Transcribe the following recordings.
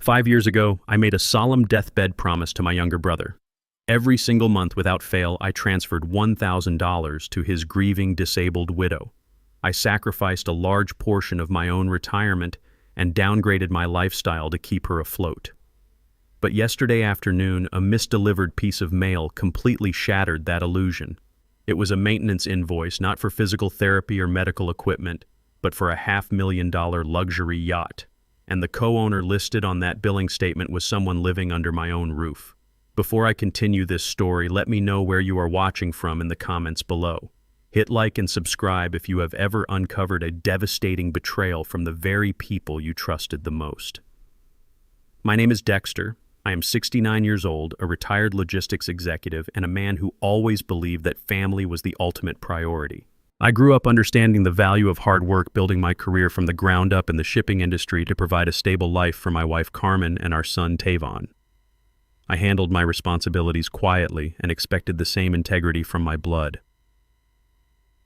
5 years ago, I made a solemn deathbed promise to my younger brother. Every single month without fail, I transferred $1,000 to his grieving disabled widow. I sacrificed a large portion of my own retirement and downgraded my lifestyle to keep her afloat. But yesterday afternoon, a misdelivered piece of mail completely shattered that illusion. It was a maintenance invoice, not for physical therapy or medical equipment, but for a $500,000 luxury yacht. And the co-owner listed on that billing statement was someone living under my own roof. Before I continue this story, let me know where you are watching from in the comments below. Hit like and subscribe if you have ever uncovered a devastating betrayal from the very people you trusted the most. My name is Dexter. I am 69 years old, a retired logistics executive, and a man who always believed that family was the ultimate priority. I grew up understanding the value of hard work, building my career from the ground up in the shipping industry to provide a stable life for my wife Carmen and our son Tavon. I handled my responsibilities quietly and expected the same integrity from my blood.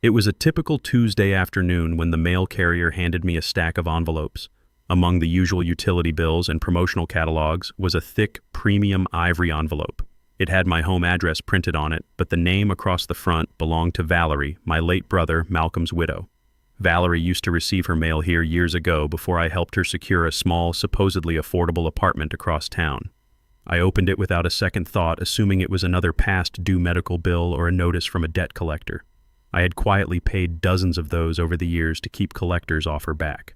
It was a typical Tuesday afternoon when the mail carrier handed me a stack of envelopes. Among the usual utility bills and promotional catalogs was a thick, premium ivory envelope. It had my home address printed on it, but the name across the front belonged to Valerie, my late brother Malcolm's widow. Valerie used to receive her mail here years ago before I helped her secure a small, supposedly affordable apartment across town. I opened it without a second thought, assuming it was another past due medical bill or a notice from a debt collector. I had quietly paid dozens of those over the years to keep collectors off her back.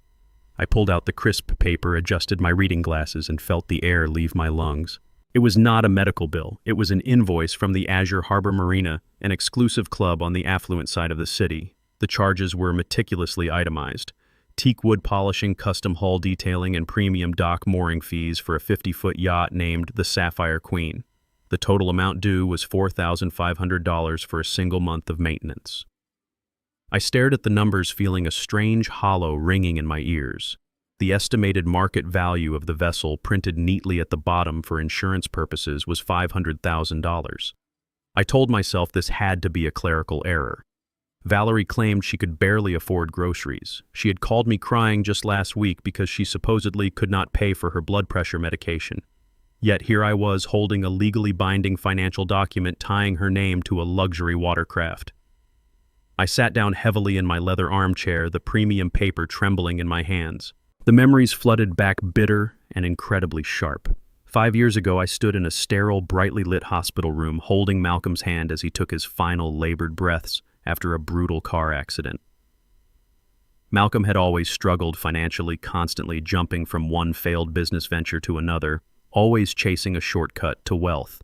I pulled out the crisp paper, adjusted my reading glasses, and felt the air leave my lungs. It was not a medical bill. It was an invoice from the Azure Harbor Marina, an exclusive club on the affluent side of the city. The charges were meticulously itemized. Teak wood polishing, custom hull detailing, and premium dock mooring fees for a 50-foot yacht named the Sapphire Queen. The total amount due was $4,500 for a single month of maintenance. I stared at the numbers, feeling a strange hollow ringing in my ears. The estimated market value of the vessel, printed neatly at the bottom for insurance purposes, was $500,000. I told myself this had to be a clerical error. Valerie claimed she could barely afford groceries. She had called me crying just last week because she supposedly could not pay for her blood pressure medication. Yet here I was holding a legally binding financial document tying her name to a luxury watercraft. I sat down heavily in my leather armchair, the premium paper trembling in my hands. The memories flooded back, bitter and incredibly sharp. 5 years ago, I stood in a sterile, brightly lit hospital room, holding Malcolm's hand as he took his final labored breaths after a brutal car accident. Malcolm had always struggled financially, constantly jumping from one failed business venture to another, always chasing a shortcut to wealth.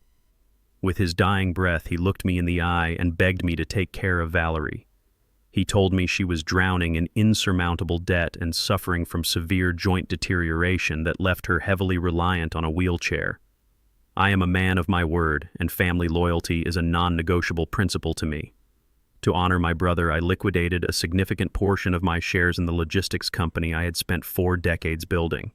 With his dying breath, he looked me in the eye and begged me to take care of Valerie. He told me she was drowning in insurmountable debt and suffering from severe joint deterioration that left her heavily reliant on a wheelchair. I am a man of my word, and family loyalty is a non-negotiable principle to me. To honor my brother, I liquidated a significant portion of my shares in the logistics company I had spent 4 decades building.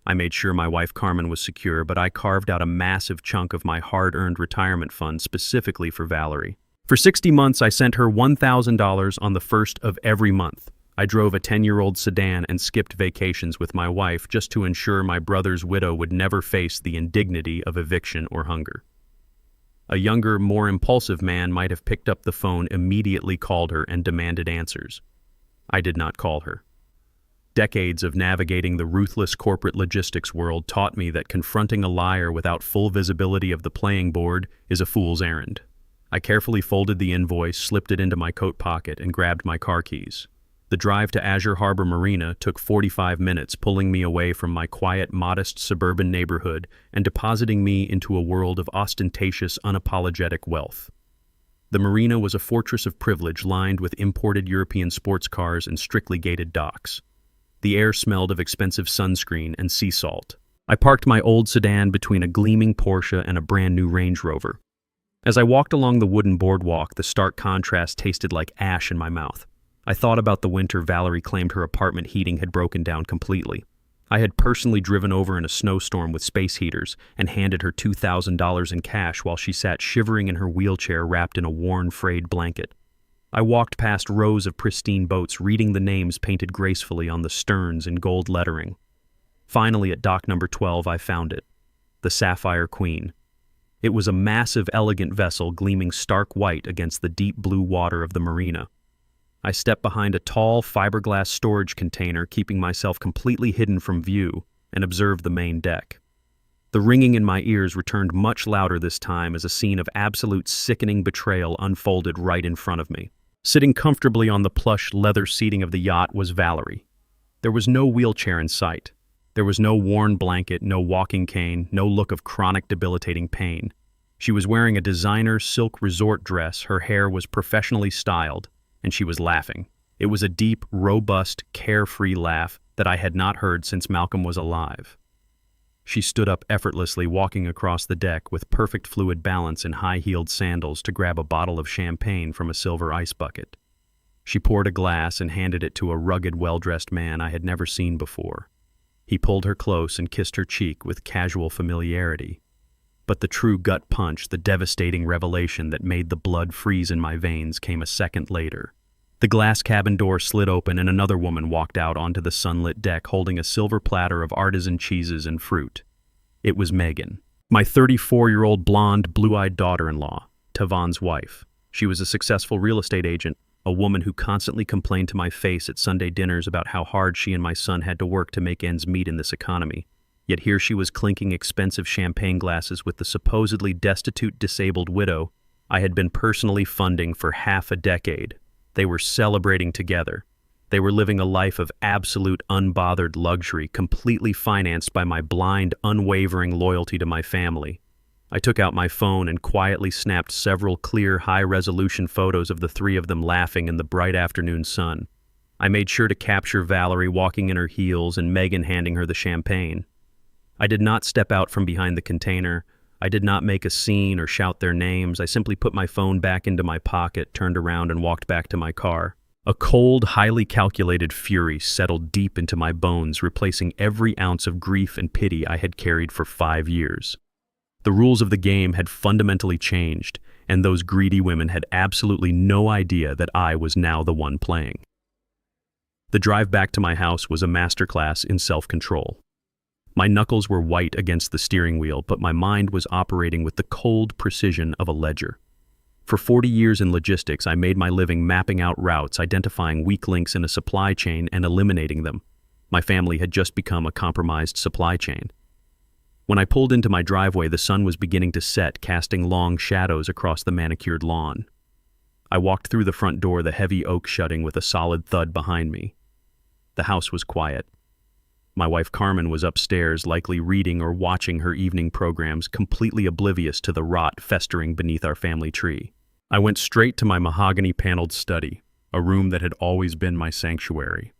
I made sure my wife Carmen was secure, but I carved out a massive chunk of my hard-earned retirement fund specifically for Valerie. For 60 months, I sent her $1,000 on the first of every month. I drove a 10-year-old sedan and skipped vacations with my wife just to ensure my brother's widow would never face the indignity of eviction or hunger. A younger, more impulsive man might have picked up the phone, immediately called her, and demanded answers. I did not call her. Decades of navigating the ruthless corporate logistics world taught me that confronting a liar without full visibility of the playing board is a fool's errand. I carefully folded the invoice, slipped it into my coat pocket, and grabbed my car keys. The drive to Azure Harbor Marina took 45 minutes, pulling me away from my quiet, modest suburban neighborhood and depositing me into a world of ostentatious, unapologetic wealth. The marina was a fortress of privilege lined with imported European sports cars and strictly gated docks. The air smelled of expensive sunscreen and sea salt. I parked my old sedan between a gleaming Porsche and a brand new Range Rover. As I walked along the wooden boardwalk, the stark contrast tasted like ash in my mouth. I thought about the winter Valerie claimed her apartment heating had broken down completely. I had personally driven over in a snowstorm with space heaters and handed her $2,000 in cash while she sat shivering in her wheelchair wrapped in a worn, frayed blanket. I walked past rows of pristine boats, reading the names painted gracefully on the sterns in gold lettering. Finally, at dock number 12, I found it. The Sapphire Queen. It was a massive, elegant vessel gleaming stark white against the deep blue water of the marina. I stepped behind a tall, fiberglass storage container, keeping myself completely hidden from view, and observed the main deck. The ringing in my ears returned much louder this time as a scene of absolute sickening betrayal unfolded right in front of me. Sitting comfortably on the plush leather seating of the yacht was Valerie. There was no wheelchair in sight. There was no worn blanket, no walking cane, no look of chronic debilitating pain. She was wearing a designer silk resort dress, her hair was professionally styled, and she was laughing. It was a deep, robust, carefree laugh that I had not heard since Malcolm was alive. She stood up effortlessly, walking across the deck with perfect fluid balance in high-heeled sandals to grab a bottle of champagne from a silver ice bucket. She poured a glass and handed it to a rugged, well-dressed man I had never seen before. He pulled her close and kissed her cheek with casual familiarity. But the true gut punch, the devastating revelation that made the blood freeze in my veins, came a second later. The glass cabin door slid open and another woman walked out onto the sunlit deck holding a silver platter of artisan cheeses and fruit. It was Megan, my 34-year-old blonde, blue-eyed daughter-in-law, Tavon's wife. She was a successful real estate agent, a woman who constantly complained to my face at Sunday dinners about how hard she and my son had to work to make ends meet in this economy. Yet here she was clinking expensive champagne glasses with the supposedly destitute disabled widow I had been personally funding for half a decade. They were celebrating together. They were living a life of absolute unbothered luxury, completely financed by my blind, unwavering loyalty to my family. I took out my phone and quietly snapped several clear, high-resolution photos of the three of them laughing in the bright afternoon sun. I made sure to capture Valerie walking in her heels and Megan handing her the champagne. I did not step out from behind the container. I did not make a scene or shout their names. I simply put my phone back into my pocket, turned around, and walked back to my car. A cold, highly calculated fury settled deep into my bones, replacing every ounce of grief and pity I had carried for 5 years. The rules of the game had fundamentally changed, and those greedy women had absolutely no idea that I was now the one playing. The drive back to my house was a masterclass in self-control. My knuckles were white against the steering wheel, but my mind was operating with the cold precision of a ledger. For 40 years in logistics, I made my living mapping out routes, identifying weak links in a supply chain, and eliminating them. My family had just become a compromised supply chain. When I pulled into my driveway, the sun was beginning to set, casting long shadows across the manicured lawn. I walked through the front door, the heavy oak shutting with a solid thud behind me. The house was quiet. My wife Carmen was upstairs, likely reading or watching her evening programs, completely oblivious to the rot festering beneath our family tree. I went straight to my mahogany-paneled study, a room that had always been my sanctuary.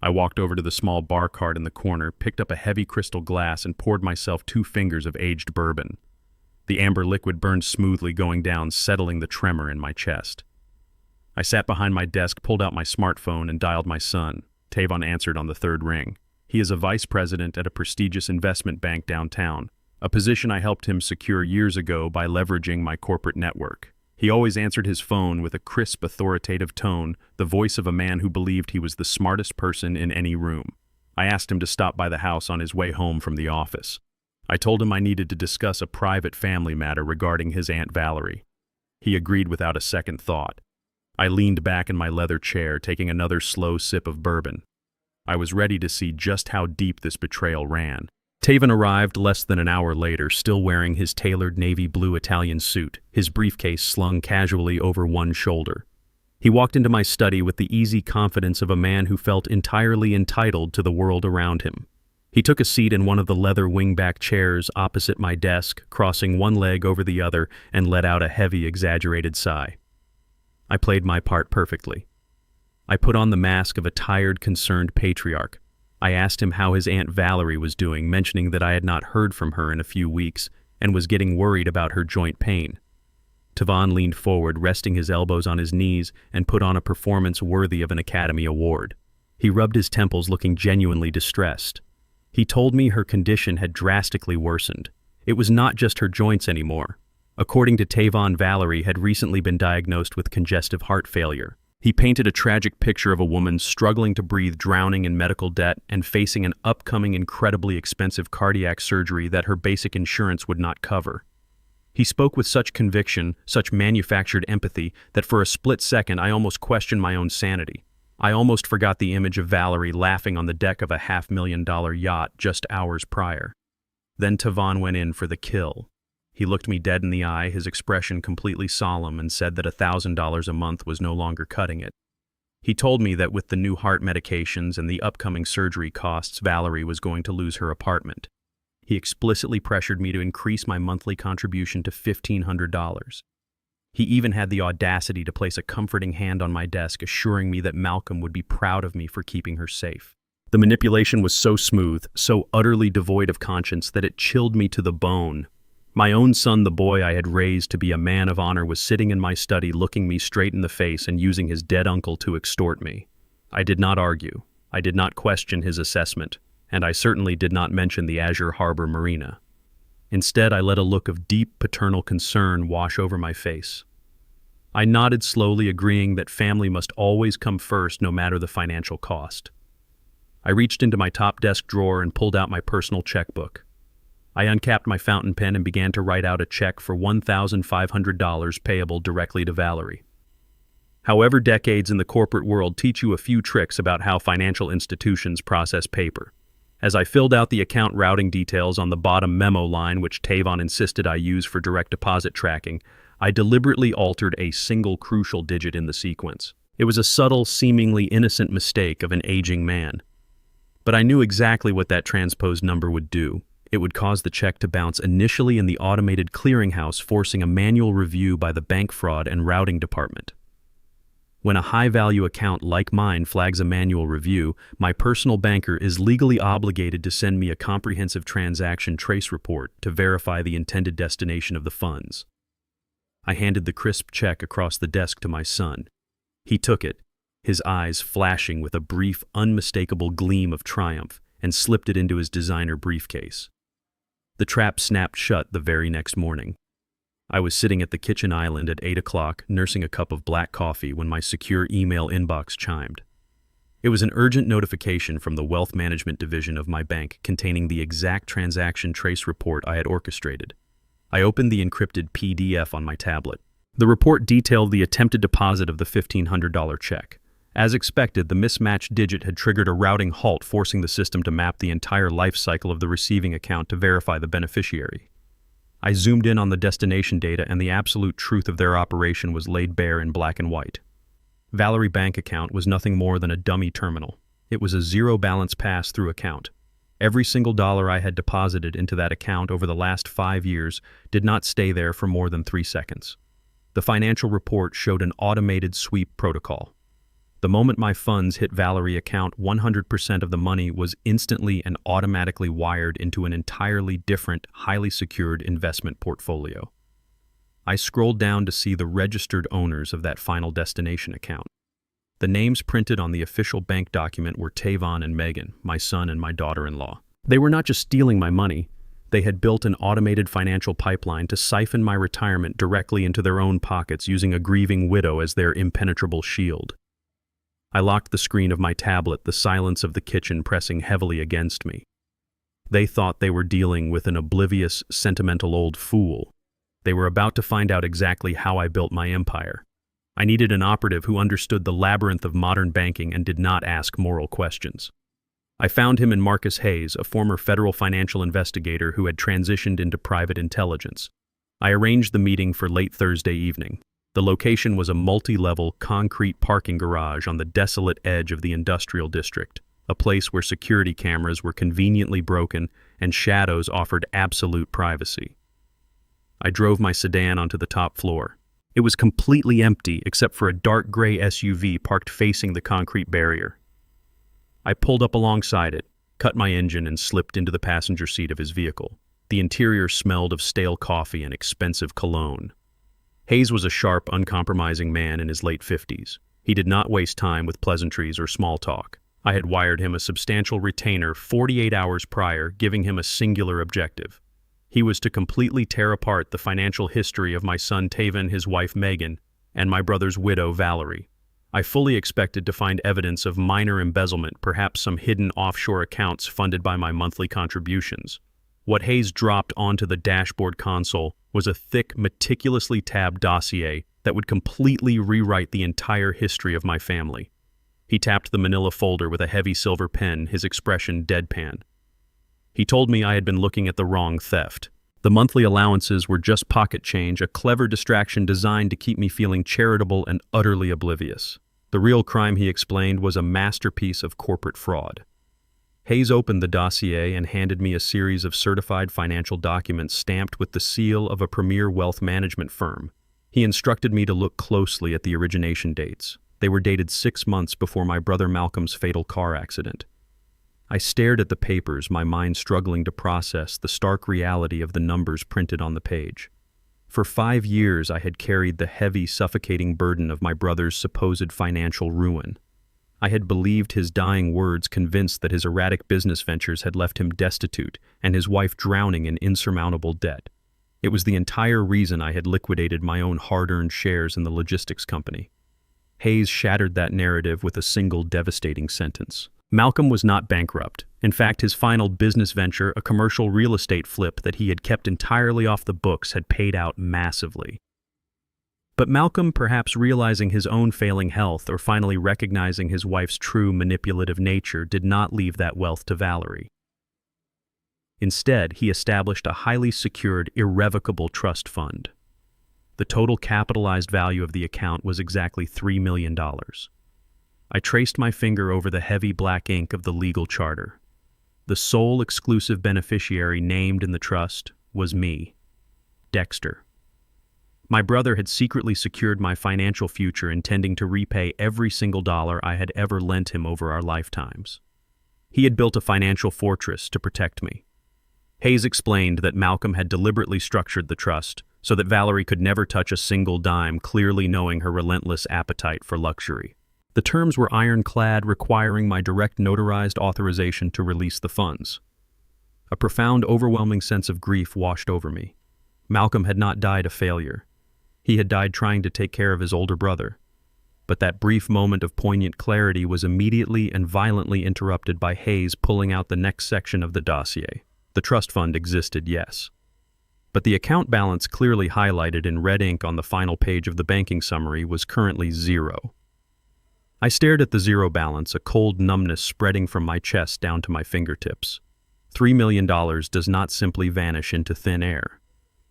I walked over to the small bar cart in the corner, picked up a heavy crystal glass, and poured myself 2 fingers of aged bourbon. The amber liquid burned smoothly, going down, settling the tremor in my chest. I sat behind my desk, pulled out my smartphone, and dialed my son. Tavon answered on the 3rd ring. He is a vice president at a prestigious investment bank downtown, a position I helped him secure years ago by leveraging my corporate network. He always answered his phone with a crisp, authoritative tone, the voice of a man who believed he was the smartest person in any room. I asked him to stop by the house on his way home from the office. I told him I needed to discuss a private family matter regarding his Aunt Valerie. He agreed without a second thought. I leaned back in my leather chair, taking another slow sip of bourbon. I was ready to see just how deep this betrayal ran. Tavon arrived less than an hour later, still wearing his tailored navy blue Italian suit, his briefcase slung casually over one shoulder. He walked into my study with the easy confidence of a man who felt entirely entitled to the world around him. He took a seat in one of the leather wingback chairs opposite my desk, crossing one leg over the other, and let out a heavy, exaggerated sigh. I played my part perfectly. I put on the mask of a tired, concerned patriarch. I asked him how his Aunt Valerie was doing, mentioning that I had not heard from her in a few weeks and was getting worried about her joint pain. Tavon leaned forward, resting his elbows on his knees, and put on a performance worthy of an Academy Award. He rubbed his temples, looking genuinely distressed. He told me her condition had drastically worsened. It was not just her joints anymore. According to Tavon, Valerie had recently been diagnosed with congestive heart failure, He painted a tragic picture of a woman struggling to breathe, drowning in medical debt, and facing an upcoming incredibly expensive cardiac surgery that her basic insurance would not cover. He spoke with such conviction, such manufactured empathy, that for a split second I almost questioned my own sanity. I almost forgot the image of Valerie laughing on the deck of a $500,000 yacht just hours prior. Then Tavon went in for the kill. He looked me dead in the eye, his expression completely solemn, and said that $1,000 a month was no longer cutting it. He told me that with the new heart medications and the upcoming surgery costs, Valerie was going to lose her apartment. He explicitly pressured me to increase my monthly contribution to $1,500. He even had the audacity to place a comforting hand on my desk, assuring me that Malcolm would be proud of me for keeping her safe. The manipulation was so smooth, so utterly devoid of conscience, that it chilled me to the bone. My own son, the boy I had raised to be a man of honor, was sitting in my study looking me straight in the face and using his dead uncle to extort me. I did not argue. I did not question his assessment, and I certainly did not mention the Azure Harbor Marina. Instead, I let a look of deep paternal concern wash over my face. I nodded slowly, agreeing that family must always come first, no matter the financial cost. I reached into my top desk drawer and pulled out my personal checkbook. I uncapped my fountain pen and began to write out a check for $1,500 payable directly to Valerie. However, decades in the corporate world teach you a few tricks about how financial institutions process paper. As I filled out the account routing details on the bottom memo line, which Tavon insisted I use for direct deposit tracking, I deliberately altered a single crucial digit in the sequence. It was a subtle, seemingly innocent mistake of an aging man. But I knew exactly what that transposed number would do. It would cause the check to bounce initially in the automated clearinghouse, forcing a manual review by the bank fraud and routing department. When a high-value account like mine flags a manual review, my personal banker is legally obligated to send me a comprehensive transaction trace report to verify the intended destination of the funds. I handed the crisp check across the desk to my son. He took it, his eyes flashing with a brief, unmistakable gleam of triumph, and slipped it into his designer briefcase. The trap snapped shut the very next morning. I was sitting at the kitchen island at 8 o'clock, nursing a cup of black coffee, when my secure email inbox chimed. It was an urgent notification from the wealth management division of my bank containing the exact transaction trace report I had orchestrated. I opened the encrypted PDF on my tablet. The report detailed the attempted deposit of the $1,500 check. As expected, the mismatched digit had triggered a routing halt, forcing the system to map the entire life cycle of the receiving account to verify the beneficiary. I zoomed in on the destination data, and the absolute truth of their operation was laid bare in black and white. Valerie bank account was nothing more than a dummy terminal. It was a zero-balance pass-through account. Every single dollar I had deposited into that account over the last 5 years did not stay there for more than 3 seconds. The financial report showed an automated sweep protocol. The moment my funds hit Valerie account, 100% of the money was instantly and automatically wired into an entirely different, highly secured investment portfolio. I scrolled down to see the registered owners of that final destination account. The names printed on the official bank document were Tavon and Megan, my son and my daughter-in-law. They were not just stealing my money. They had built an automated financial pipeline to siphon my retirement directly into their own pockets, using a grieving widow as their impenetrable shield. I locked the screen of my tablet, the silence of the kitchen pressing heavily against me. They thought they were dealing with an oblivious, sentimental old fool. They were about to find out exactly how I built my empire. I needed an operative who understood the labyrinth of modern banking and did not ask moral questions. I found him in Marcus Hayes, a former federal financial investigator who had transitioned into private intelligence. I arranged the meeting for late Thursday evening. The location was a multi-level concrete parking garage on the desolate edge of the industrial district, a place where security cameras were conveniently broken and shadows offered absolute privacy. I drove my sedan onto the top floor. It was completely empty except for a dark gray SUV parked facing the concrete barrier. I pulled up alongside it, cut my engine, and slipped into the passenger seat of his vehicle. The interior smelled of stale coffee and expensive cologne. Hayes was a sharp, uncompromising man in his late 50s. He did not waste time with pleasantries or small talk. I had wired him a substantial retainer 48 hours prior, giving him a singular objective. He was to completely tear apart the financial history of my son Tavon, his wife Megan, and my brother's widow Valerie. I fully expected to find evidence of minor embezzlement, perhaps some hidden offshore accounts funded by my monthly contributions. What Hayes dropped onto the dashboard console was a thick, meticulously tabbed dossier that would completely rewrite the entire history of my family. He tapped the manila folder with a heavy silver pen, his expression deadpan. He told me I had been looking at the wrong theft. The monthly allowances were just pocket change, a clever distraction designed to keep me feeling charitable and utterly oblivious. The real crime, he explained, was a masterpiece of corporate fraud. Hayes opened the dossier and handed me a series of certified financial documents stamped with the seal of a premier wealth management firm. He instructed me to look closely at the origination dates. They were dated 6 months before my brother Malcolm's fatal car accident. I stared at the papers, my mind struggling to process the stark reality of the numbers printed on the page. For 5 years, I had carried the heavy, suffocating burden of my brother's supposed financial ruin. I had believed his dying words, convinced that his erratic business ventures had left him destitute and his wife drowning in insurmountable debt. It was the entire reason I had liquidated my own hard-earned shares in the logistics company. Hayes shattered that narrative with a single devastating sentence. Malcolm was not bankrupt. In fact, his final business venture, a commercial real estate flip that he had kept entirely off the books, had paid out massively. But Malcolm, perhaps realizing his own failing health or finally recognizing his wife's true manipulative nature, did not leave that wealth to Valerie. Instead, he established a highly secured, irrevocable trust fund. The total capitalized value of the account was exactly $3 million. I traced my finger over the heavy black ink of the legal charter. The sole exclusive beneficiary named in the trust was me, Dexter. My brother had secretly secured my financial future, intending to repay every single dollar I had ever lent him over our lifetimes. He had built a financial fortress to protect me. Hayes explained that Malcolm had deliberately structured the trust so that Valerie could never touch a single dime, clearly knowing her relentless appetite for luxury. The terms were ironclad, requiring my direct notarized authorization to release the funds. A profound, overwhelming sense of grief washed over me. Malcolm had not died a failure. He had died trying to take care of his older brother. But that brief moment of poignant clarity was immediately and violently interrupted by Hayes pulling out the next section of the dossier. The trust fund existed, yes. But the account balance, clearly highlighted in red ink on the final page of the banking summary, was currently zero. I stared at the zero balance, a cold numbness spreading from my chest down to my fingertips. $3 million does not simply vanish into thin air.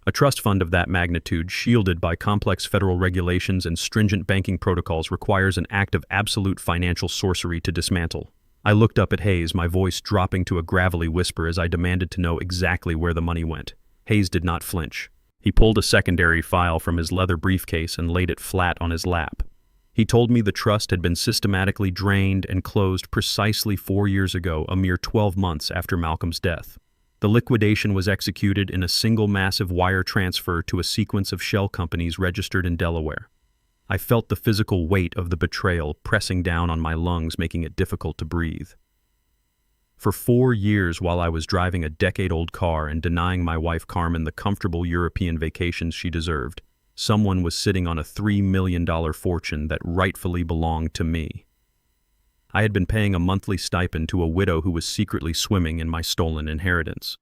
A trust fund of that magnitude, shielded by complex federal regulations and stringent banking protocols, requires an act of absolute financial sorcery to dismantle. I looked up at Hayes, my voice dropping to a gravelly whisper as I demanded to know exactly where the money went. Hayes did not flinch. He pulled a secondary file from his leather briefcase and laid it flat on his lap. He told me the trust had been systematically drained and closed precisely 4 years ago, a mere 12 months after Malcolm's death. The liquidation was executed in a single massive wire transfer to a sequence of shell companies registered in Delaware. I felt the physical weight of the betrayal pressing down on my lungs, making it difficult to breathe. For 4 years, while I was driving a decade-old car and denying my wife Carmen the comfortable European vacations she deserved, someone was sitting on a $3 million fortune that rightfully belonged to me. I had been paying a monthly stipend to a widow who was secretly swimming in my stolen inheritance.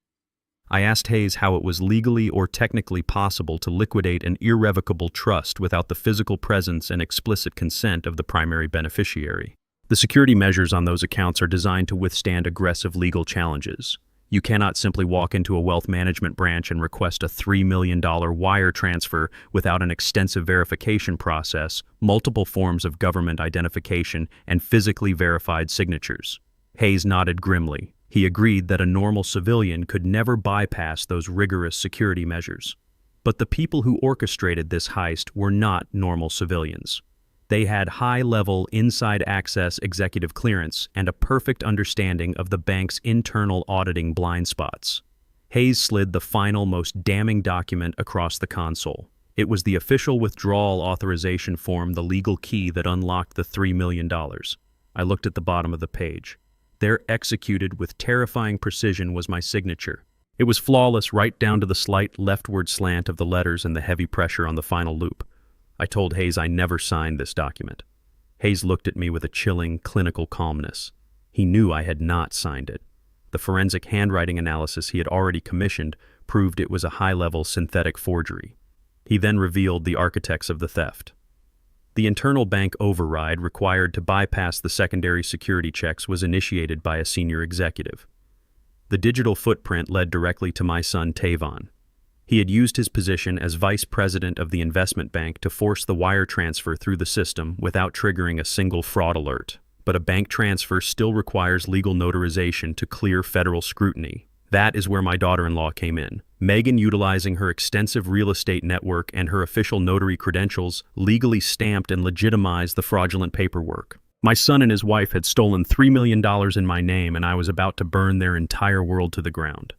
I asked Hayes how it was legally or technically possible to liquidate an irrevocable trust without the physical presence and explicit consent of the primary beneficiary. The security measures on those accounts are designed to withstand aggressive legal challenges. You cannot simply walk into a wealth management branch and request a $3 million wire transfer without an extensive verification process, multiple forms of government identification, and physically verified signatures. Hayes nodded grimly. He agreed that a normal civilian could never bypass those rigorous security measures. But the people who orchestrated this heist were not normal civilians. They had high-level, inside-access executive clearance and a perfect understanding of the bank's internal auditing blind spots. Hayes slid the final, most damning document across the console. It was the official withdrawal authorization form, the legal key that unlocked the $3 million. I looked at the bottom of the page. There, executed with terrifying precision, was my signature. It was flawless, right down to the slight leftward slant of the letters and the heavy pressure on the final loop. I told Hayes I never signed this document. Hayes looked at me with a chilling, clinical calmness. He knew I had not signed it. The forensic handwriting analysis he had already commissioned proved it was a high-level synthetic forgery. He then revealed the architects of the theft. The internal bank override required to bypass the secondary security checks was initiated by a senior executive. The digital footprint led directly to my son Tavon. He had used his position as vice president of the investment bank to force the wire transfer through the system without triggering a single fraud alert. But a bank transfer still requires legal notarization to clear federal scrutiny. That is where my daughter-in-law came in. Megan, utilizing her extensive real estate network and her official notary credentials, legally stamped and legitimized the fraudulent paperwork. My son and his wife had stolen $3 million in my name, and I was about to burn their entire world to the ground.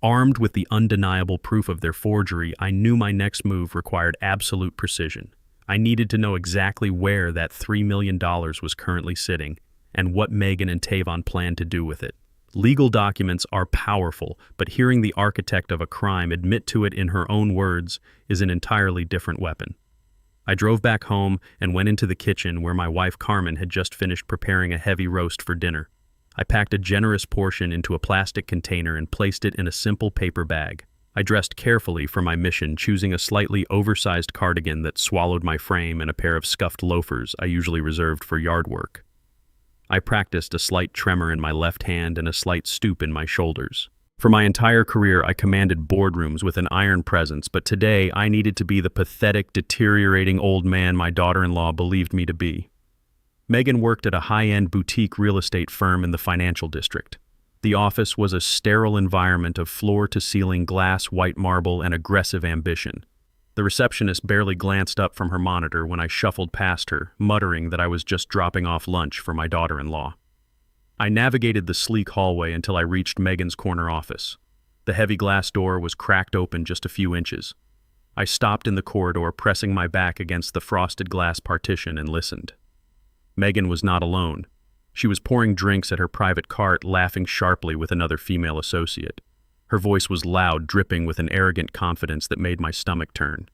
Armed with the undeniable proof of their forgery, I knew my next move required absolute precision. I needed to know exactly where that $3 million was currently sitting and what Megan and Tavon planned to do with it. Legal documents are powerful, but hearing the architect of a crime admit to it in her own words is an entirely different weapon. I drove back home and went into the kitchen where my wife Carmen had just finished preparing a heavy roast for dinner. I packed a generous portion into a plastic container and placed it in a simple paper bag. I dressed carefully for my mission, choosing a slightly oversized cardigan that swallowed my frame and a pair of scuffed loafers I usually reserved for yard work. I practiced a slight tremor in my left hand and a slight stoop in my shoulders. For my entire career, I commanded boardrooms with an iron presence, but today I needed to be the pathetic, deteriorating old man my daughter-in-law believed me to be. Megan worked at a high-end boutique real estate firm in the financial district. The office was a sterile environment of floor-to-ceiling glass, white marble, and aggressive ambition. The receptionist barely glanced up from her monitor when I shuffled past her, muttering that I was just dropping off lunch for my daughter-in-law. I navigated the sleek hallway until I reached Megan's corner office. The heavy glass door was cracked open just a few inches. I stopped in the corridor, pressing my back against the frosted glass partition, and listened. Megan was not alone. She was pouring drinks at her private cart, laughing sharply with another female associate. Her voice was loud, dripping with an arrogant confidence that made my stomach turn.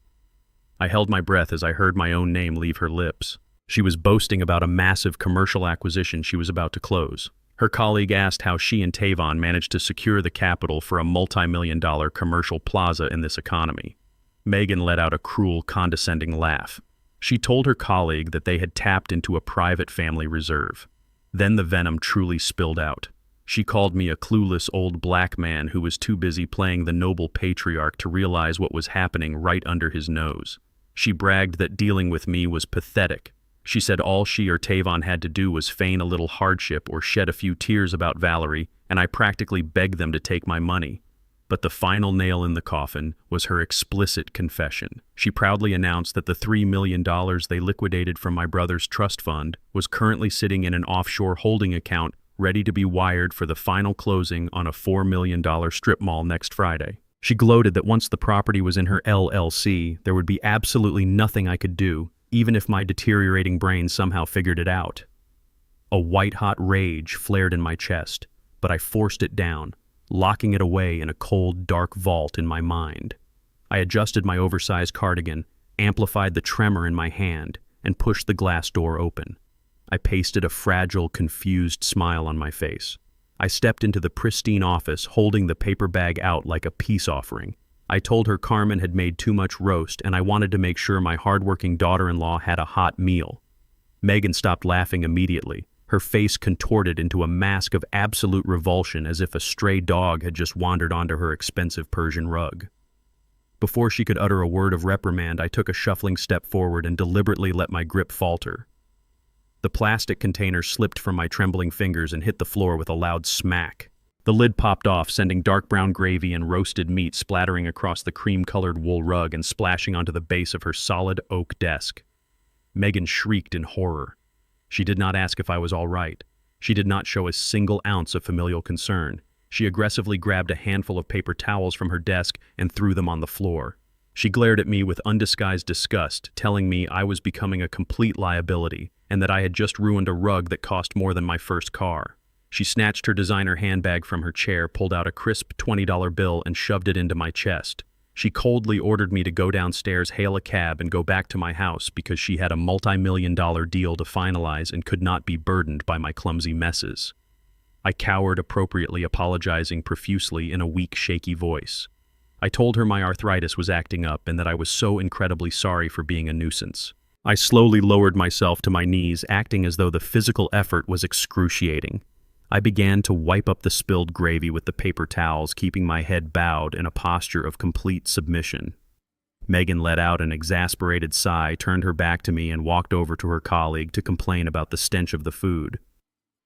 I held my breath as I heard my own name leave her lips. She was boasting about a massive commercial acquisition she was about to close. Her colleague asked how she and Tavon managed to secure the capital for a multi-million-dollar commercial plaza in this economy. Megan let out a cruel, condescending laugh. She told her colleague that they had tapped into a private family reserve. Then the venom truly spilled out. She called me a clueless old black man who was too busy playing the noble patriarch to realize what was happening right under his nose. She bragged that dealing with me was pathetic. She said all she or Tavon had to do was feign a little hardship or shed a few tears about Valerie, and I practically begged them to take my money. But the final nail in the coffin was her explicit confession. She proudly announced that the $3 million they liquidated from my brother's trust fund was currently sitting in an offshore holding account ready to be wired for the final closing on a $4 million strip mall next Friday. She gloated that once the property was in her LLC, there would be absolutely nothing I could do, even if my deteriorating brain somehow figured it out. A white-hot rage flared in my chest, but I forced it down, locking it away in a cold, dark vault in my mind. I adjusted my oversized cardigan, amplified the tremor in my hand, and pushed the glass door open. I pasted a fragile, confused smile on my face. I stepped into the pristine office, holding the paper bag out like a peace offering. I told her Carmen had made too much roast, and I wanted to make sure my hardworking daughter-in-law had a hot meal. Megan stopped laughing immediately. Her face contorted into a mask of absolute revulsion, as if a stray dog had just wandered onto her expensive Persian rug. Before she could utter a word of reprimand, I took a shuffling step forward and deliberately let my grip falter. The plastic container slipped from my trembling fingers and hit the floor with a loud smack. The lid popped off, sending dark brown gravy and roasted meat splattering across the cream-colored wool rug and splashing onto the base of her solid oak desk. Megan shrieked in horror. She did not ask if I was all right. She did not show a single ounce of familial concern. She aggressively grabbed a handful of paper towels from her desk and threw them on the floor. She glared at me with undisguised disgust, telling me I was becoming a complete liability and that I had just ruined a rug that cost more than my first car. She snatched her designer handbag from her chair, pulled out a crisp $20 bill, and shoved it into my chest. She coldly ordered me to go downstairs, hail a cab, and go back to my house because she had a multi-million-dollar deal to finalize and could not be burdened by my clumsy messes. I cowered appropriately, apologizing profusely in a weak, shaky voice. I told her my arthritis was acting up and that I was so incredibly sorry for being a nuisance. I slowly lowered myself to my knees, acting as though the physical effort was excruciating. I began to wipe up the spilled gravy with the paper towels, keeping my head bowed in a posture of complete submission. Megan let out an exasperated sigh, turned her back to me, and walked over to her colleague to complain about the stench of the food.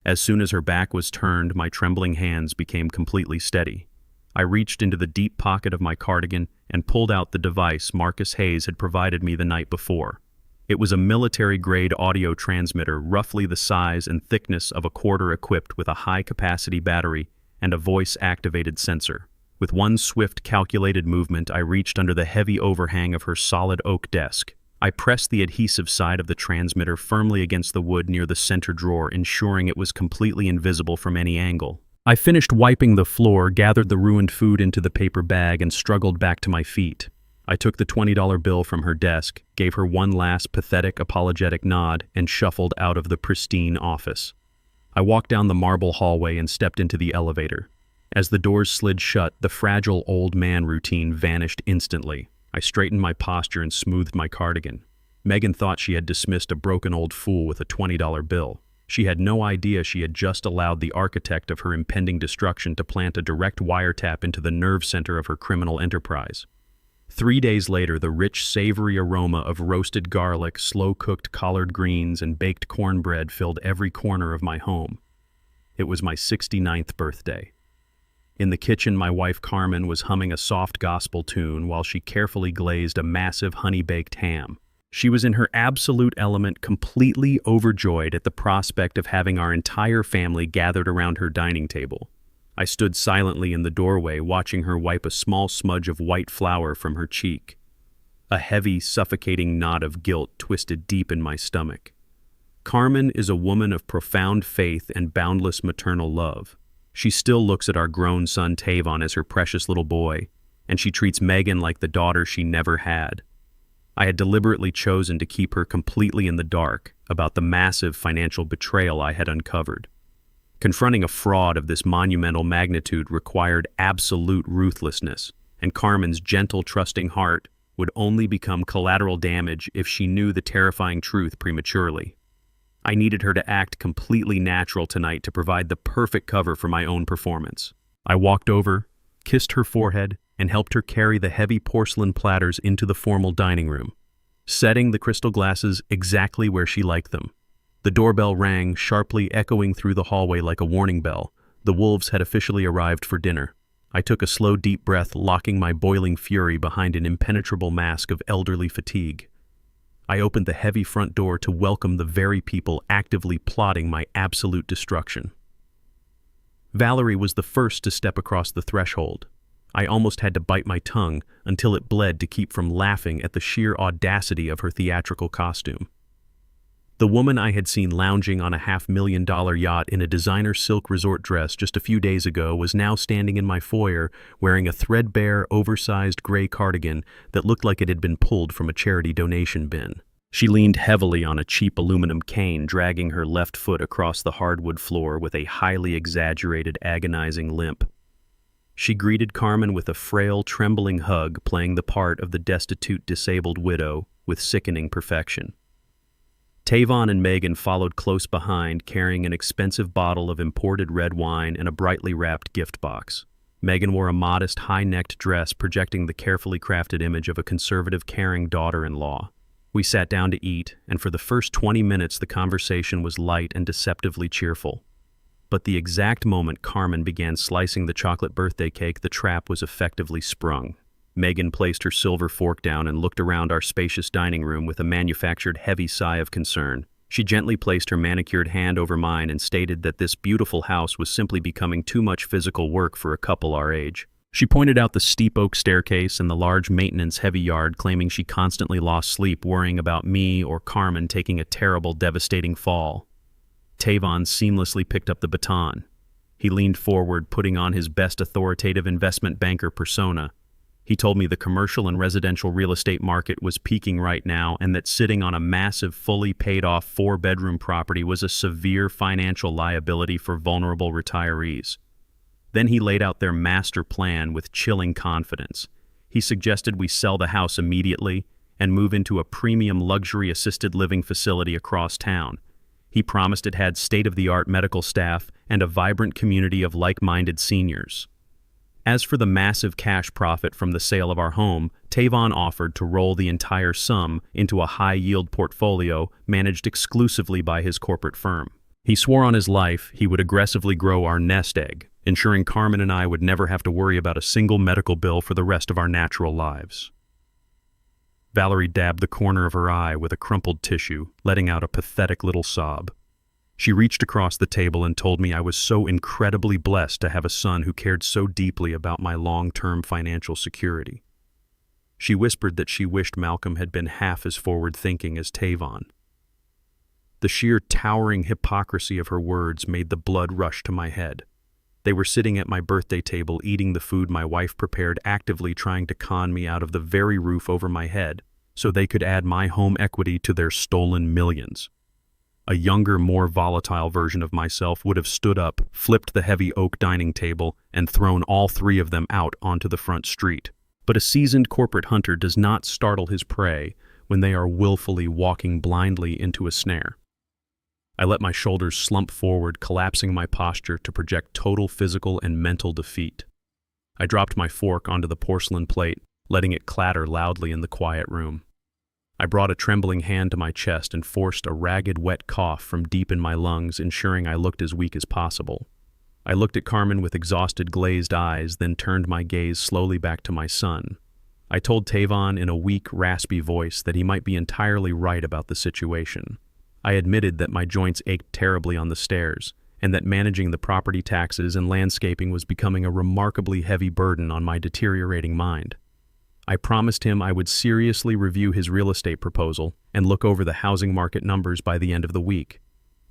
As soon as her back was turned, my trembling hands became completely steady. I reached into the deep pocket of my cardigan and pulled out the device Marcus Hayes had provided me the night before. It was a military-grade audio transmitter, roughly the size and thickness of a quarter, equipped with a high-capacity battery and a voice-activated sensor. With one swift, calculated movement, I reached under the heavy overhang of her solid oak desk. I pressed the adhesive side of the transmitter firmly against the wood near the center drawer, ensuring it was completely invisible from any angle. I finished wiping the floor, gathered the ruined food into the paper bag, and struggled back to my feet. I took the $20 bill from her desk, gave her one last pathetic, apologetic nod, and shuffled out of the pristine office. I walked down the marble hallway and stepped into the elevator. As the doors slid shut, the fragile old man routine vanished instantly. I straightened my posture and smoothed my cardigan. Megan thought she had dismissed a broken old fool with a $20 bill. She had no idea she had just allowed the architect of her impending destruction to plant a direct wiretap into the nerve center of her criminal enterprise. 3 days later, the rich, savory aroma of roasted garlic, slow-cooked collard greens, and baked cornbread filled every corner of my home. It was my 69th birthday. In the kitchen, my wife Carmen was humming a soft gospel tune while she carefully glazed a massive honey-baked ham. She was in her absolute element, completely overjoyed at the prospect of having our entire family gathered around her dining table. I stood silently in the doorway, watching her wipe a small smudge of white flour from her cheek. A heavy, suffocating knot of guilt twisted deep in my stomach. Carmen is a woman of profound faith and boundless maternal love. She still looks at our grown son Tavon as her precious little boy, and she treats Megan like the daughter she never had. I had deliberately chosen to keep her completely in the dark about the massive financial betrayal I had uncovered. Confronting a fraud of this monumental magnitude required absolute ruthlessness, and Carmen's gentle, trusting heart would only become collateral damage if she knew the terrifying truth prematurely. I needed her to act completely natural tonight to provide the perfect cover for my own performance. I walked over, kissed her forehead, and helped her carry the heavy porcelain platters into the formal dining room, setting the crystal glasses exactly where she liked them. The doorbell rang, sharply echoing through the hallway like a warning bell. The wolves had officially arrived for dinner. I took a slow, deep breath, locking my boiling fury behind an impenetrable mask of elderly fatigue. I opened the heavy front door to welcome the very people actively plotting my absolute destruction. Valerie was the first to step across the threshold. I almost had to bite my tongue until it bled to keep from laughing at the sheer audacity of her theatrical costume. The woman I had seen lounging on a $500,000 yacht in a designer silk resort dress just a few days ago was now standing in my foyer wearing a threadbare, oversized gray cardigan that looked like it had been pulled from a charity donation bin. She leaned heavily on a cheap aluminum cane, dragging her left foot across the hardwood floor with a highly exaggerated, agonizing limp. She greeted Carmen with a frail, trembling hug, playing the part of the destitute, disabled widow with sickening perfection. Tavon and Megan followed close behind, carrying an expensive bottle of imported red wine and a brightly wrapped gift box. Megan wore a modest, high-necked dress projecting the carefully crafted image of a conservative, caring daughter-in-law. We sat down to eat, and for the first 20 minutes the conversation was light and deceptively cheerful. But the exact moment Carmen began slicing the chocolate birthday cake, the trap was effectively sprung. Megan placed her silver fork down and looked around our spacious dining room with a manufactured heavy sigh of concern. She gently placed her manicured hand over mine and stated that this beautiful house was simply becoming too much physical work for a couple our age. She pointed out the steep oak staircase and the large maintenance-heavy yard, claiming she constantly lost sleep worrying about me or Carmen taking a terrible, devastating fall. Tavon seamlessly picked up the baton. He leaned forward, putting on his best authoritative investment banker persona. He told me the commercial and residential real estate market was peaking right now and that sitting on a massive, fully paid-off 4-bedroom property was a severe financial liability for vulnerable retirees. Then he laid out their master plan with chilling confidence. He suggested we sell the house immediately and move into a premium luxury assisted living facility across town. He promised it had state-of-the-art medical staff and a vibrant community of like-minded seniors. As for the massive cash profit from the sale of our home, Tavon offered to roll the entire sum into a high-yield portfolio managed exclusively by his corporate firm. He swore on his life he would aggressively grow our nest egg, ensuring Carmen and I would never have to worry about a single medical bill for the rest of our natural lives. Valerie dabbed the corner of her eye with a crumpled tissue, letting out a pathetic little sob. She reached across the table and told me I was so incredibly blessed to have a son who cared so deeply about my long-term financial security. She whispered that she wished Malcolm had been half as forward-thinking as Tavon. The sheer towering hypocrisy of her words made the blood rush to my head. They were sitting at my birthday table eating the food my wife prepared, actively trying to con me out of the very roof over my head so they could add my home equity to their stolen millions. A younger, more volatile version of myself would have stood up, flipped the heavy oak dining table, and thrown all 3 of them out onto the front street. But a seasoned corporate hunter does not startle his prey when they are willfully walking blindly into a snare. I let my shoulders slump forward, collapsing my posture to project total physical and mental defeat. I dropped my fork onto the porcelain plate, letting it clatter loudly in the quiet room. I brought a trembling hand to my chest and forced a ragged, wet cough from deep in my lungs, ensuring I looked as weak as possible. I looked at Carmen with exhausted, glazed eyes, then turned my gaze slowly back to my son. I told Tavon in a weak, raspy voice that he might be entirely right about the situation. I admitted that my joints ached terribly on the stairs, and that managing the property taxes and landscaping was becoming a remarkably heavy burden on my deteriorating mind. I promised him I would seriously review his real estate proposal and look over the housing market numbers by the end of the week.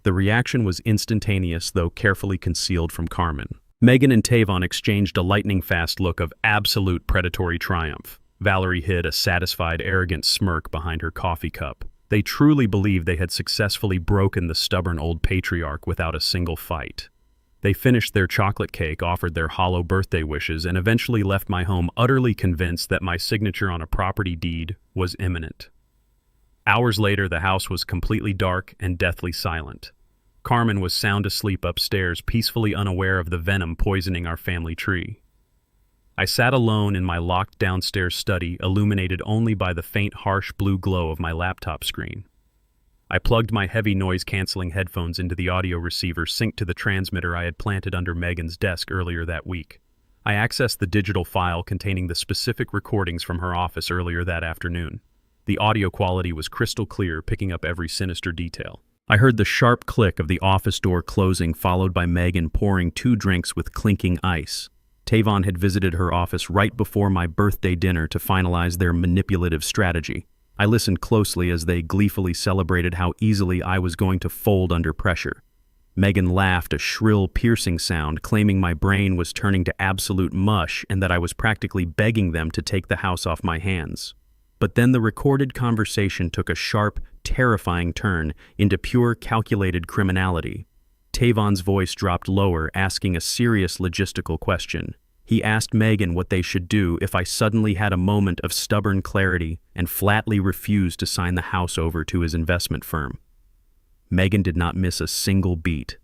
The reaction was instantaneous, though carefully concealed from Carmen. Megan and Tavon exchanged a lightning-fast look of absolute predatory triumph. Valerie hid a satisfied, arrogant smirk behind her coffee cup. They truly believed they had successfully broken the stubborn old patriarch without a single fight. They finished their chocolate cake, offered their hollow birthday wishes, and eventually left my home utterly convinced that my signature on a property deed was imminent. Hours later, the house was completely dark and deathly silent. Carmen was sound asleep upstairs, peacefully unaware of the venom poisoning our family tree. I sat alone in my locked downstairs study, illuminated only by the faint, harsh blue glow of my laptop screen. I plugged my heavy noise-canceling headphones into the audio receiver synced to the transmitter I had planted under Megan's desk earlier that week. I accessed the digital file containing the specific recordings from her office earlier that afternoon. The audio quality was crystal clear, picking up every sinister detail. I heard the sharp click of the office door closing, followed by Megan pouring 2 drinks with clinking ice. Tavon had visited her office right before my birthday dinner to finalize their manipulative strategy. I listened closely as they gleefully celebrated how easily I was going to fold under pressure. Megan laughed, a shrill, piercing sound, claiming my brain was turning to absolute mush and that I was practically begging them to take the house off my hands. But then the recorded conversation took a sharp, terrifying turn into pure calculated criminality. Tavon's voice dropped lower, asking a serious logistical question. He asked Megan what they should do if I suddenly had a moment of stubborn clarity and flatly refused to sign the house over to his investment firm. Megan did not miss a single beat.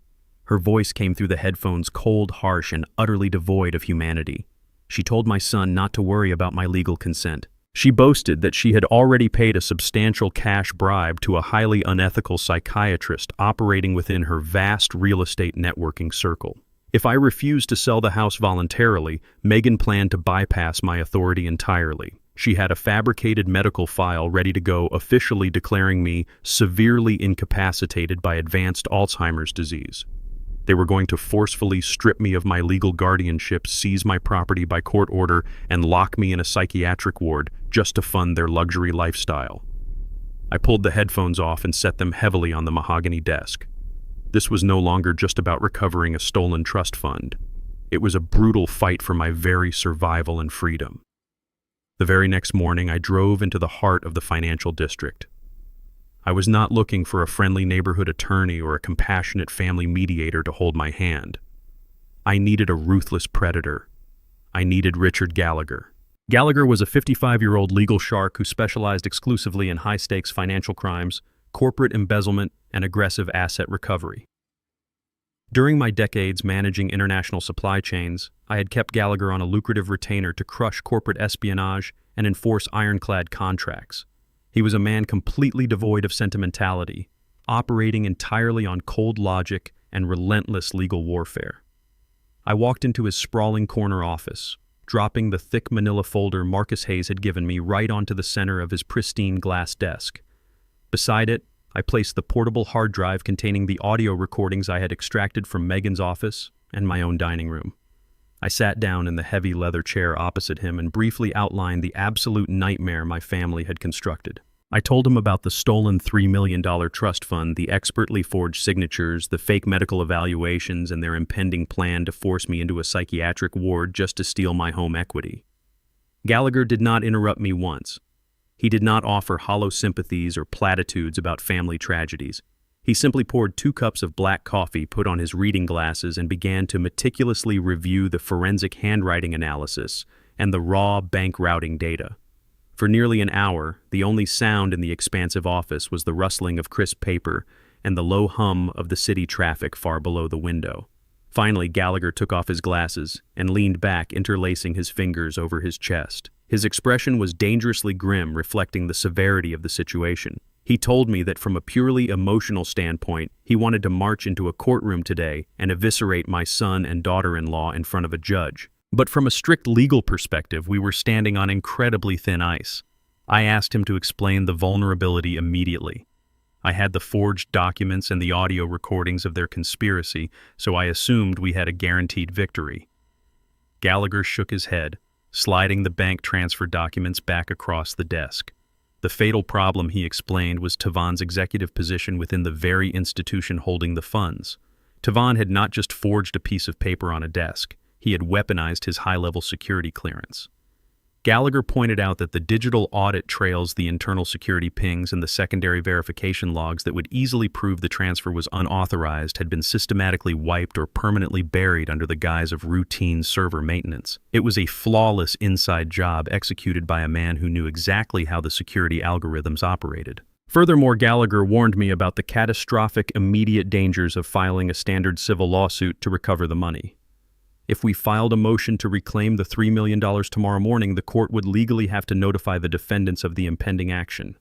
Her voice came through the headphones cold, harsh, and utterly devoid of humanity. She told my son not to worry about my legal consent. She boasted that she had already paid a substantial cash bribe to a highly unethical psychiatrist operating within her vast real estate networking circle. If I refused to sell the house voluntarily, Megan planned to bypass my authority entirely. She had a fabricated medical file ready to go, officially declaring me severely incapacitated by advanced Alzheimer's disease. They were going to forcefully strip me of my legal guardianship, seize my property by court order, and lock me in a psychiatric ward just to fund their luxury lifestyle. I pulled the headphones off and set them heavily on the mahogany desk. This was no longer just about recovering a stolen trust fund. It was a brutal fight for my very survival and freedom. The very next morning, I drove into the heart of the financial district. I was not looking for a friendly neighborhood attorney or a compassionate family mediator to hold my hand. I needed a ruthless predator. I needed Richard Gallagher. Gallagher was a 55-year-old legal shark who specialized exclusively in high-stakes financial crimes, corporate embezzlement, and aggressive asset recovery. During my decades managing international supply chains, I had kept Gallagher on a lucrative retainer to crush corporate espionage and enforce ironclad contracts. He was a man completely devoid of sentimentality, operating entirely on cold logic and relentless legal warfare. I walked into his sprawling corner office, dropping the thick manila folder Marcus Hayes had given me right onto the center of his pristine glass desk. Beside it, I placed the portable hard drive containing the audio recordings I had extracted from Megan's office and my own dining room. I sat down in the heavy leather chair opposite him and briefly outlined the absolute nightmare my family had constructed. I told him about the stolen $3 million trust fund, the expertly forged signatures, the fake medical evaluations, and their impending plan to force me into a psychiatric ward just to steal my home equity. Gallagher did not interrupt me once. He did not offer hollow sympathies or platitudes about family tragedies. He simply poured 2 cups of black coffee, put on his reading glasses, and began to meticulously review the forensic handwriting analysis and the raw bank routing data. For nearly an hour, the only sound in the expansive office was the rustling of crisp paper and the low hum of the city traffic far below the window. Finally, Gallagher took off his glasses and leaned back, interlacing his fingers over his chest. His expression was dangerously grim, reflecting the severity of the situation. He told me that from a purely emotional standpoint, he wanted to march into a courtroom today and eviscerate my son and daughter-in-law in front of a judge. But from a strict legal perspective, we were standing on incredibly thin ice. I asked him to explain the vulnerability immediately. I had the forged documents and the audio recordings of their conspiracy, so I assumed we had a guaranteed victory. Gallagher shook his head, sliding the bank transfer documents back across the desk. The fatal problem, he explained, was Tavon's executive position within the very institution holding the funds. Tavon had not just forged a piece of paper on a desk, he had weaponized his high-level security clearance. Gallagher pointed out that the digital audit trails, the internal security pings, and the secondary verification logs that would easily prove the transfer was unauthorized had been systematically wiped or permanently buried under the guise of routine server maintenance. It was a flawless inside job executed by a man who knew exactly how the security algorithms operated. Furthermore, Gallagher warned me about the catastrophic immediate dangers of filing a standard civil lawsuit to recover the money. If we filed a motion to reclaim the $3 million tomorrow morning, the court would legally have to notify the defendants of the impending action.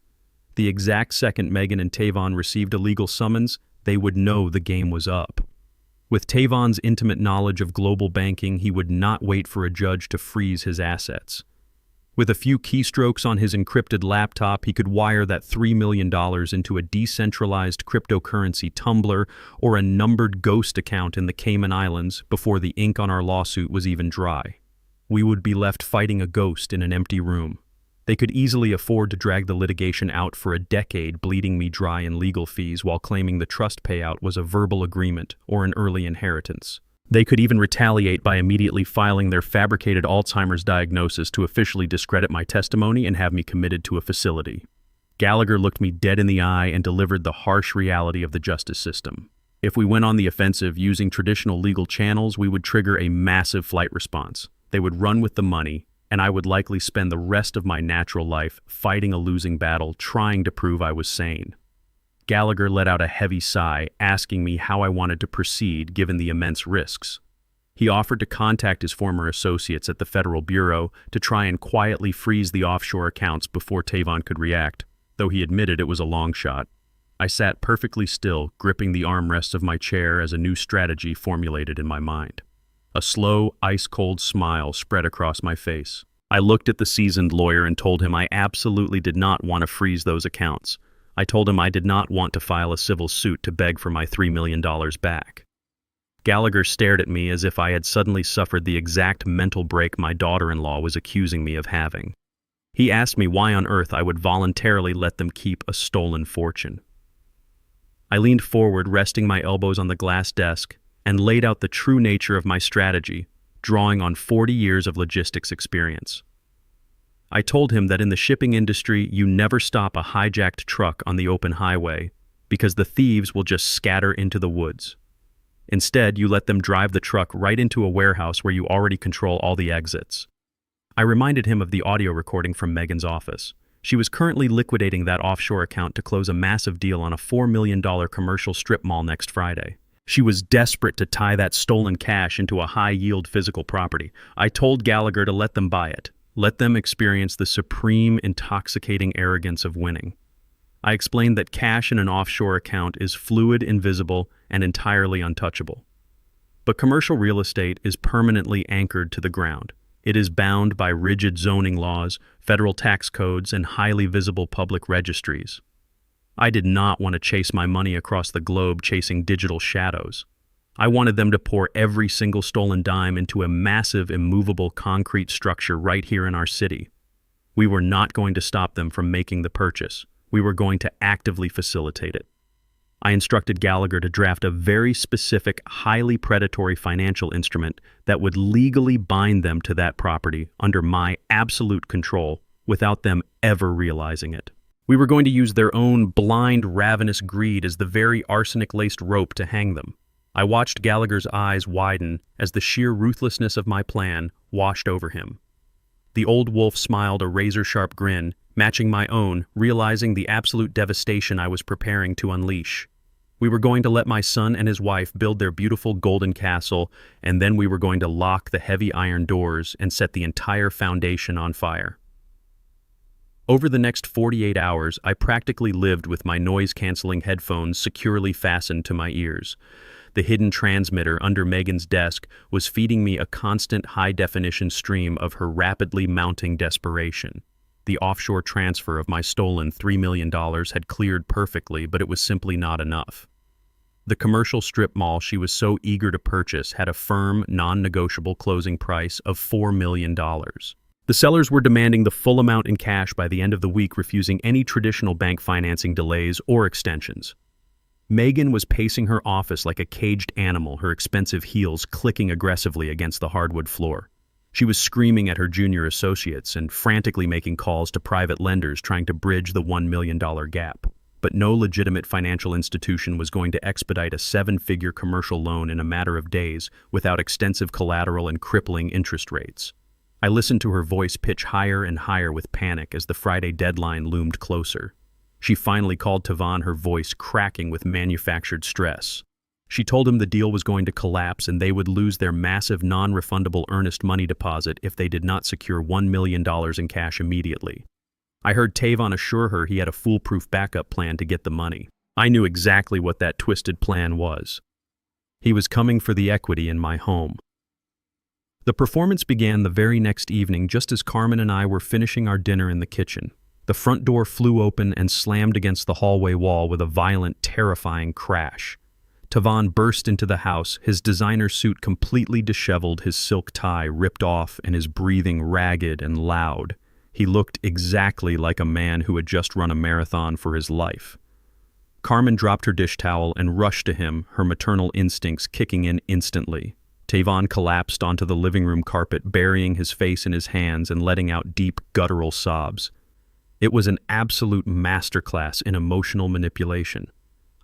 The exact second Megan and Tavon received a legal summons, they would know the game was up. With Tavon's intimate knowledge of global banking, he would not wait for a judge to freeze his assets. With a few keystrokes on his encrypted laptop, he could wire that $3 million into a decentralized cryptocurrency tumbler or a numbered ghost account in the Cayman Islands before the ink on our lawsuit was even dry. We would be left fighting a ghost in an empty room. They could easily afford to drag the litigation out for a decade, bleeding me dry in legal fees while claiming the trust payout was a verbal agreement or an early inheritance. They could even retaliate by immediately filing their fabricated Alzheimer's diagnosis to officially discredit my testimony and have me committed to a facility. Gallagher looked me dead in the eye and delivered the harsh reality of the justice system. If we went on the offensive using traditional legal channels, we would trigger a massive flight response. They would run with the money, and I would likely spend the rest of my natural life fighting a losing battle, trying to prove I was sane. Gallagher let out a heavy sigh, asking me how I wanted to proceed given the immense risks. He offered to contact his former associates at the Federal Bureau to try and quietly freeze the offshore accounts before Tavon could react, though he admitted it was a long shot. I sat perfectly still, gripping the armrests of my chair as a new strategy formulated in my mind. A slow, ice-cold smile spread across my face. I looked at the seasoned lawyer and told him I absolutely did not want to freeze those accounts. I told him I did not want to file a civil suit to beg for my $3 million back. Gallagher stared at me as if I had suddenly suffered the exact mental break my daughter-in-law was accusing me of having. He asked me why on earth I would voluntarily let them keep a stolen fortune. I leaned forward, resting my elbows on the glass desk, and laid out the true nature of my strategy, drawing on 40 years of logistics experience. I told him that in the shipping industry, you never stop a hijacked truck on the open highway because the thieves will just scatter into the woods. Instead, you let them drive the truck right into a warehouse where you already control all the exits. I reminded him of the audio recording from Megan's office. She was currently liquidating that offshore account to close a massive deal on a $4 million commercial strip mall next Friday. She was desperate to tie that stolen cash into a high-yield physical property. I told Gallagher to let them buy it. Let them experience the supreme, intoxicating arrogance of winning. I explained that cash in an offshore account is fluid, invisible, and entirely untouchable. But commercial real estate is permanently anchored to the ground. It is bound by rigid zoning laws, federal tax codes, and highly visible public registries. I did not want to chase my money across the globe chasing digital shadows. I wanted them to pour every single stolen dime into a massive, immovable concrete structure right here in our city. We were not going to stop them from making the purchase. We were going to actively facilitate it. I instructed Gallagher to draft a very specific, highly predatory financial instrument that would legally bind them to that property under my absolute control without them ever realizing it. We were going to use their own blind, ravenous greed as the very arsenic-laced rope to hang them. I watched Gallagher's eyes widen as the sheer ruthlessness of my plan washed over him. The old wolf smiled a razor-sharp grin, matching my own, realizing the absolute devastation I was preparing to unleash. We were going to let my son and his wife build their beautiful golden castle, and then we were going to lock the heavy iron doors and set the entire foundation on fire. Over the next 48 hours, I practically lived with my noise-canceling headphones securely fastened to my ears. The hidden transmitter under Megan's desk was feeding me a constant high-definition stream of her rapidly mounting desperation. The offshore transfer of my stolen $3 million had cleared perfectly, but it was simply not enough. The commercial strip mall she was so eager to purchase had a firm, non-negotiable closing price of $4 million. The sellers were demanding the full amount in cash by the end of the week, refusing any traditional bank financing delays or extensions. Megan was pacing her office like a caged animal, her expensive heels clicking aggressively against the hardwood floor. She was screaming at her junior associates and frantically making calls to private lenders trying to bridge the $1 million gap. But no legitimate financial institution was going to expedite a 7-figure commercial loan in a matter of days without extensive collateral and crippling interest rates. I listened to her voice pitch higher and higher with panic as the Friday deadline loomed closer. She finally called Tavan, her voice cracking with manufactured stress. She told him the deal was going to collapse and they would lose their massive non-refundable earnest money deposit if they did not secure $1 million in cash immediately. I heard Tavan assure her he had a foolproof backup plan to get the money. I knew exactly what that twisted plan was. He was coming for the equity in my home. The performance began the very next evening just as Carmen and I were finishing our dinner in the kitchen. The front door flew open and slammed against the hallway wall with a violent, terrifying crash. Tavan burst into the house, his designer suit completely disheveled, his silk tie ripped off, and his breathing ragged and loud. He looked exactly like a man who had just run a marathon for his life. Carmen dropped her dish towel and rushed to him, her maternal instincts kicking in instantly. Tavan collapsed onto the living room carpet, burying his face in his hands and letting out deep, guttural sobs. It was an absolute masterclass in emotional manipulation.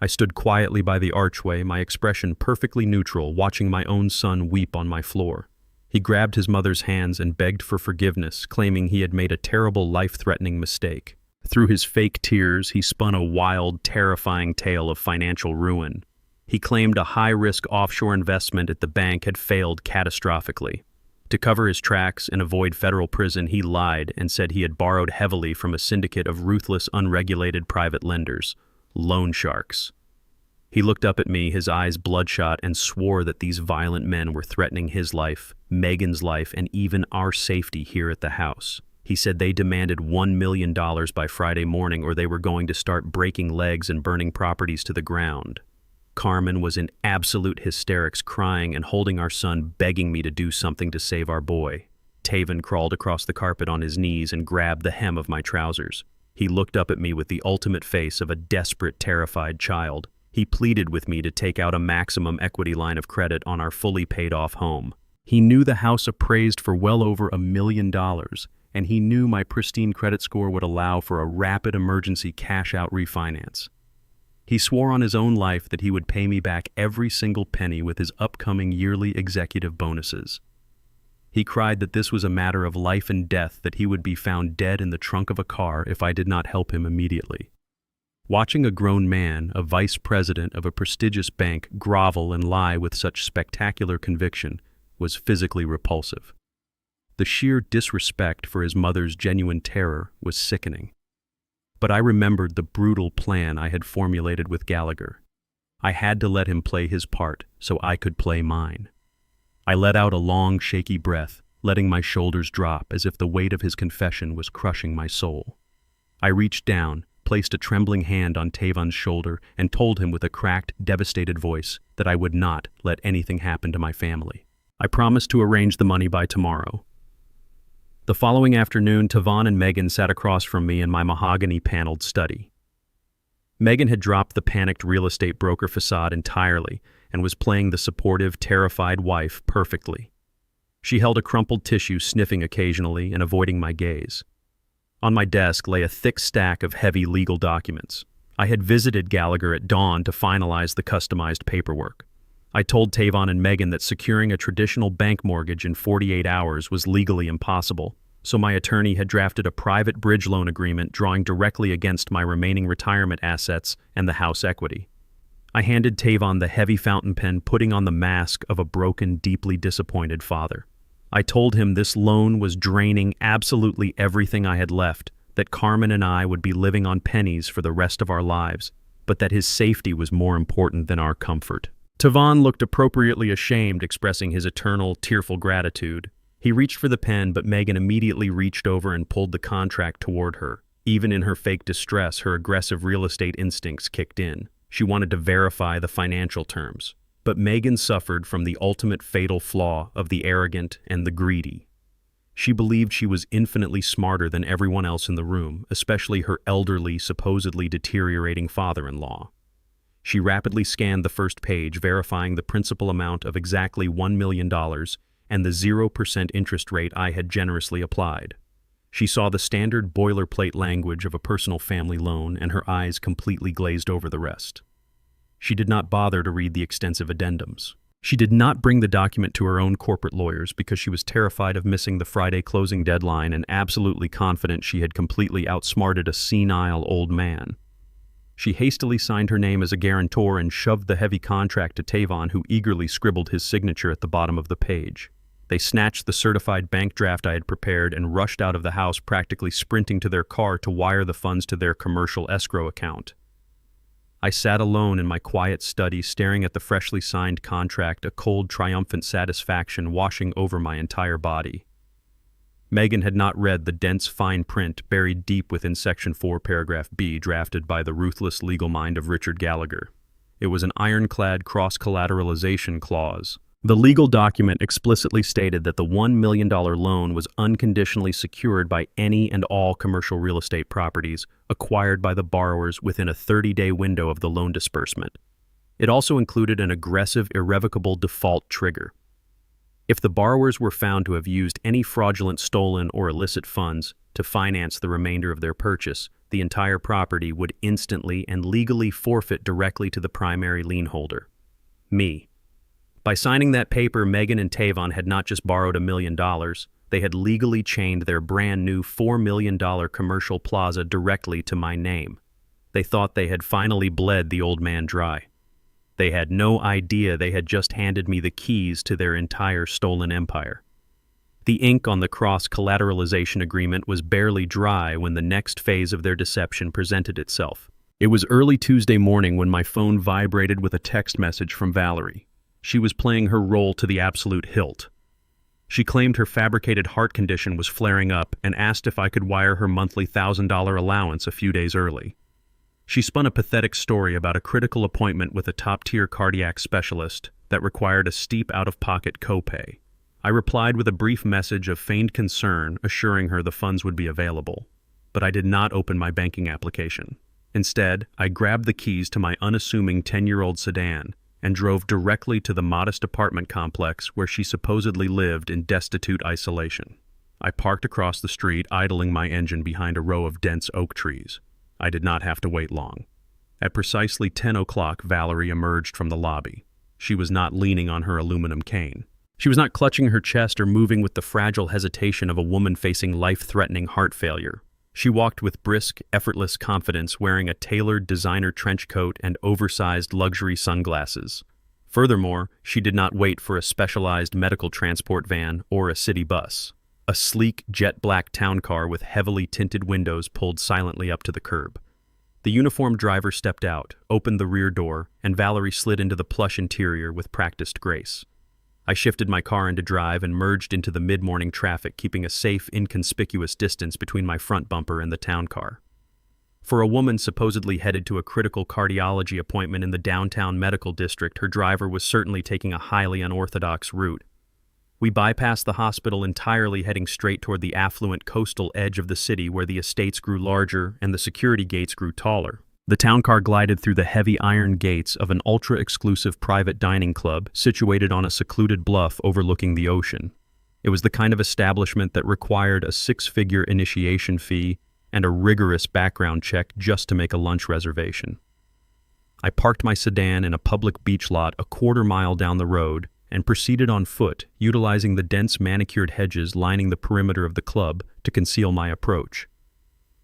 I stood quietly by the archway, my expression perfectly neutral, watching my own son weep on my floor. He grabbed his mother's hands and begged for forgiveness, claiming he had made a terrible, life-threatening mistake. Through his fake tears, he spun a wild, terrifying tale of financial ruin. He claimed a high-risk offshore investment at the bank had failed catastrophically. To cover his tracks and avoid federal prison, he lied and said he had borrowed heavily from a syndicate of ruthless, unregulated private lenders, loan sharks. He looked up at me, his eyes bloodshot, and swore that these violent men were threatening his life, Megan's life, and even our safety here at the house. He said they demanded $1 million by Friday morning or they were going to start breaking legs and burning properties to the ground. Carmen was in absolute hysterics, crying and holding our son, begging me to do something to save our boy. Tavan crawled across the carpet on his knees and grabbed the hem of my trousers. He looked up at me with the ultimate face of a desperate, terrified child. He pleaded with me to take out a maximum equity line of credit on our fully paid-off home. He knew the house appraised for well over $1 million, and he knew my pristine credit score would allow for a rapid emergency cash-out refinance. He swore on his own life that he would pay me back every single penny with his upcoming yearly executive bonuses. He cried that this was a matter of life and death, that he would be found dead in the trunk of a car if I did not help him immediately. Watching a grown man, a vice president of a prestigious bank, grovel and lie with such spectacular conviction was physically repulsive. The sheer disrespect for his mother's genuine terror was sickening. But I remembered the brutal plan I had formulated with Gallagher. I had to let him play his part so I could play mine. I let out a long, shaky breath, letting my shoulders drop as if the weight of his confession was crushing my soul. I reached down, placed a trembling hand on Tavon's shoulder, and told him with a cracked, devastated voice that I would not let anything happen to my family. I promised to arrange the money by tomorrow. The following afternoon, Tavon and Megan sat across from me in my mahogany-paneled study. Megan had dropped the panicked real estate broker facade entirely and was playing the supportive, terrified wife perfectly. She held a crumpled tissue, sniffing occasionally and avoiding my gaze. On my desk lay a thick stack of heavy legal documents. I had visited Gallagher at dawn to finalize the customized paperwork. I told Tavon and Megan that securing a traditional bank mortgage in 48 hours was legally impossible, so my attorney had drafted a private bridge loan agreement drawing directly against my remaining retirement assets and the house equity. I handed Tavon the heavy fountain pen, putting on the mask of a broken, deeply disappointed father. I told him this loan was draining absolutely everything I had left, that Carmen and I would be living on pennies for the rest of our lives, but that his safety was more important than our comfort. Tavon looked appropriately ashamed, expressing his eternal, tearful gratitude. He reached for the pen, but Megan immediately reached over and pulled the contract toward her. Even in her fake distress, her aggressive real estate instincts kicked in. She wanted to verify the financial terms. But Megan suffered from the ultimate fatal flaw of the arrogant and the greedy. She believed she was infinitely smarter than everyone else in the room, especially her elderly, supposedly deteriorating father-in-law. She rapidly scanned the first page, verifying the principal amount of exactly $1 million and the 0% interest rate I had generously applied. She saw the standard boilerplate language of a personal family loan, and her eyes completely glazed over the rest. She did not bother to read the extensive addendums. She did not bring the document to her own corporate lawyers because she was terrified of missing the Friday closing deadline and absolutely confident she had completely outsmarted a senile old man. She hastily signed her name as a guarantor and shoved the heavy contract to Tavon, who eagerly scribbled his signature at the bottom of the page. They snatched the certified bank draft I had prepared and rushed out of the house, practically sprinting to their car to wire the funds to their commercial escrow account. I sat alone in my quiet study, staring at the freshly signed contract, a cold, triumphant satisfaction washing over my entire body. Megan had not read the dense fine print buried deep within Section 4, Paragraph B, drafted by the ruthless legal mind of Richard Gallagher. It was an ironclad cross-collateralization clause. The legal document explicitly stated that the $1 million loan was unconditionally secured by any and all commercial real estate properties acquired by the borrowers within a 30-day window of the loan disbursement. It also included an aggressive, irrevocable default trigger. If the borrowers were found to have used any fraudulent, stolen, or illicit funds to finance the remainder of their purchase, the entire property would instantly and legally forfeit directly to the primary lien holder, me. By signing that paper, Megan and Tavon had not just borrowed $1 million, they had legally chained their brand new $4 million commercial plaza directly to my name. They thought they had finally bled the old man dry. They had no idea they had just handed me the keys to their entire stolen empire. The ink on the cross-collateralization agreement was barely dry when the next phase of their deception presented itself. It was early Tuesday morning when my phone vibrated with a text message from Valerie. She was playing her role to the absolute hilt. She claimed her fabricated heart condition was flaring up and asked if I could wire her monthly $1,000 allowance a few days early. She spun a pathetic story about a critical appointment with a top-tier cardiac specialist that required a steep out-of-pocket copay. I replied with a brief message of feigned concern, assuring her the funds would be available. But I did not open my banking application. Instead, I grabbed the keys to my unassuming 10-year-old sedan and drove directly to the modest apartment complex where she supposedly lived in destitute isolation. I parked across the street, idling my engine behind a row of dense oak trees. I did not have to wait long. At precisely 10 o'clock, Valerie emerged from the lobby. She was not leaning on her aluminum cane. She was not clutching her chest or moving with the fragile hesitation of a woman facing life-threatening heart failure. She walked with brisk, effortless confidence, wearing a tailored designer trench coat and oversized luxury sunglasses. Furthermore, she did not wait for a specialized medical transport van or a city bus. A sleek, jet-black town car with heavily tinted windows pulled silently up to the curb. The uniformed driver stepped out, opened the rear door, and Valerie slid into the plush interior with practiced grace. I shifted my car into drive and merged into the mid-morning traffic, keeping a safe, inconspicuous distance between my front bumper and the town car. For a woman supposedly headed to a critical cardiology appointment in the downtown medical district, her driver was certainly taking a highly unorthodox route. We bypassed the hospital entirely, heading straight toward the affluent coastal edge of the city where the estates grew larger and the security gates grew taller. The town car glided through the heavy iron gates of an ultra-exclusive private dining club situated on a secluded bluff overlooking the ocean. It was the kind of establishment that required a six-figure initiation fee and a rigorous background check just to make a lunch reservation. I parked my sedan in a public beach lot a quarter-mile down the road and proceeded on foot, utilizing the dense manicured hedges lining the perimeter of the club to conceal my approach.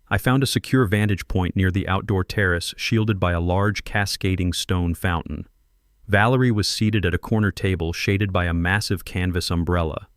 I found a secure vantage point near the outdoor terrace, shielded by a large cascading stone fountain. Valerie was seated at a corner table shaded by a massive canvas umbrella.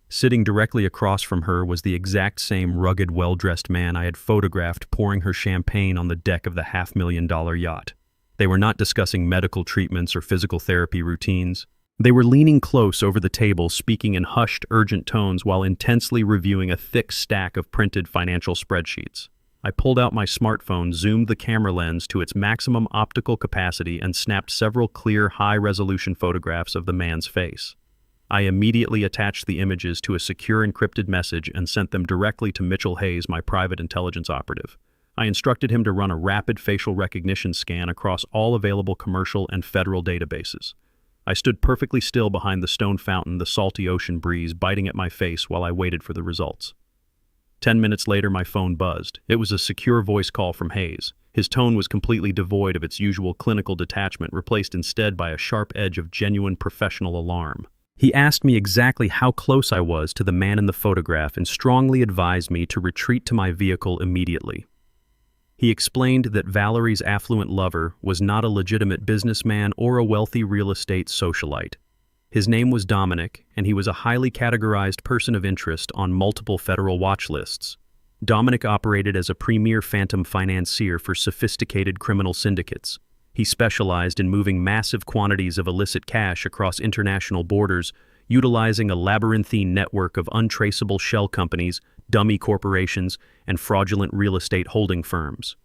Sitting directly across from her was the exact same rugged, well-dressed man I had photographed pouring her champagne on the deck of the $500,000 yacht. They were not discussing medical treatments or physical therapy routines. They were leaning close over the table, speaking in hushed, urgent tones while intensely reviewing a thick stack of printed financial spreadsheets. I pulled out my smartphone, zoomed the camera lens to its maximum optical capacity, and snapped several clear, high-resolution photographs of the man's face. I immediately attached the images to a secure encrypted message and sent them directly to Mitchell Hayes, my private intelligence operative. I instructed him to run a rapid facial recognition scan across all available commercial and federal databases. I stood perfectly still behind the stone fountain, the salty ocean breeze biting at my face while I waited for the results. 10 minutes later, my phone buzzed. It was a secure voice call from Hayes. His tone was completely devoid of its usual clinical detachment, replaced instead by a sharp edge of genuine professional alarm. He asked me exactly how close I was to the man in the photograph and strongly advised me to retreat to my vehicle immediately. He explained that Valerie's affluent lover was not a legitimate businessman or a wealthy real estate socialite. His name was Dominic, and he was a highly categorized person of interest on multiple federal watch lists. Dominic operated as a premier phantom financier for sophisticated criminal syndicates. He specialized in moving massive quantities of illicit cash across international borders, utilizing a labyrinthine network of untraceable shell companies, dummy corporations, and fraudulent real estate holding firms.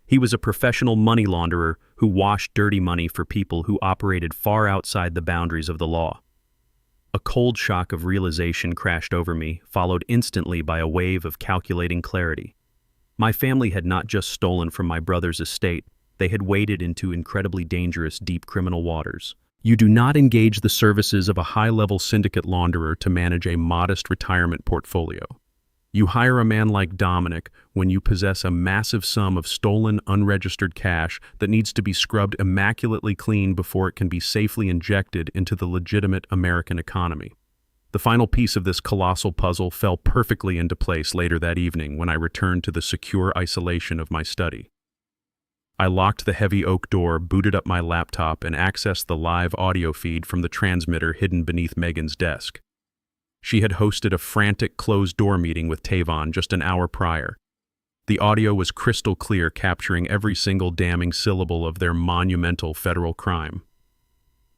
He was a professional money launderer who washed dirty money for people who operated far outside the boundaries of the law. A cold shock of realization crashed over me, followed instantly by a wave of calculating clarity. My family had not just stolen from my brother's estate, they had waded into incredibly dangerous, deep criminal waters. You do not engage the services of a high-level syndicate launderer to manage a modest retirement portfolio. You hire a man like Dominic when you possess a massive sum of stolen, unregistered cash that needs to be scrubbed immaculately clean before it can be safely injected into the legitimate American economy. The final piece of this colossal puzzle fell perfectly into place later that evening when I returned to the secure isolation of my study. I locked the heavy oak door, booted up my laptop, and accessed the live audio feed from the transmitter hidden beneath Megan's desk. She had hosted a frantic closed-door meeting with Tavon just an hour prior. The audio was crystal clear, capturing every single damning syllable of their monumental federal crime.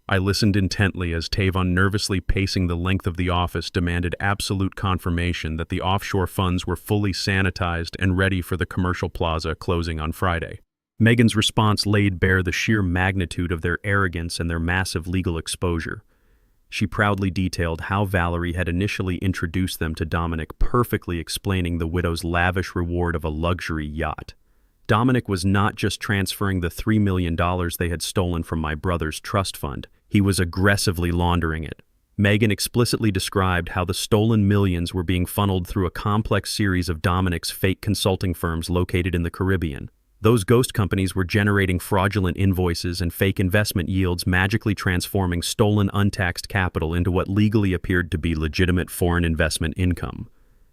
I listened intently as Tavon, nervously pacing the length of the office, demanded absolute confirmation that the offshore funds were fully sanitized and ready for the commercial plaza closing on Friday. Megan's response laid bare the sheer magnitude of their arrogance and their massive legal exposure. She proudly detailed how Valerie had initially introduced them to Dominic, perfectly explaining the widow's lavish reward of a luxury yacht. Dominic was not just transferring the $3 million they had stolen from my brother's trust fund, he was aggressively laundering it. Megan explicitly described how the stolen millions were being funneled through a complex series of Dominic's fake consulting firms located in the Caribbean. Those ghost companies were generating fraudulent invoices and fake investment yields, magically transforming stolen untaxed capital into what legally appeared to be legitimate foreign investment income.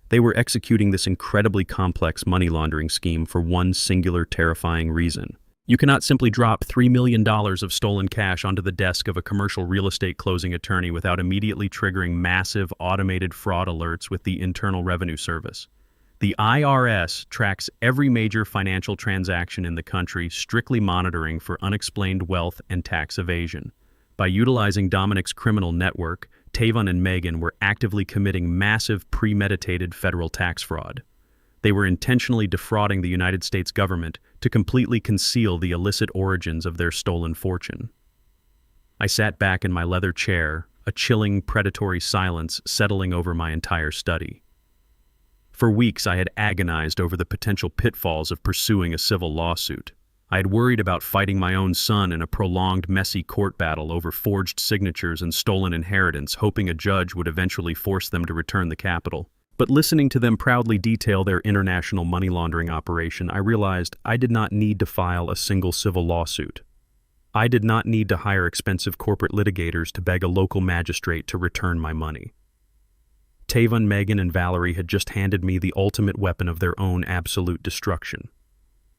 They were executing this incredibly complex money laundering scheme for one singular terrifying reason. You cannot simply drop $3 million of stolen cash onto the desk of a commercial real estate closing attorney without immediately triggering massive automated fraud alerts with the Internal Revenue Service. The IRS tracks every major financial transaction in the country, strictly monitoring for unexplained wealth and tax evasion. By utilizing Dominic's criminal network, Tavon and Megan were actively committing massive premeditated federal tax fraud. They were intentionally defrauding the United States government to completely conceal the illicit origins of their stolen fortune. I sat back in my leather chair, a chilling, predatory silence settling over my entire study. For weeks, I had agonized over the potential pitfalls of pursuing a civil lawsuit. I had worried about fighting my own son in a prolonged, messy court battle over forged signatures and stolen inheritance, hoping a judge would eventually force them to return the capital. But listening to them proudly detail their international money laundering operation, I realized I did not need to file a single civil lawsuit. I did not need to hire expensive corporate litigators to beg a local magistrate to return my money. Tavon, Megan, and Valerie had just handed me the ultimate weapon of their own absolute destruction.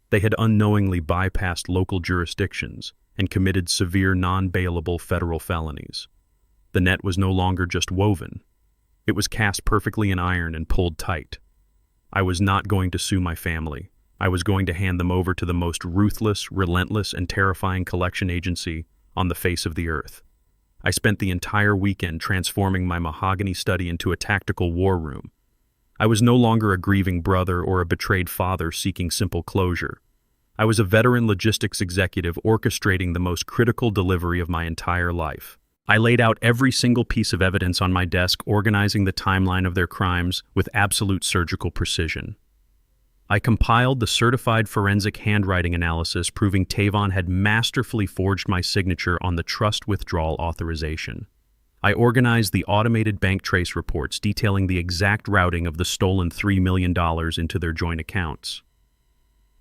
They had unknowingly bypassed local jurisdictions and committed severe non-bailable federal felonies. The net was no longer just woven. It was cast perfectly in iron and pulled tight. I was not going to sue my family. I was going to hand them over to the most ruthless, relentless, and terrifying collection agency on the face of the earth. I spent the entire weekend transforming my mahogany study into a tactical war room. I was no longer a grieving brother or a betrayed father seeking simple closure. I was a veteran logistics executive orchestrating the most critical delivery of my entire life. I laid out every single piece of evidence on my desk, organizing the timeline of their crimes with absolute surgical precision. I compiled the certified forensic handwriting analysis proving Tavon had masterfully forged my signature on the trust withdrawal authorization. I organized the automated bank trace reports detailing the exact routing of the stolen $3 million into their joint accounts.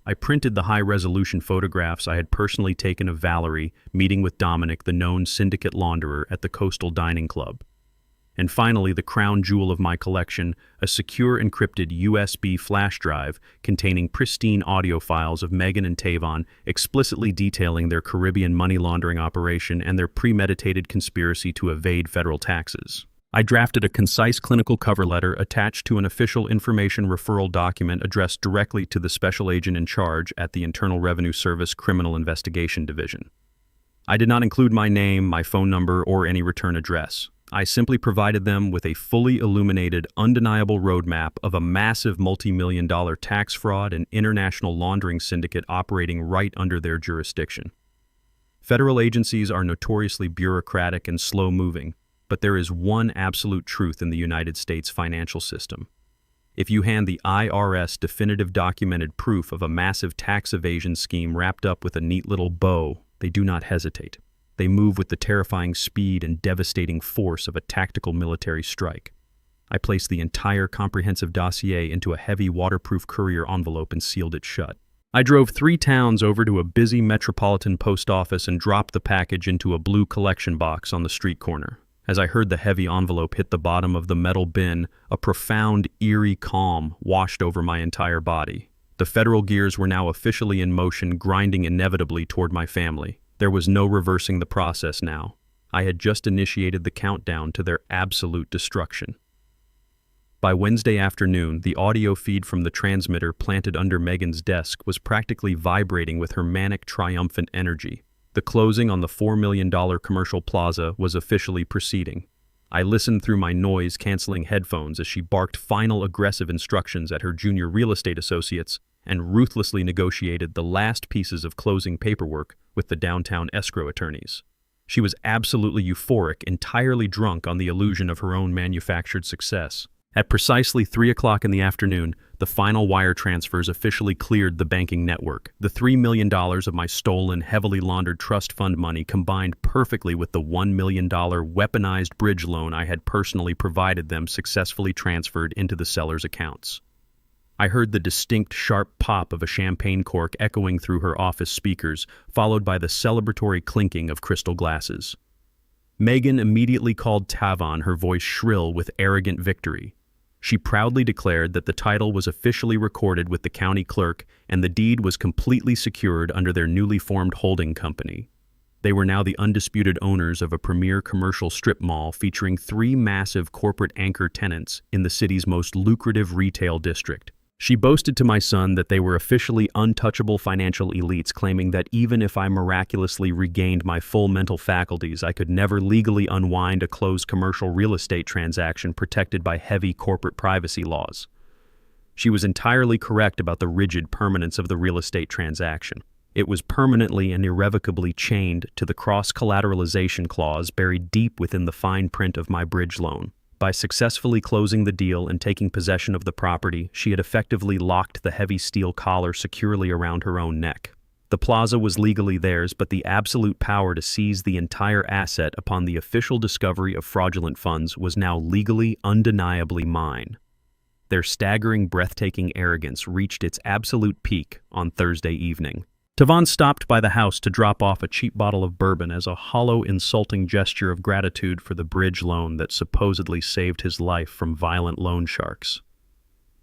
I printed the high-resolution photographs I had personally taken of Valerie meeting with Dominic, the known syndicate launderer, at the Coastal Dining Club. And finally, the crown jewel of my collection, a secure encrypted USB flash drive containing pristine audio files of Megan and Tavon explicitly detailing their Caribbean money laundering operation and their premeditated conspiracy to evade federal taxes. I drafted a concise clinical cover letter attached to an official information referral document addressed directly to the special agent in charge at the Internal Revenue Service Criminal Investigation Division. I did not include my name, my phone number, or any return address. I simply provided them with a fully illuminated, undeniable roadmap of a massive multi-million-dollar tax fraud and international laundering syndicate operating right under their jurisdiction. Federal agencies are notoriously bureaucratic and slow-moving, but there is one absolute truth in the United States financial system. If you hand the IRS definitive documented proof of a massive tax evasion scheme wrapped up with a neat little bow, they do not hesitate. They move with the terrifying speed and devastating force of a tactical military strike. I placed the entire comprehensive dossier into a heavy waterproof courier envelope and sealed it shut. I drove 3 towns over to a busy metropolitan post office and dropped the package into a blue collection box on the street corner. As I heard the heavy envelope hit the bottom of the metal bin, a profound, eerie calm washed over my entire body. The federal gears were now officially in motion, grinding inevitably toward my family. There was no reversing the process now. I had just initiated the countdown to their absolute destruction. By Wednesday afternoon, the audio feed from the transmitter planted under Megan's desk was practically vibrating with her manic, triumphant energy. The closing on the $4 million commercial plaza was officially proceeding. I listened through my noise-canceling headphones as she barked final aggressive instructions at her junior real estate associates and ruthlessly negotiated the last pieces of closing paperwork with the downtown escrow attorneys. She was absolutely euphoric, entirely drunk on the illusion of her own manufactured success. At precisely 3 o'clock in the afternoon, the final wire transfers officially cleared the banking network. The $3 million of my stolen, heavily laundered trust fund money combined perfectly with the $1 million weaponized bridge loan I had personally provided them successfully transferred into the seller's accounts. I heard the distinct, sharp pop of a champagne cork echoing through her office speakers, followed by the celebratory clinking of crystal glasses. Megan immediately called Tavon, her voice shrill with arrogant victory. She proudly declared that the title was officially recorded with the county clerk and the deed was completely secured under their newly formed holding company. They were now the undisputed owners of a premier commercial strip mall featuring 3 massive corporate anchor tenants in the city's most lucrative retail district. She boasted to my son that they were officially untouchable financial elites, claiming that even if I miraculously regained my full mental faculties, I could never legally unwind a closed commercial real estate transaction protected by heavy corporate privacy laws. She was entirely correct about the rigid permanence of the real estate transaction. It was permanently and irrevocably chained to the cross-collateralization clause buried deep within the fine print of my bridge loan. By successfully closing the deal and taking possession of the property, she had effectively locked the heavy steel collar securely around her own neck. The plaza was legally theirs, but the absolute power to seize the entire asset upon the official discovery of fraudulent funds was now legally, undeniably mine. Their staggering, breathtaking arrogance reached its absolute peak on Thursday evening. Tavon stopped by the house to drop off a cheap bottle of bourbon as a hollow, insulting gesture of gratitude for the bridge loan that supposedly saved his life from violent loan sharks.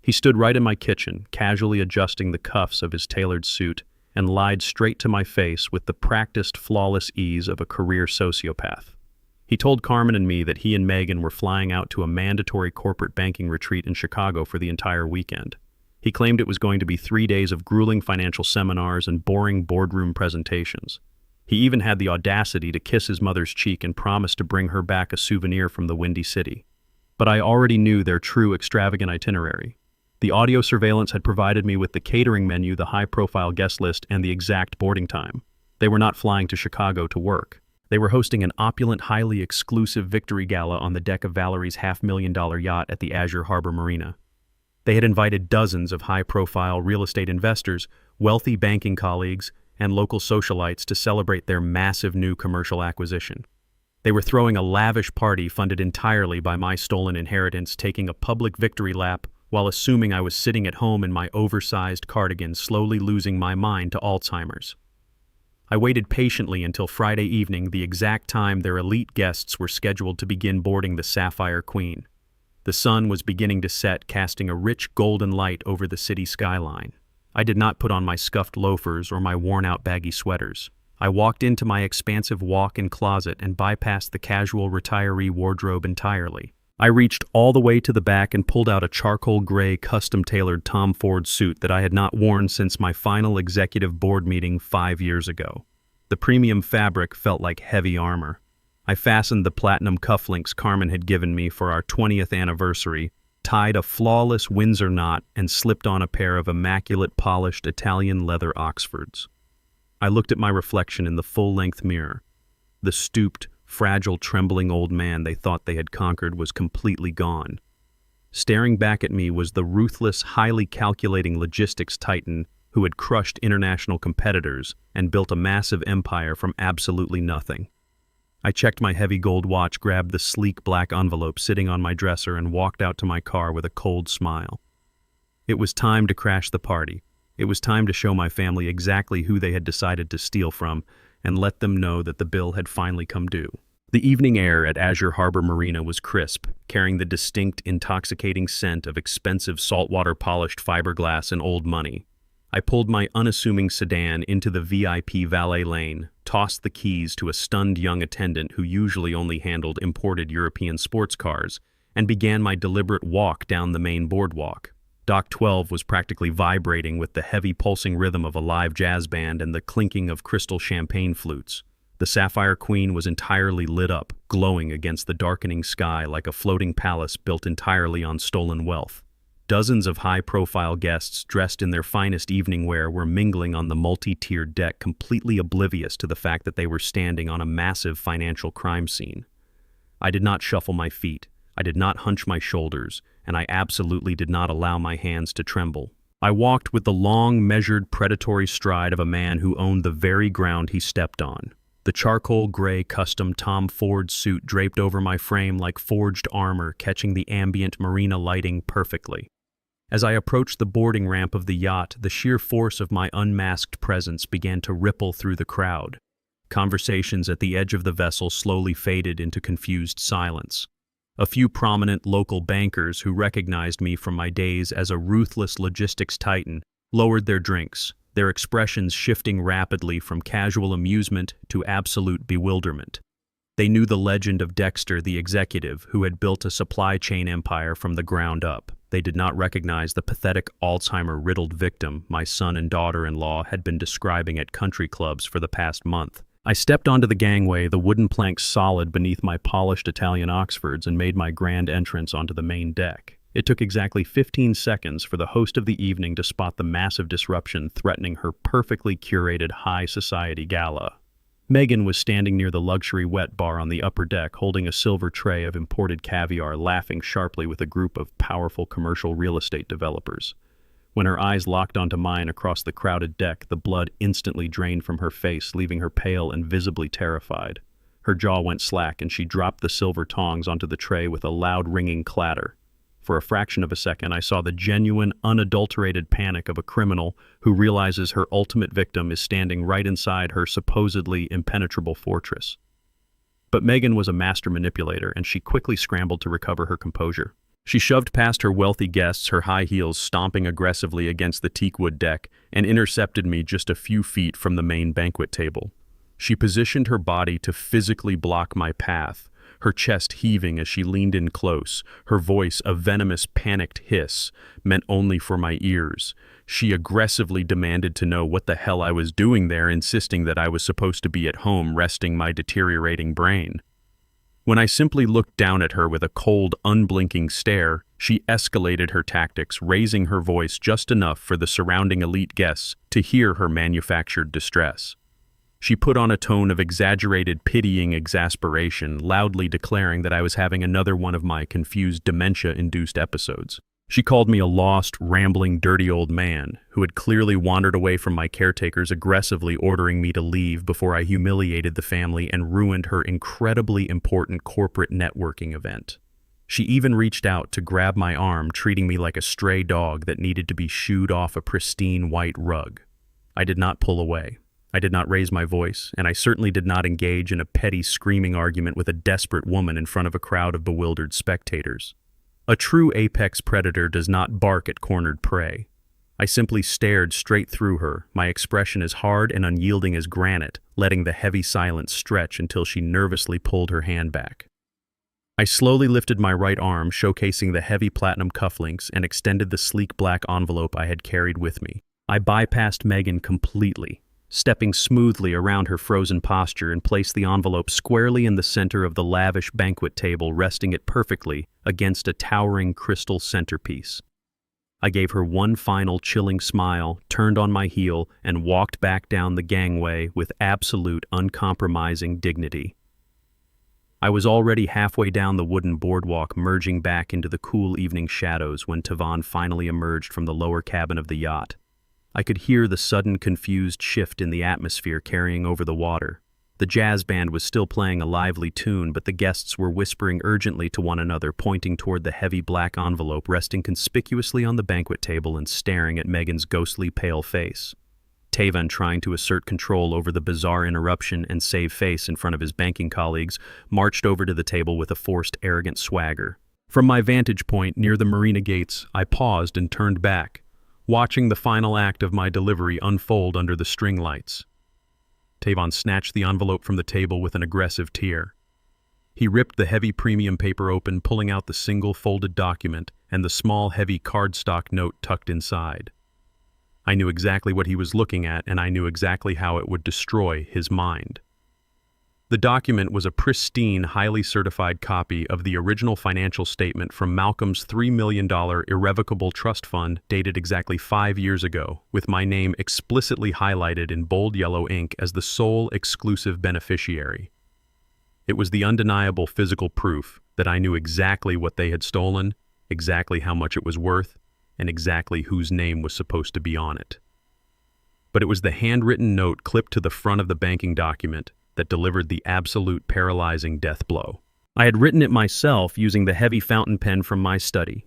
He stood right in my kitchen, casually adjusting the cuffs of his tailored suit, and lied straight to my face with the practiced, flawless ease of a career sociopath. He told Carmen and me that he and Megan were flying out to a mandatory corporate banking retreat in Chicago for the entire weekend. He claimed it was going to be 3 days of grueling financial seminars and boring boardroom presentations. He even had the audacity to kiss his mother's cheek and promise to bring her back a souvenir from the Windy City. But I already knew their true extravagant itinerary. The audio surveillance had provided me with the catering menu, the high-profile guest list, and the exact boarding time. They were not flying to Chicago to work. They were hosting an opulent, highly exclusive victory gala on the deck of Valerie's $500,000 yacht at the Azure Harbor Marina. They had invited dozens of high-profile real estate investors, wealthy banking colleagues, and local socialites to celebrate their massive new commercial acquisition. They were throwing a lavish party funded entirely by my stolen inheritance, taking a public victory lap while assuming I was sitting at home in my oversized cardigan, slowly losing my mind to Alzheimer's. I waited patiently until Friday evening, the exact time their elite guests were scheduled to begin boarding the Sapphire Queen. The sun was beginning to set, casting a rich golden light over the city skyline. I did not put on my scuffed loafers or my worn-out baggy sweaters. I walked into my expansive walk-in closet and bypassed the casual retiree wardrobe entirely. I reached all the way to the back and pulled out a charcoal gray custom-tailored Tom Ford suit that I had not worn since my final executive board meeting 5 years ago. The premium fabric felt like heavy armor. I fastened the platinum cufflinks Carmen had given me for our 20th anniversary, tied a flawless Windsor knot, and slipped on a pair of immaculate polished Italian leather Oxfords. I looked at my reflection in the full-length mirror. The stooped, fragile, trembling old man they thought they had conquered was completely gone. Staring back at me was the ruthless, highly calculating logistics titan who had crushed international competitors and built a massive empire from absolutely nothing. I checked my heavy gold watch, grabbed the sleek black envelope sitting on my dresser, and walked out to my car with a cold smile. It was time to crash the party. It was time to show my family exactly who they had decided to steal from and let them know that the bill had finally come due. The evening air at Azure Harbor Marina was crisp, carrying the distinct, intoxicating scent of expensive saltwater polished fiberglass and old money. I pulled my unassuming sedan into the VIP valet lane, tossed the keys to a stunned young attendant who usually only handled imported European sports cars, and began my deliberate walk down the main boardwalk. Dock 12 was practically vibrating with the heavy pulsing rhythm of a live jazz band and the clinking of crystal champagne flutes. The Sapphire Queen was entirely lit up, glowing against the darkening sky like a floating palace built entirely on stolen wealth. Dozens of high-profile guests dressed in their finest evening wear were mingling on the multi-tiered deck, completely oblivious to the fact that they were standing on a massive financial crime scene. I did not shuffle my feet. I did not hunch my shoulders, and I absolutely did not allow my hands to tremble. I walked with the long, measured, predatory stride of a man who owned the very ground he stepped on. The charcoal gray custom Tom Ford suit draped over my frame like forged armor, catching the ambient marina lighting perfectly. As I approached the boarding ramp of the yacht, the sheer force of my unmasked presence began to ripple through the crowd. Conversations at the edge of the vessel slowly faded into confused silence. A few prominent local bankers who recognized me from my days as a ruthless logistics titan lowered their drinks, their expressions shifting rapidly from casual amusement to absolute bewilderment. They knew the legend of Dexter, the executive, who had built a supply chain empire from the ground up. They did not recognize the pathetic Alzheimer-riddled victim my son and daughter-in-law had been describing at country clubs for the past month. I stepped onto the gangway, the wooden planks solid beneath my polished Italian Oxfords, and made my grand entrance onto the main deck. It took exactly 15 seconds for the host of the evening to spot the massive disruption threatening her perfectly curated high society gala. Megan was standing near the luxury wet bar on the upper deck, holding a silver tray of imported caviar, laughing sharply with a group of powerful commercial real estate developers. When her eyes locked onto mine across the crowded deck, the blood instantly drained from her face, leaving her pale and visibly terrified. Her jaw went slack, and she dropped the silver tongs onto the tray with a loud ringing clatter. For a fraction of a second, I saw the genuine, unadulterated panic of a criminal who realizes her ultimate victim is standing right inside her supposedly impenetrable fortress. But Megan was a master manipulator, and she quickly scrambled to recover her composure. She shoved past her wealthy guests, her high heels stomping aggressively against the teakwood deck, and intercepted me just a few feet from the main banquet table. She positioned her body to physically block my path, her chest heaving as she leaned in close, her voice a venomous, panicked hiss, meant only for my ears. She aggressively demanded to know what the hell I was doing there, insisting that I was supposed to be at home resting my deteriorating brain. When I simply looked down at her with a cold, unblinking stare, she escalated her tactics, raising her voice just enough for the surrounding elite guests to hear her manufactured distress. She put on a tone of exaggerated, pitying exasperation, loudly declaring that I was having another one of my confused, dementia-induced episodes. She called me a lost, rambling, dirty old man who had clearly wandered away from my caretakers, aggressively ordering me to leave before I humiliated the family and ruined her incredibly important corporate networking event. She even reached out to grab my arm, treating me like a stray dog that needed to be shooed off a pristine white rug. I did not pull away. I did not raise my voice, and I certainly did not engage in a petty screaming argument with a desperate woman in front of a crowd of bewildered spectators. A true apex predator does not bark at cornered prey. I simply stared straight through her, my expression as hard and unyielding as granite, letting the heavy silence stretch until she nervously pulled her hand back. I slowly lifted my right arm, showcasing the heavy platinum cufflinks, and extended the sleek black envelope I had carried with me. I bypassed Megan completely, stepping smoothly around her frozen posture, and placed the envelope squarely in the center of the lavish banquet table, resting it perfectly against a towering crystal centerpiece. I gave her one final chilling smile, turned on my heel, and walked back down the gangway with absolute, uncompromising dignity. I was already halfway down the wooden boardwalk, merging back into the cool evening shadows when Tavon finally emerged from the lower cabin of the yacht. I could hear the sudden, confused shift in the atmosphere carrying over the water. The jazz band was still playing a lively tune, but the guests were whispering urgently to one another, pointing toward the heavy black envelope resting conspicuously on the banquet table and staring at Megan's ghostly pale face. Tavon, trying to assert control over the bizarre interruption and save face in front of his banking colleagues, marched over to the table with a forced, arrogant swagger. From my vantage point near the marina gates, I paused and turned back, watching the final act of my delivery unfold under the string lights. Tavon snatched the envelope from the table with an aggressive tear. He ripped the heavy premium paper open, pulling out the single folded document and the small, heavy cardstock note tucked inside. I knew exactly what he was looking at, and I knew exactly how it would destroy his mind. The document was a pristine, highly certified copy of the original financial statement from Malcolm's $3 million irrevocable trust fund dated exactly 5 years ago, with my name explicitly highlighted in bold yellow ink as the sole exclusive beneficiary. It was the undeniable physical proof that I knew exactly what they had stolen, exactly how much it was worth, and exactly whose name was supposed to be on it. But it was the handwritten note clipped to the front of the banking document that delivered the absolute paralyzing death blow. I had written it myself using the heavy fountain pen from my study,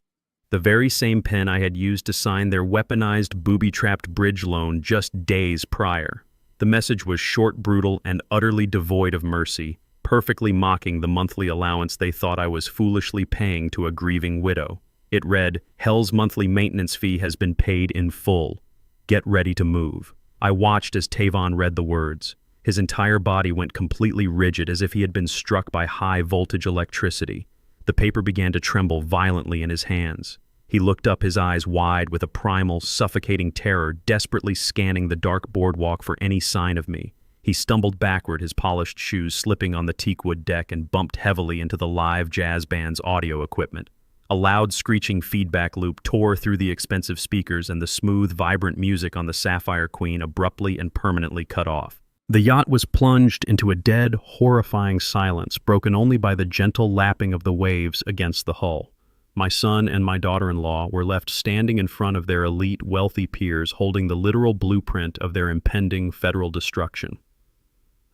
the very same pen I had used to sign their weaponized, booby-trapped bridge loan just days prior. The message was short, brutal, and utterly devoid of mercy, perfectly mocking the monthly allowance they thought I was foolishly paying to a grieving widow. It read, "Hell's monthly maintenance fee has been paid in full. Get ready to move." I watched as Tavon read the words. His entire body went completely rigid as if he had been struck by high-voltage electricity. The paper began to tremble violently in his hands. He looked up, his eyes wide with a primal, suffocating terror, desperately scanning the dark boardwalk for any sign of me. He stumbled backward, his polished shoes slipping on the teakwood deck, and bumped heavily into the live jazz band's audio equipment. A loud, screeching feedback loop tore through the expensive speakers, and the smooth, vibrant music on the Sapphire Queen abruptly and permanently cut off. The yacht was plunged into a dead, horrifying silence, broken only by the gentle lapping of the waves against the hull. My son and my daughter-in-law were left standing in front of their elite, wealthy peers, holding the literal blueprint of their impending federal destruction.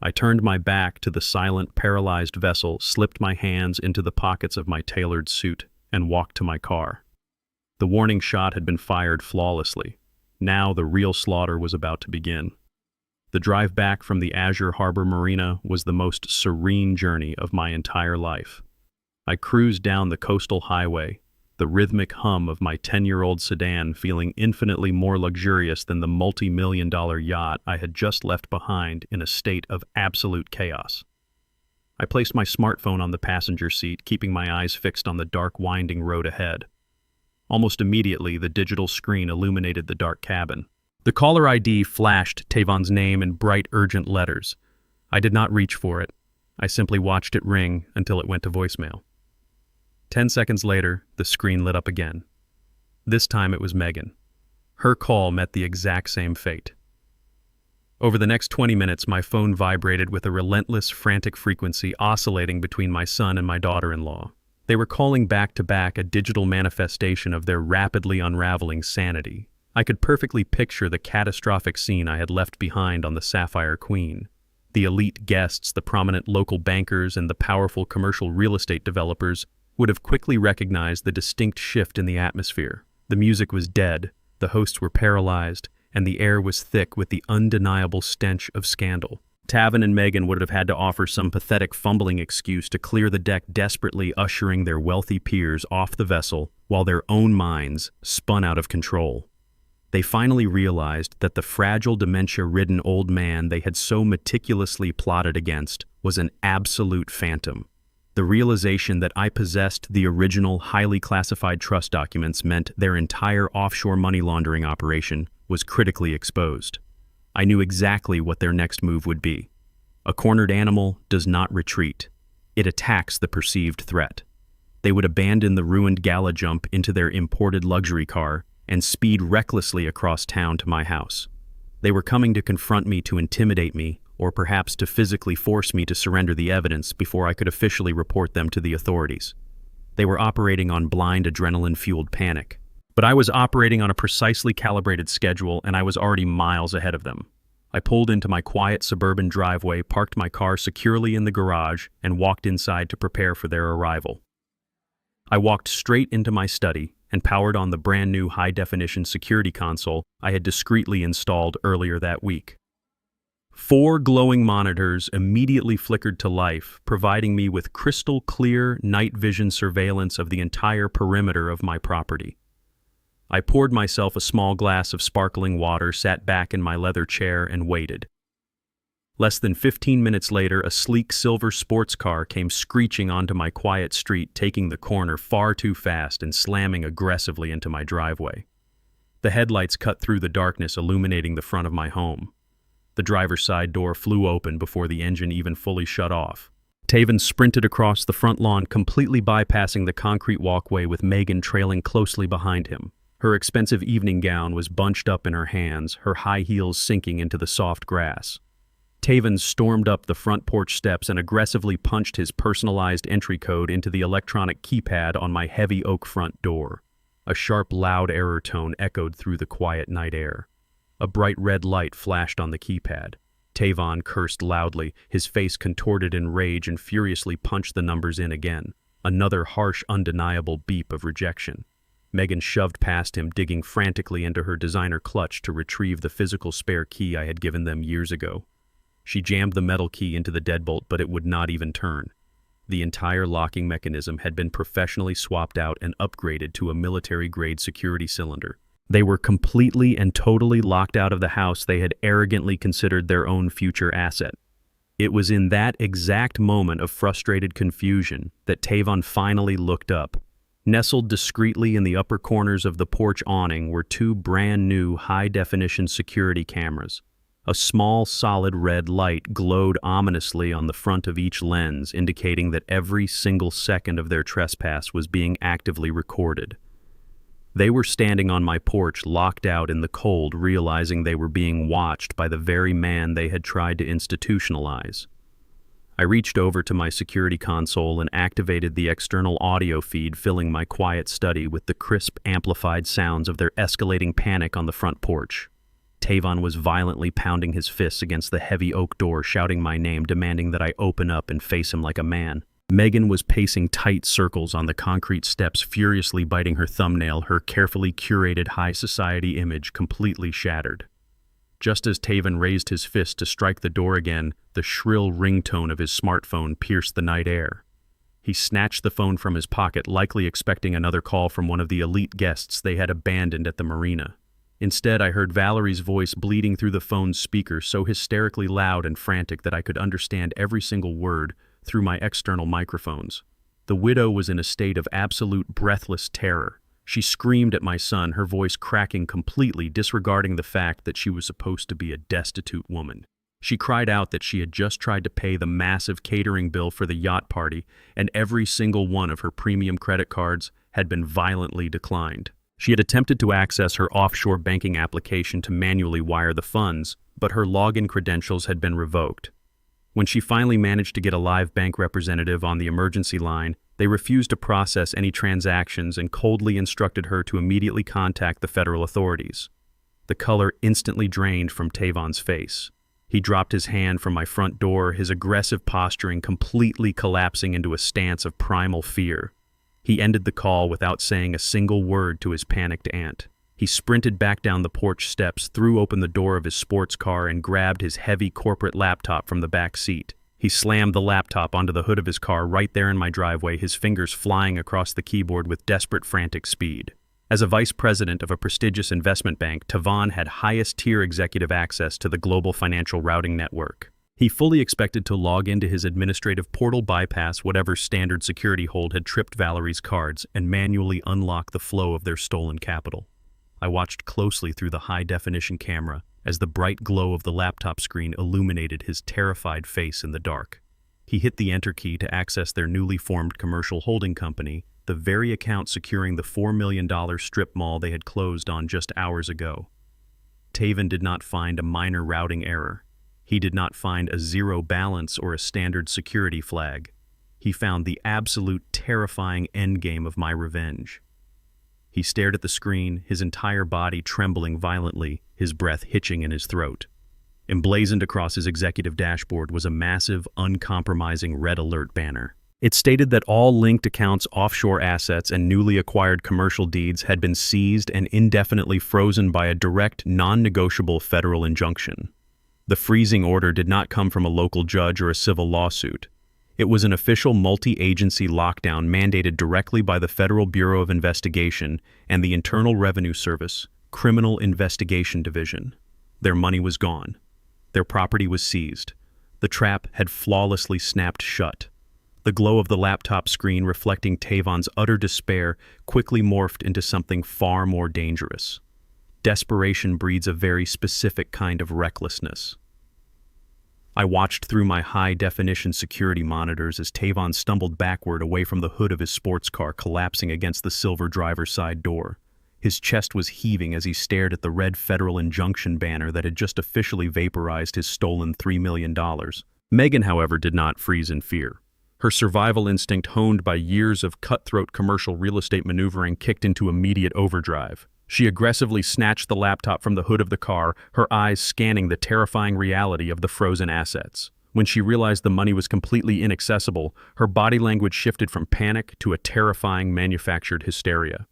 I turned my back to the silent, paralyzed vessel, slipped my hands into the pockets of my tailored suit, and walked to my car. The warning shot had been fired flawlessly. Now the real slaughter was about to begin. The drive back from the Azure Harbor Marina was the most serene journey of my entire life. I cruised down the coastal highway, the rhythmic hum of my 10-year-old sedan feeling infinitely more luxurious than the multi-million-dollar yacht I had just left behind in a state of absolute chaos. I placed my smartphone on the passenger seat, keeping my eyes fixed on the dark, winding road ahead. Almost immediately, the digital screen illuminated the dark cabin. The caller ID flashed Tavon's name in bright, urgent letters. I did not reach for it. I simply watched it ring until it went to voicemail. 10 seconds later, the screen lit up again. This time it was Megan. Her call met the exact same fate. Over the next 20 minutes, my phone vibrated with a relentless, frantic frequency oscillating between my son and my daughter-in-law. They were calling back to back, a digital manifestation of their rapidly unraveling sanity. I could perfectly picture the catastrophic scene I had left behind on the Sapphire Queen. The elite guests, the prominent local bankers, and the powerful commercial real estate developers would have quickly recognized the distinct shift in the atmosphere. The music was dead, the hosts were paralyzed, and the air was thick with the undeniable stench of scandal. Tavon and Megan would have had to offer some pathetic fumbling excuse to clear the deck, desperately ushering their wealthy peers off the vessel while their own minds spun out of control. They finally realized that the fragile, dementia-ridden old man they had so meticulously plotted against was an absolute phantom. The realization that I possessed the original, highly classified trust documents meant their entire offshore money laundering operation was critically exposed. I knew exactly what their next move would be. A cornered animal does not retreat. It attacks the perceived threat. They would abandon the ruined gala jump into their imported luxury car and speed recklessly across town to my house. They were coming to confront me, to intimidate me, or perhaps to physically force me to surrender the evidence before I could officially report them to the authorities. They were operating on blind, adrenaline-fueled panic. But I was operating on a precisely calibrated schedule, and I was already miles ahead of them. I pulled into my quiet suburban driveway, parked my car securely in the garage, and walked inside to prepare for their arrival. I walked straight into my study and powered on the brand new high-definition security console I had discreetly installed earlier that week. 4 glowing monitors immediately flickered to life, providing me with crystal-clear night vision surveillance of the entire perimeter of my property. I poured myself a small glass of sparkling water, sat back in my leather chair, and waited. Less than 15 minutes later, a sleek silver sports car came screeching onto my quiet street, taking the corner far too fast and slamming aggressively into my driveway. The headlights cut through the darkness, illuminating the front of my home. The driver's side door flew open before the engine even fully shut off. Tavon sprinted across the front lawn, completely bypassing the concrete walkway, with Megan trailing closely behind him. Her expensive evening gown was bunched up in her hands, her high heels sinking into the soft grass. Taven stormed up the front porch steps and aggressively punched his personalized entry code into the electronic keypad on my heavy oak front door. A sharp, loud error tone echoed through the quiet night air. A bright red light flashed on the keypad. Taven cursed loudly, his face contorted in rage, and furiously punched the numbers in again. Another harsh, undeniable beep of rejection. Megan shoved past him, digging frantically into her designer clutch to retrieve the physical spare key I had given them years ago. She jammed the metal key into the deadbolt, but it would not even turn. The entire locking mechanism had been professionally swapped out and upgraded to a military-grade security cylinder. They were completely and totally locked out of the house they had arrogantly considered their own future asset. It was in that exact moment of frustrated confusion that Taven finally looked up. Nestled discreetly in the upper corners of the porch awning were two brand-new high-definition security cameras. A small, solid red light glowed ominously on the front of each lens, indicating that every single second of their trespass was being actively recorded. They were standing on my porch, locked out in the cold, realizing they were being watched by the very man they had tried to institutionalize. I reached over to my security console and activated the external audio feed, filling my quiet study with the crisp, amplified sounds of their escalating panic on the front porch. Taven was violently pounding his fists against the heavy oak door, shouting my name, demanding that I open up and face him like a man. Megan was pacing tight circles on the concrete steps, furiously biting her thumbnail, her carefully curated high society image completely shattered. Just as Taven raised his fist to strike the door again, the shrill ringtone of his smartphone pierced the night air. He snatched the phone from his pocket, likely expecting another call from one of the elite guests they had abandoned at the marina. Instead, I heard Valerie's voice bleeding through the phone's speaker, so hysterically loud and frantic that I could understand every single word through my external microphones. The widow was in a state of absolute breathless terror. She screamed at my son, her voice cracking completely, disregarding the fact that she was supposed to be a destitute woman. She cried out that she had just tried to pay the massive catering bill for the yacht party, and every single one of her premium credit cards had been violently declined. She had attempted to access her offshore banking application to manually wire the funds, but her login credentials had been revoked. When she finally managed to get a live bank representative on the emergency line, they refused to process any transactions and coldly instructed her to immediately contact the federal authorities. The color instantly drained from Taven's face. He dropped his hand from my front door, his aggressive posturing completely collapsing into a stance of primal fear. He ended the call without saying a single word to his panicked aunt. He sprinted back down the porch steps, threw open the door of his sports car, and grabbed his heavy corporate laptop from the back seat. He slammed the laptop onto the hood of his car right there in my driveway, his fingers flying across the keyboard with desperate, frantic speed. As a vice president of a prestigious investment bank, Taven had highest-tier executive access to the global financial routing network. He fully expected to log into his administrative portal, bypass whatever standard security hold had tripped Valerie's cards, and manually unlock the flow of their stolen capital. I watched closely through the high-definition camera as the bright glow of the laptop screen illuminated his terrified face in the dark. He hit the enter key to access their newly formed commercial holding company, the very account securing the $4 million strip mall they had closed on just hours ago. Taven did not find a minor routing error. He did not find a zero balance or a standard security flag. He found the absolute terrifying endgame of my revenge. He stared at the screen, his entire body trembling violently, his breath hitching in his throat. Emblazoned across his executive dashboard was a massive, uncompromising red alert banner. It stated that all linked accounts, offshore assets, and newly acquired commercial deeds had been seized and indefinitely frozen by a direct, non-negotiable federal injunction. The freezing order did not come from a local judge or a civil lawsuit. It was an official multi-agency lockdown mandated directly by the Federal Bureau of Investigation and the Internal Revenue Service, Criminal Investigation Division. Their money was gone. Their property was seized. The trap had flawlessly snapped shut. The glow of the laptop screen reflecting Taven's utter despair quickly morphed into something far more dangerous. Desperation breeds a very specific kind of recklessness. I watched through my high-definition security monitors as Taven stumbled backward away from the hood of his sports car, collapsing against the silver driver's side door. His chest was heaving as he stared at the red federal injunction banner that had just officially vaporized his stolen $3 million. Megan, however, did not freeze in fear. Her survival instinct, honed by years of cutthroat commercial real estate maneuvering, kicked into immediate overdrive. She aggressively snatched the laptop from the hood of the car, her eyes scanning the terrifying reality of the frozen assets. When she realized the money was completely inaccessible, her body language shifted from panic to a terrifying manufactured hysteria.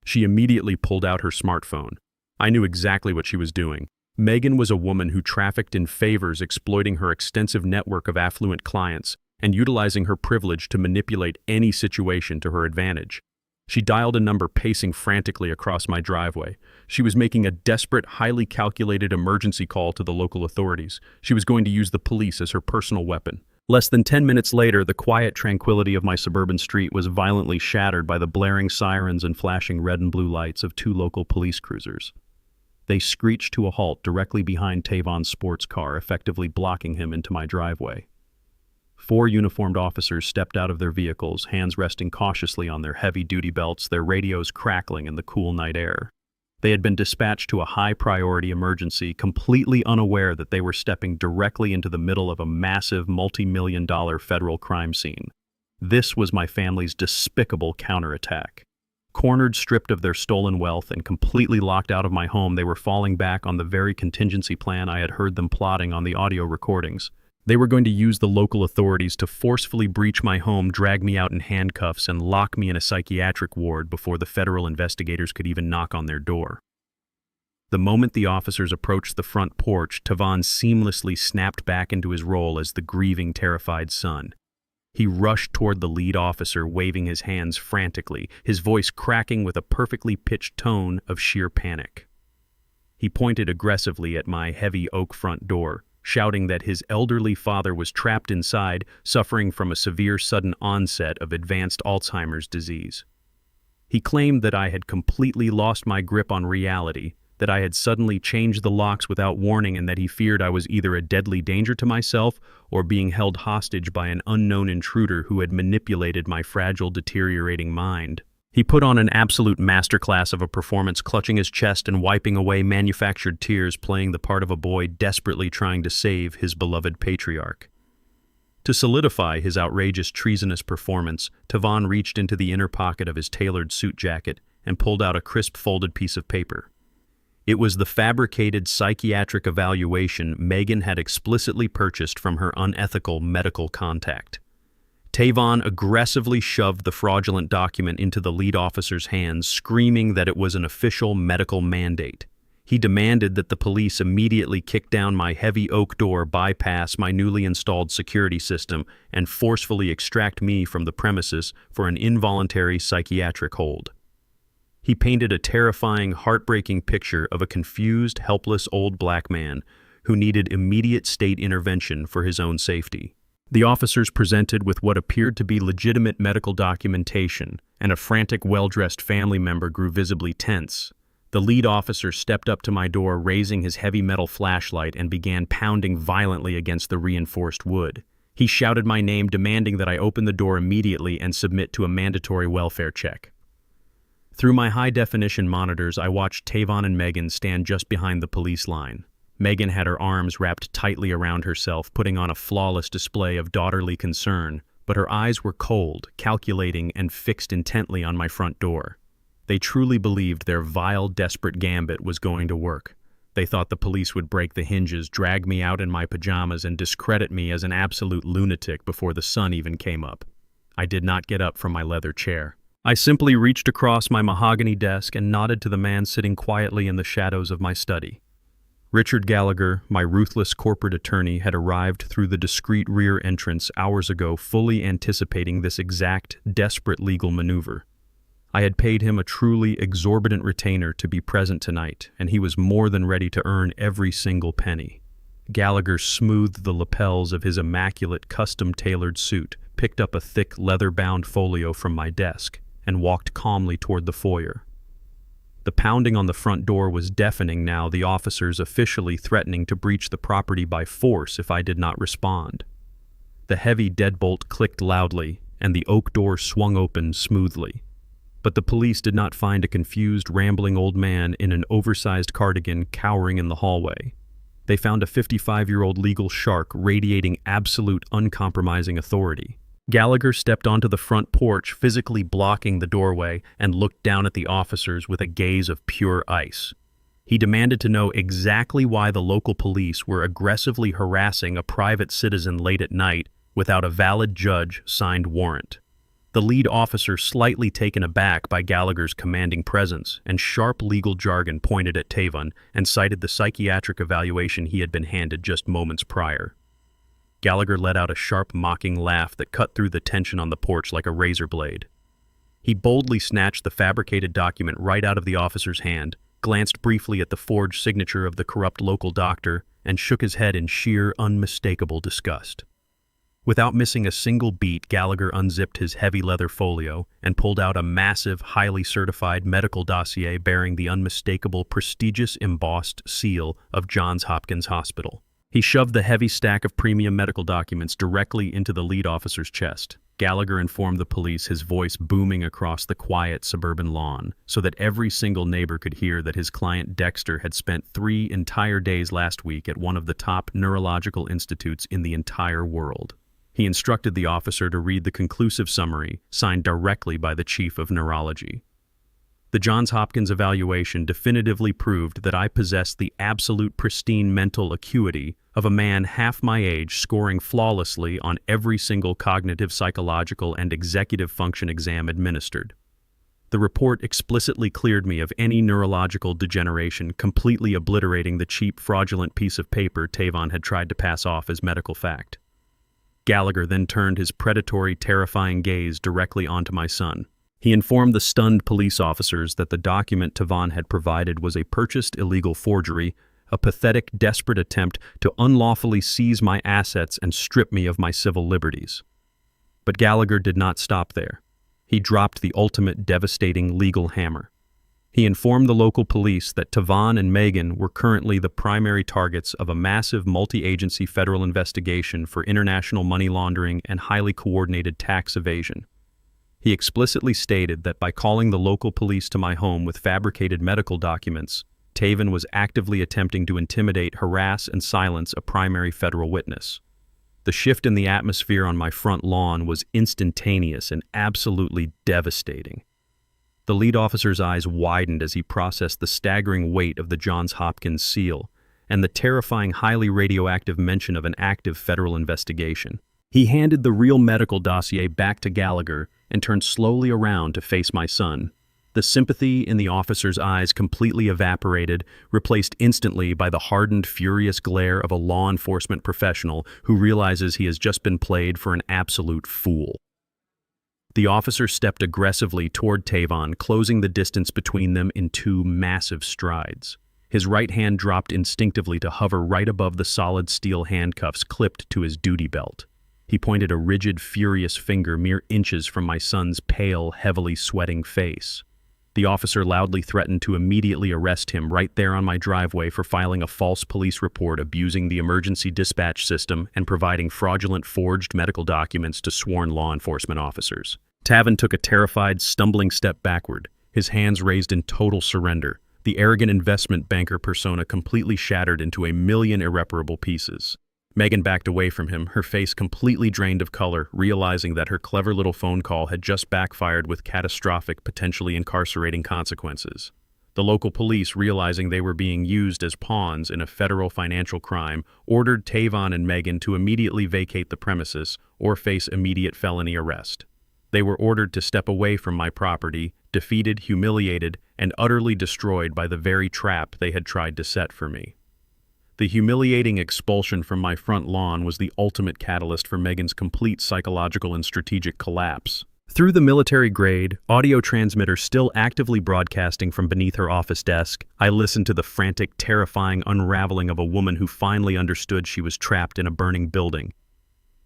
She immediately pulled out her smartphone. I knew exactly what she was doing. Megan was a woman who trafficked in favors, exploiting her extensive network of affluent clients and utilizing her privilege to manipulate any situation to her advantage. She dialed a number, pacing frantically across my driveway. She was making a desperate, highly calculated emergency call to the local authorities. She was going to use the police as her personal weapon. Less than 10 minutes later, the quiet tranquility of my suburban street was violently shattered by the blaring sirens and flashing red and blue lights of two local police cruisers. They screeched to a halt directly behind Tavon's sports car, effectively blocking him into my driveway. 4 uniformed officers stepped out of their vehicles, hands resting cautiously on their heavy-duty belts, their radios crackling in the cool night air. They had been dispatched to a high-priority emergency, completely unaware that they were stepping directly into the middle of a massive multi-million-dollar federal crime scene. This was my family's despicable counterattack. Cornered, stripped of their stolen wealth, and completely locked out of my home, they were falling back on the very contingency plan I had heard them plotting on the audio recordings. They were going to use the local authorities to forcefully breach my home, drag me out in handcuffs, and lock me in a psychiatric ward before the federal investigators could even knock on their door. The moment the officers approached the front porch, Tavon seamlessly snapped back into his role as the grieving, terrified son. He rushed toward the lead officer, waving his hands frantically, his voice cracking with a perfectly pitched tone of sheer panic. He pointed aggressively at my heavy oak front door, shouting that his elderly father was trapped inside, suffering from a severe sudden onset of advanced Alzheimer's disease. He claimed that I had completely lost my grip on reality, that I had suddenly changed the locks without warning, and that he feared I was either a deadly danger to myself or being held hostage by an unknown intruder who had manipulated my fragile, deteriorating mind. He put on an absolute masterclass of a performance, clutching his chest and wiping away manufactured tears, playing the part of a boy desperately trying to save his beloved patriarch. To solidify his outrageous, treasonous performance, Tavon reached into the inner pocket of his tailored suit jacket and pulled out a crisp folded piece of paper. It was the fabricated psychiatric evaluation Megan had explicitly purchased from her unethical medical contact. Tavon aggressively shoved the fraudulent document into the lead officer's hands, screaming that it was an official medical mandate. He demanded that the police immediately kick down my heavy oak door, bypass my newly installed security system, and forcefully extract me from the premises for an involuntary psychiatric hold. He painted a terrifying, heartbreaking picture of a confused, helpless old black man who needed immediate state intervention for his own safety. The officers presented with what appeared to be legitimate medical documentation, and a frantic, well-dressed family member grew visibly tense. The lead officer stepped up to my door, raising his heavy metal flashlight, and began pounding violently against the reinforced wood. He shouted my name, demanding that I open the door immediately and submit to a mandatory welfare check. Through my high-definition monitors, I watched Tavon and Megan stand just behind the police line. Megan had her arms wrapped tightly around herself, putting on a flawless display of daughterly concern, but her eyes were cold, calculating, and fixed intently on my front door. They truly believed their vile, desperate gambit was going to work. They thought the police would break the hinges, drag me out in my pajamas, and discredit me as an absolute lunatic before the sun even came up. I did not get up from my leather chair. I simply reached across my mahogany desk and nodded to the man sitting quietly in the shadows of my study. Richard Gallagher, my ruthless corporate attorney, had arrived through the discreet rear entrance hours ago, fully anticipating this exact, desperate legal maneuver. I had paid him a truly exorbitant retainer to be present tonight, and he was more than ready to earn every single penny. Gallagher smoothed the lapels of his immaculate, custom-tailored suit, picked up a thick, leather-bound folio from my desk, and walked calmly toward the foyer. The pounding on the front door was deafening now, the officers officially threatening to breach the property by force if I did not respond. The heavy deadbolt clicked loudly, and the oak door swung open smoothly. But the police did not find a confused, rambling old man in an oversized cardigan cowering in the hallway. They found a 55-year-old legal shark radiating absolute, uncompromising authority. Gallagher stepped onto the front porch, physically blocking the doorway, and looked down at the officers with a gaze of pure ice. He demanded to know exactly why the local police were aggressively harassing a private citizen late at night without a valid judge-signed warrant. The lead officer, slightly taken aback by Gallagher's commanding presence and sharp legal jargon, pointed at Tavon and cited the psychiatric evaluation he had been handed just moments prior. Gallagher let out a sharp, mocking laugh that cut through the tension on the porch like a razor blade. He boldly snatched the fabricated document right out of the officer's hand, glanced briefly at the forged signature of the corrupt local doctor, and shook his head in sheer, unmistakable disgust. Without missing a single beat, Gallagher unzipped his heavy leather folio and pulled out a massive, highly certified medical dossier bearing the unmistakable, prestigious embossed seal of Johns Hopkins Hospital. He shoved the heavy stack of premium medical documents directly into the lead officer's chest. Gallagher informed the police, his voice booming across the quiet suburban lawn, so that every single neighbor could hear that his client Dexter had spent 3 entire days last week at one of the top neurological institutes in the entire world. He instructed the officer to read the conclusive summary, signed directly by the chief of neurology. The Johns Hopkins evaluation definitively proved that I possessed the absolute pristine mental acuity of a man half my age, scoring flawlessly on every single cognitive, psychological, and executive function exam administered. The report explicitly cleared me of any neurological degeneration, completely obliterating the cheap, fraudulent piece of paper Tavon had tried to pass off as medical fact. Gallagher then turned his predatory, terrifying gaze directly onto my son. He informed the stunned police officers that the document Tavon had provided was a purchased illegal forgery, a pathetic, desperate attempt to unlawfully seize my assets and strip me of my civil liberties. But Gallagher did not stop there. He dropped the ultimate devastating legal hammer. He informed the local police that Tavon and Megan were currently the primary targets of a massive multi-agency federal investigation for international money laundering and highly coordinated tax evasion. He explicitly stated that by calling the local police to my home with fabricated medical documents, Tavon was actively attempting to intimidate, harass, and silence a primary federal witness. The shift in the atmosphere on my front lawn was instantaneous and absolutely devastating. The lead officer's eyes widened as he processed the staggering weight of the Johns Hopkins seal and the terrifying, highly radioactive mention of an active federal investigation. He handed the real medical dossier back to Gallagher and turned slowly around to face my son. The sympathy in the officer's eyes completely evaporated, replaced instantly by the hardened, furious glare of a law enforcement professional who realizes he has just been played for an absolute fool. The officer stepped aggressively toward Tavon, closing the distance between them in 2 massive strides. His right hand dropped instinctively to hover right above the solid steel handcuffs clipped to his duty belt. He pointed a rigid, furious finger mere inches from my son's pale, heavily sweating face. The officer loudly threatened to immediately arrest him right there on my driveway for filing a false police report, abusing the emergency dispatch system, and providing fraudulent forged medical documents to sworn law enforcement officers. Tavon took a terrified, stumbling step backward, his hands raised in total surrender, the arrogant investment banker persona completely shattered into a million irreparable pieces. Megan backed away from him, her face completely drained of color, realizing that her clever little phone call had just backfired with catastrophic, potentially incarcerating consequences. The local police, realizing they were being used as pawns in a federal financial crime, ordered Tavon and Megan to immediately vacate the premises or face immediate felony arrest. They were ordered to step away from my property, defeated, humiliated, and utterly destroyed by the very trap they had tried to set for me. The humiliating expulsion from my front lawn was the ultimate catalyst for Megan's complete psychological and strategic collapse. Through the military-grade, audio transmitter still actively broadcasting from beneath her office desk, I listened to the frantic, terrifying unraveling of a woman who finally understood she was trapped in a burning building.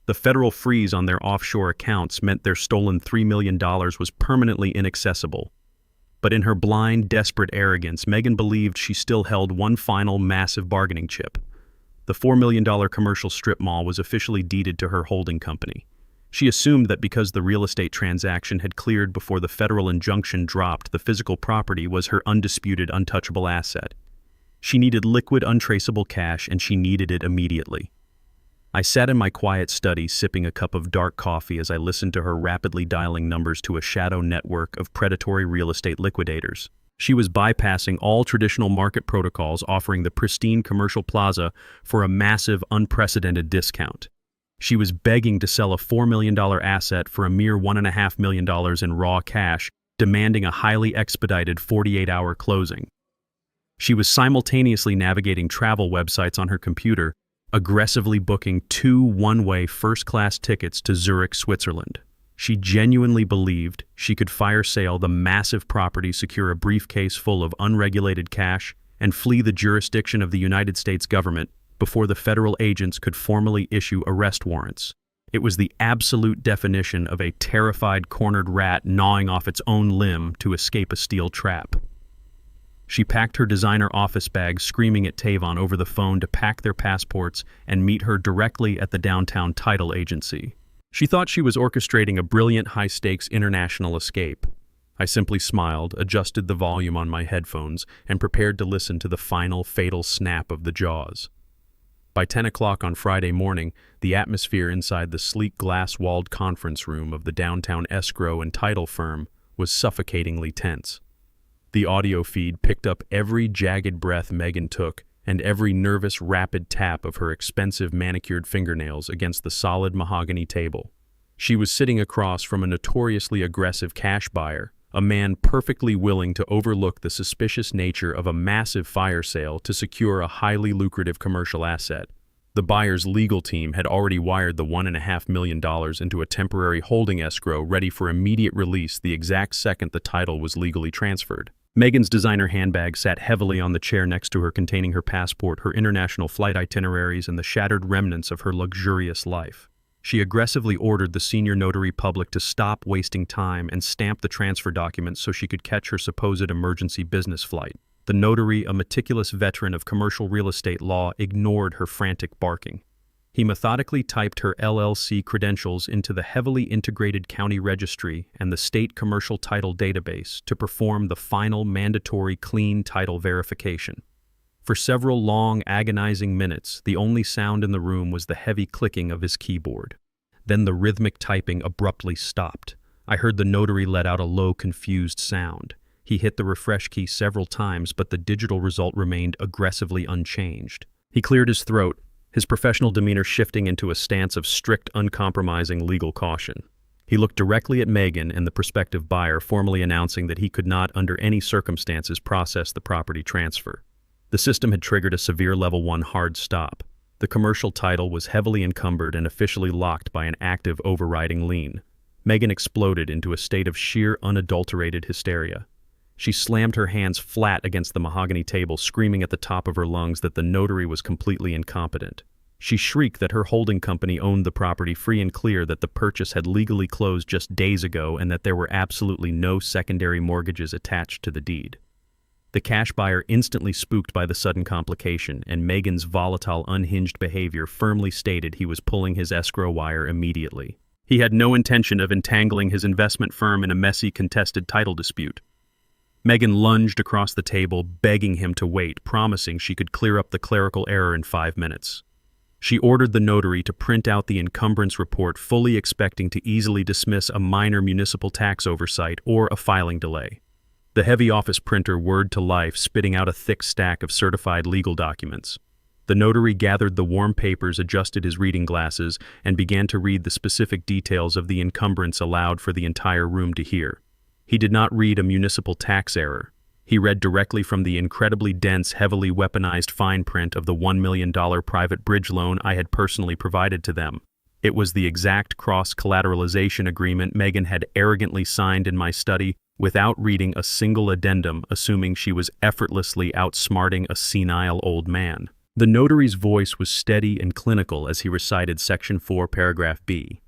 The federal freeze on their offshore accounts meant their stolen $3 million was permanently inaccessible. But in her blind, desperate arrogance, Megan believed she still held one final massive bargaining chip. The $4 million commercial strip mall was officially deeded to her holding company. She assumed that because the real estate transaction had cleared before the federal injunction dropped, the physical property was her undisputed, untouchable asset. She needed liquid, untraceable cash, and she needed it immediately. I sat in my quiet study, sipping a cup of dark coffee as I listened to her rapidly dialing numbers to a shadow network of predatory real estate liquidators. She was bypassing all traditional market protocols, offering the pristine commercial plaza for a massive, unprecedented discount. She was begging to sell a $4 million asset for a mere $1.5 million in raw cash, demanding a highly expedited 48-hour closing. She was simultaneously navigating travel websites on her computer, aggressively booking 2 one-way first-class tickets to Zurich, Switzerland. She genuinely believed she could fire sale the massive property, secure a briefcase full of unregulated cash, and flee the jurisdiction of the United States government before the federal agents could formally issue arrest warrants. It was the absolute definition of a terrified, cornered rat gnawing off its own limb to escape a steel trap. She packed her designer office bag, screaming at Tavon over the phone to pack their passports and meet her directly at the downtown title agency. She thought she was orchestrating a brilliant, high-stakes international escape. I simply smiled, adjusted the volume on my headphones, and prepared to listen to the final, fatal snap of the jaws. By 10 o'clock on Friday morning, the atmosphere inside the sleek glass-walled conference room of the downtown escrow and title firm was suffocatingly tense. The audio feed picked up every jagged breath Megan took and every nervous, rapid tap of her expensive manicured fingernails against the solid mahogany table. She was sitting across from a notoriously aggressive cash buyer, a man perfectly willing to overlook the suspicious nature of a massive fire sale to secure a highly lucrative commercial asset. The buyer's legal team had already wired the $1.5 million into a temporary holding escrow ready for immediate release the exact second the title was legally transferred. Megan's designer handbag sat heavily on the chair next to her, containing her passport, her international flight itineraries, and the shattered remnants of her luxurious life. She aggressively ordered the senior notary public to stop wasting time and stamp the transfer documents so she could catch her supposed emergency business flight. The notary, a meticulous veteran of commercial real estate law, ignored her frantic barking. He methodically typed her LLC credentials into the heavily integrated county registry and the state commercial title database to perform the final mandatory clean title verification. For several long, agonizing minutes, the only sound in the room was the heavy clicking of his keyboard. Then the rhythmic typing abruptly stopped. I heard the notary let out a low, confused sound. He hit the refresh key several times, but the digital result remained aggressively unchanged. He cleared his throat, his professional demeanor shifting into a stance of strict, uncompromising legal caution. He looked directly at Megan and the prospective buyer, formally announcing that he could not, under any circumstances, process the property transfer. The system had triggered a severe Level 1 hard stop. The commercial title was heavily encumbered and officially locked by an active overriding lien. Megan exploded into a state of sheer, unadulterated hysteria. She slammed her hands flat against the mahogany table, screaming at the top of her lungs that the notary was completely incompetent. She shrieked that her holding company owned the property free and clear, that the purchase had legally closed just days ago, and that there were absolutely no secondary mortgages attached to the deed. The cash buyer, instantly spooked by the sudden complication and Megan's volatile, unhinged behavior, firmly stated he was pulling his escrow wire immediately. He had no intention of entangling his investment firm in a messy, contested title dispute. Megan lunged across the table, begging him to wait, promising she could clear up the clerical error in 5 minutes. She ordered the notary to print out the encumbrance report, fully expecting to easily dismiss a minor municipal tax oversight or a filing delay. The heavy office printer whirred to life, spitting out a thick stack of certified legal documents. The notary gathered the warm papers, adjusted his reading glasses, and began to read the specific details of the encumbrance aloud for the entire room to hear. He did not read a municipal tax error. He read directly from the incredibly dense, heavily weaponized fine print of the $1 million private bridge loan I had personally provided to them. It was the exact cross-collateralization agreement Megan had arrogantly signed in my study without reading a single addendum, assuming she was effortlessly outsmarting a senile old man. The notary's voice was steady and clinical as he recited Section 4, Paragraph B.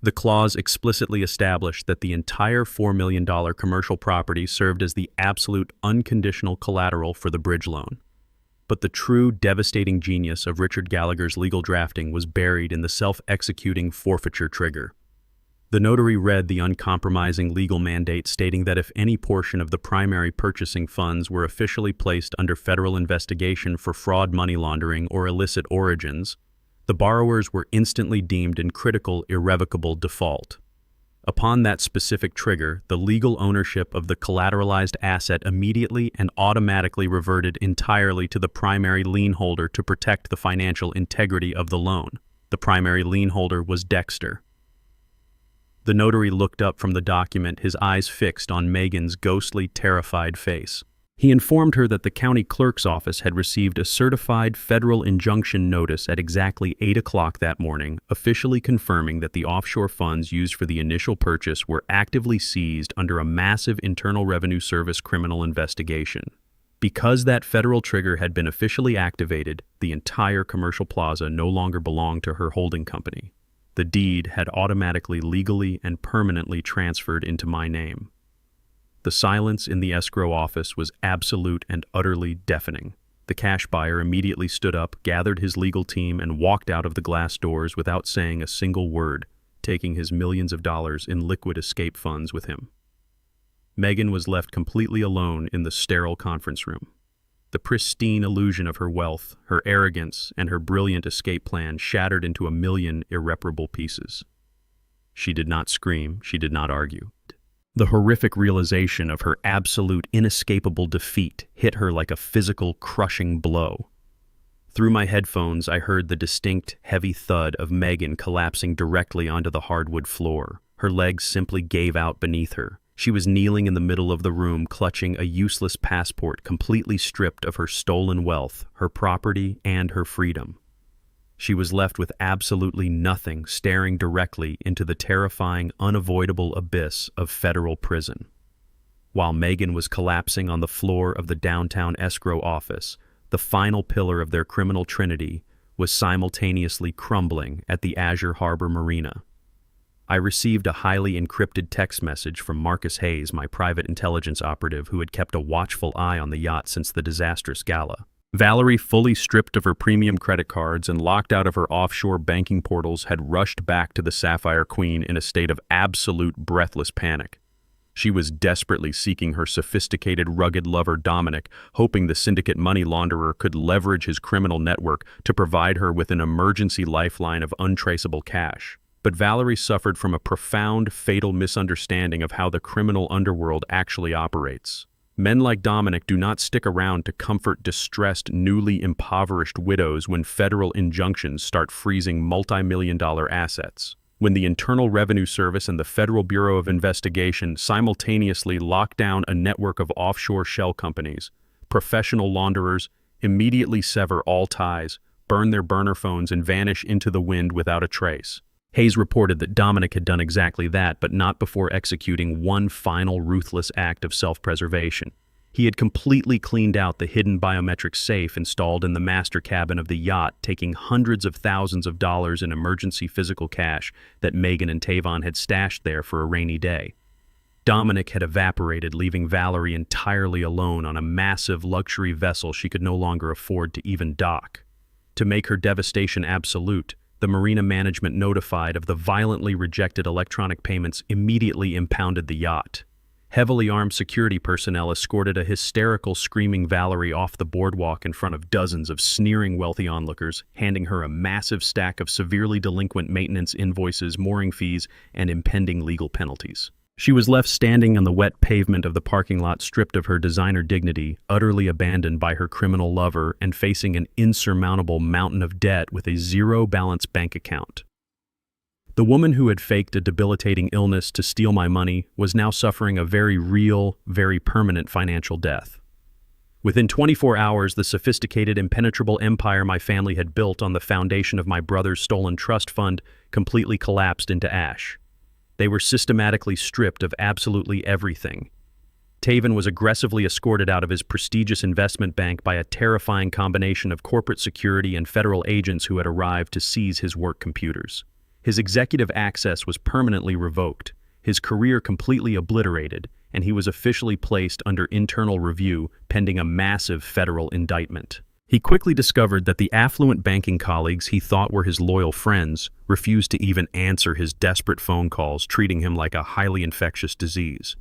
The clause explicitly established that the entire $4 million commercial property served as the absolute unconditional collateral for the bridge loan. But the true devastating genius of Richard Gallagher's legal drafting was buried in the self-executing forfeiture trigger. The notary read the uncompromising legal mandate stating that if any portion of the primary purchasing funds were officially placed under federal investigation for fraud, money laundering, or illicit origins, the borrowers were instantly deemed in critical, irrevocable default. Upon that specific trigger, the legal ownership of the collateralized asset immediately and automatically reverted entirely to the primary lien holder to protect the financial integrity of the loan. The primary lien holder was Dexter. The notary looked up from the document, his eyes fixed on Megan's ghostly, terrified face. He informed her that the county clerk's office had received a certified federal injunction notice at exactly 8 o'clock that morning, officially confirming that the offshore funds used for the initial purchase were actively seized under a massive Internal Revenue Service criminal investigation. Because that federal trigger had been officially activated, the entire commercial plaza no longer belonged to her holding company. The deed had automatically, legally, and permanently transferred into my name. The silence in the escrow office was absolute and utterly deafening. The cash buyer immediately stood up, gathered his legal team, and walked out of the glass doors without saying a single word, taking his millions of dollars in liquid escape funds with him. Megan was left completely alone in the sterile conference room. The pristine illusion of her wealth, her arrogance, and her brilliant escape plan shattered into a million irreparable pieces. She did not scream, she did not argue. The horrific realization of her absolute, inescapable defeat hit her like a physical, crushing blow. Through my headphones, I heard the distinct, heavy thud of Megan collapsing directly onto the hardwood floor. Her legs simply gave out beneath her. She was kneeling in the middle of the room, clutching a useless passport completely stripped of her stolen wealth, her property, and her freedom. She was left with absolutely nothing, staring directly into the terrifying, unavoidable abyss of federal prison. While Megan was collapsing on the floor of the downtown escrow office, the final pillar of their criminal trinity was simultaneously crumbling at the Azure Harbor Marina. I received a highly encrypted text message from Marcus Hayes, my private intelligence operative who had kept a watchful eye on the yacht since the disastrous gala. Valerie, fully stripped of her premium credit cards and locked out of her offshore banking portals, had rushed back to the Sapphire Queen in a state of absolute breathless panic. She was desperately seeking her sophisticated, rugged lover Dominic, hoping the syndicate money launderer could leverage his criminal network to provide her with an emergency lifeline of untraceable cash. But Valerie suffered from a profound, fatal misunderstanding of how the criminal underworld actually operates. Men like Dominic do not stick around to comfort distressed, newly impoverished widows when federal injunctions start freezing multi-million-dollar assets. When the Internal Revenue Service and the Federal Bureau of Investigation simultaneously lock down a network of offshore shell companies, professional launderers immediately sever all ties, burn their burner phones, and vanish into the wind without a trace. Hayes reported that Dominic had done exactly that, but not before executing one final ruthless act of self-preservation. He had completely cleaned out the hidden biometric safe installed in the master cabin of the yacht, taking hundreds of thousands of dollars in emergency physical cash that Megan and Tavon had stashed there for a rainy day. Dominic had evaporated, leaving Valerie entirely alone on a massive luxury vessel she could no longer afford to even dock. To make her devastation absolute, the marina management, notified of the violently rejected electronic payments, immediately impounded the yacht. Heavily armed security personnel escorted a hysterical, screaming Valerie off the boardwalk in front of dozens of sneering wealthy onlookers, handing her a massive stack of severely delinquent maintenance invoices, mooring fees, and impending legal penalties. She was left standing on the wet pavement of the parking lot, stripped of her designer dignity, utterly abandoned by her criminal lover, and facing an insurmountable mountain of debt with a zero-balance bank account. The woman who had faked a debilitating illness to steal my money was now suffering a very real, very permanent financial death. Within 24 hours, the sophisticated, impenetrable empire my family had built on the foundation of my brother's stolen trust fund completely collapsed into ash. They were systematically stripped of absolutely everything. Tavon was aggressively escorted out of his prestigious investment bank by a terrifying combination of corporate security and federal agents who had arrived to seize his work computers. His executive access was permanently revoked, his career completely obliterated, and he was officially placed under internal review pending a massive federal indictment. He quickly discovered that the affluent banking colleagues he thought were his loyal friends refused to even answer his desperate phone calls, treating him like a highly infectious disease.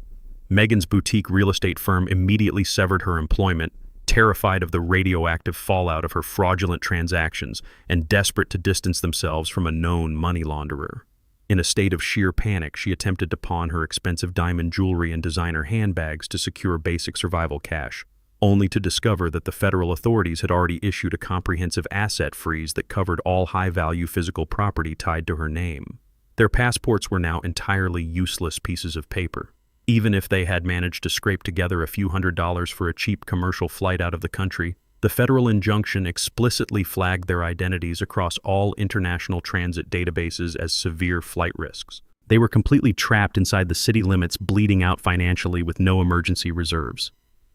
Megan's boutique real estate firm immediately severed her employment, terrified of the radioactive fallout of her fraudulent transactions and desperate to distance themselves from a known money launderer. In a state of sheer panic, she attempted to pawn her expensive diamond jewelry and designer handbags to secure basic survival cash, only to discover that the federal authorities had already issued a comprehensive asset freeze that covered all high-value physical property tied to her name. Their passports were now entirely useless pieces of paper. Even if they had managed to scrape together a few $100s for a cheap commercial flight out of the country, the federal injunction explicitly flagged their identities across all international transit databases as severe flight risks. They were completely trapped inside the city limits, bleeding out financially with no emergency reserves.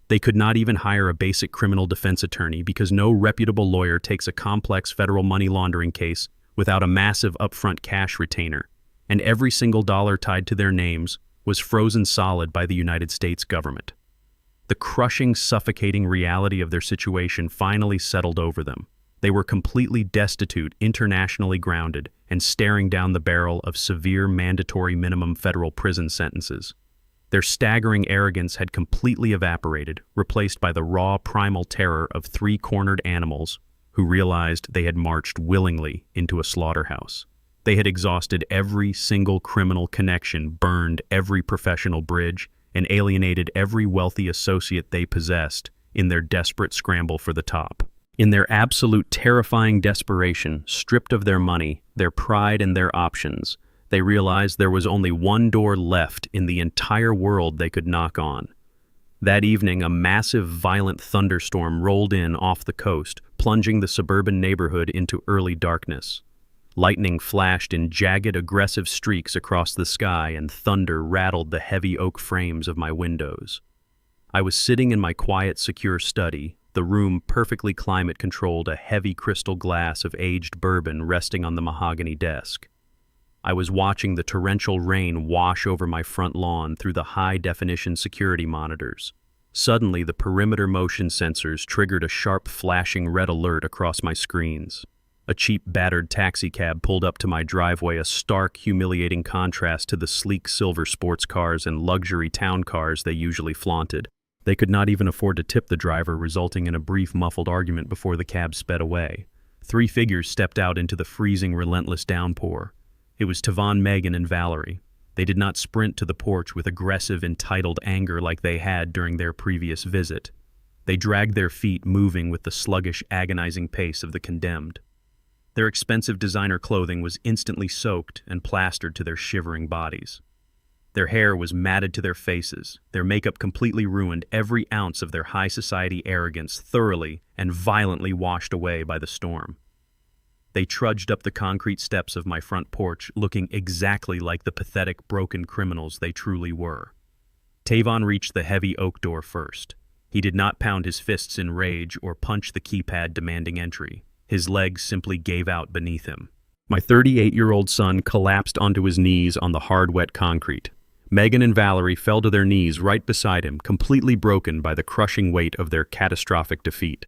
They could not even hire a basic criminal defense attorney because no reputable lawyer takes a complex federal money laundering case without a massive upfront cash retainer, and every single dollar tied to their names was frozen solid by the United States government. The crushing, suffocating reality of their situation finally settled over them. They were completely destitute, internationally grounded, and staring down the barrel of severe mandatory minimum federal prison sentences. Their staggering arrogance had completely evaporated, replaced by the raw primal terror of three-cornered animals who realized they had marched willingly into a slaughterhouse. They had exhausted every single criminal connection, burned every professional bridge, and alienated every wealthy associate they possessed in their desperate scramble for the top. In their absolute terrifying desperation, stripped of their money, their pride, and their options, they realized there was only one door left in the entire world they could knock on. That evening, a massive, violent thunderstorm rolled in off the coast, plunging the suburban neighborhood into early darkness. Lightning flashed in jagged, aggressive streaks across the sky, and thunder rattled the heavy oak frames of my windows. I was sitting in my quiet, secure study, the room perfectly climate-controlled, a heavy crystal glass of aged bourbon resting on the mahogany desk. I was watching the torrential rain wash over my front lawn through the high-definition security monitors. Suddenly, the perimeter motion sensors triggered a sharp flashing red alert across my screens. A cheap, battered taxicab pulled up to my driveway, a stark, humiliating contrast to the sleek silver sports cars and luxury town cars they usually flaunted. They could not even afford to tip the driver, resulting in a brief, muffled argument before the cab sped away. 3 figures stepped out into the freezing, relentless downpour. It was Tavon, Megan, and Valerie. They did not sprint to the porch with aggressive, entitled anger like they had during their previous visit. They dragged their feet, moving with the sluggish, agonizing pace of the condemned. Their expensive designer clothing was instantly soaked and plastered to their shivering bodies. Their hair was matted to their faces, their makeup completely ruined, every ounce of their high society arrogance thoroughly and violently washed away by the storm. They trudged up the concrete steps of my front porch, looking exactly like the pathetic, broken criminals they truly were. Tavon reached the heavy oak door first. He did not pound his fists in rage or punch the keypad demanding entry. His legs simply gave out beneath him. My 38-year-old son collapsed onto his knees on the hard, wet concrete. Megan and Valerie fell to their knees right beside him, completely broken by the crushing weight of their catastrophic defeat.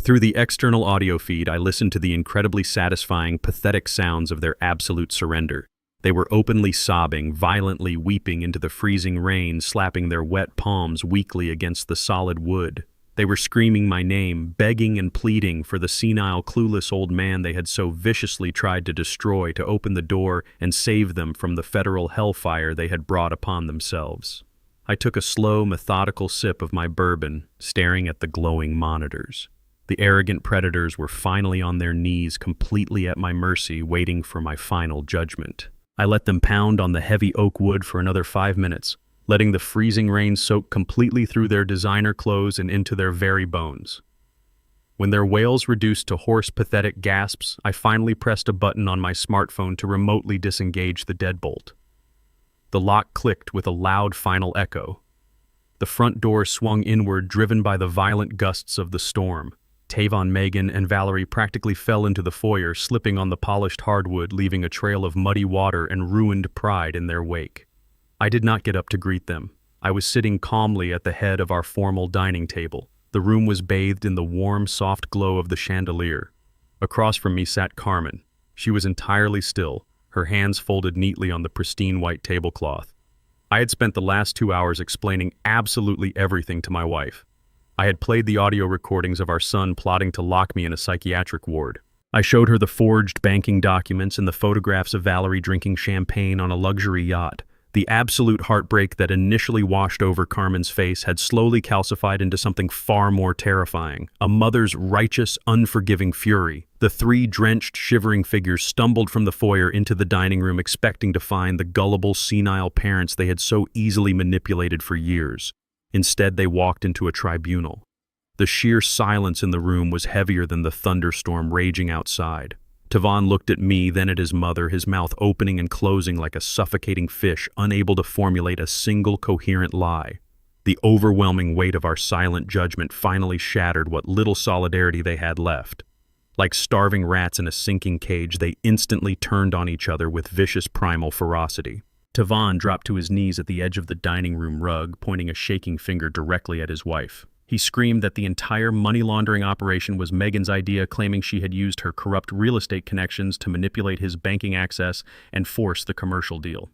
Through the external audio feed, I listened to the incredibly satisfying, pathetic sounds of their absolute surrender. They were openly sobbing, violently weeping into the freezing rain, slapping their wet palms weakly against the solid wood. They were screaming my name, begging and pleading for the senile, clueless old man they had so viciously tried to destroy to open the door and save them from the federal hellfire they had brought upon themselves. I took a slow, methodical sip of my bourbon, staring at the glowing monitors. The arrogant predators were finally on their knees, completely at my mercy, waiting for my final judgment. I let them pound on the heavy oak wood for another 5 minutes, letting the freezing rain soak completely through their designer clothes and into their very bones. When their wails reduced to hoarse, pathetic gasps, I finally pressed a button on my smartphone to remotely disengage the deadbolt. The lock clicked with a loud final echo. The front door swung inward, driven by the violent gusts of the storm. Tavon, Megan, and Valerie practically fell into the foyer, slipping on the polished hardwood, leaving a trail of muddy water and ruined pride in their wake. I did not get up to greet them. I was sitting calmly at the head of our formal dining table, the The room was bathed in the warm, soft glow of the chandelier. Across from me sat Carmen. She was entirely still, her hands folded neatly on the pristine white tablecloth. I had spent the last 2 hours explaining absolutely everything to my wife. I had played the audio recordings of our son plotting to lock me in a psychiatric ward. I showed her the forged banking documents and the photographs of Valerie drinking champagne on a luxury yacht. The absolute heartbreak that initially washed over Carmen's face had slowly calcified into something far more terrifying, a mother's righteous, unforgiving fury. The three drenched, shivering figures stumbled from the foyer into the dining room expecting to find the gullible, senile parents they had so easily manipulated for years. Instead, they walked into a tribunal. The sheer silence in the room was heavier than the thunderstorm raging outside. Tavon looked at me, then at his mother, his mouth opening and closing like a suffocating fish, unable to formulate a single coherent lie. The overwhelming weight of our silent judgment finally shattered what little solidarity they had left. Like starving rats in a sinking cage, they instantly turned on each other with vicious primal ferocity. Tavon dropped to his knees at the edge of the dining room rug, pointing a shaking finger directly at his wife. He screamed that the entire money laundering operation was Megan's idea, claiming she had used her corrupt real estate connections to manipulate his banking access and force the commercial deal.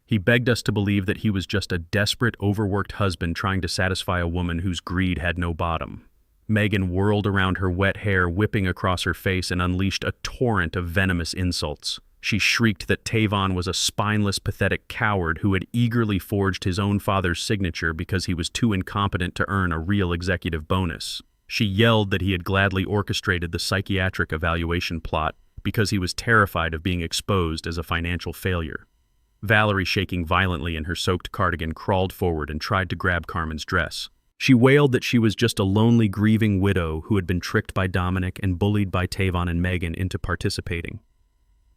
He begged us to believe that he was just a desperate, overworked husband trying to satisfy a woman whose greed had no bottom. Megan whirled around her wet hair, whipping across her face, and unleashed a torrent of venomous insults. She shrieked that Tavon was a spineless, pathetic coward who had eagerly forged his own father's signature because he was too incompetent to earn a real executive bonus. She yelled that he had gladly orchestrated the psychiatric evaluation plot because he was terrified of being exposed as a financial failure. Valerie, shaking violently in her soaked cardigan, crawled forward and tried to grab Carmen's dress. She wailed that she was just a lonely, grieving widow who had been tricked by Dominic and bullied by Tavon and Megan into participating.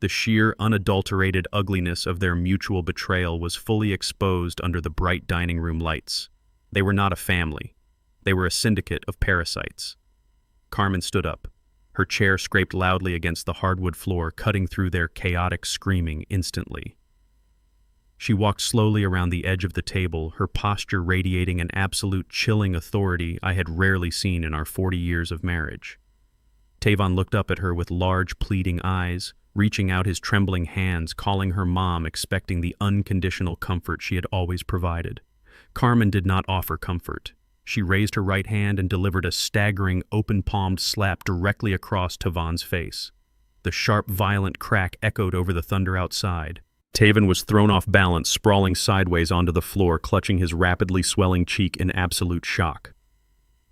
The sheer, unadulterated ugliness of their mutual betrayal was fully exposed under the bright dining room lights. They were not a family. They were a syndicate of parasites. Carmen stood up. Her chair scraped loudly against the hardwood floor, cutting through their chaotic screaming instantly. She walked slowly around the edge of the table, her posture radiating an absolute chilling authority I had rarely seen in our 40 years of marriage. Tavon looked up at her with large, pleading eyes, reaching out his trembling hands, calling her mom, expecting the unconditional comfort she had always provided. Carmen did not offer comfort. She raised her right hand and delivered a staggering, open-palmed slap directly across Tavon's face. The sharp, violent crack echoed over the thunder outside. Tavon was thrown off balance, sprawling sideways onto the floor, clutching his rapidly swelling cheek in absolute shock.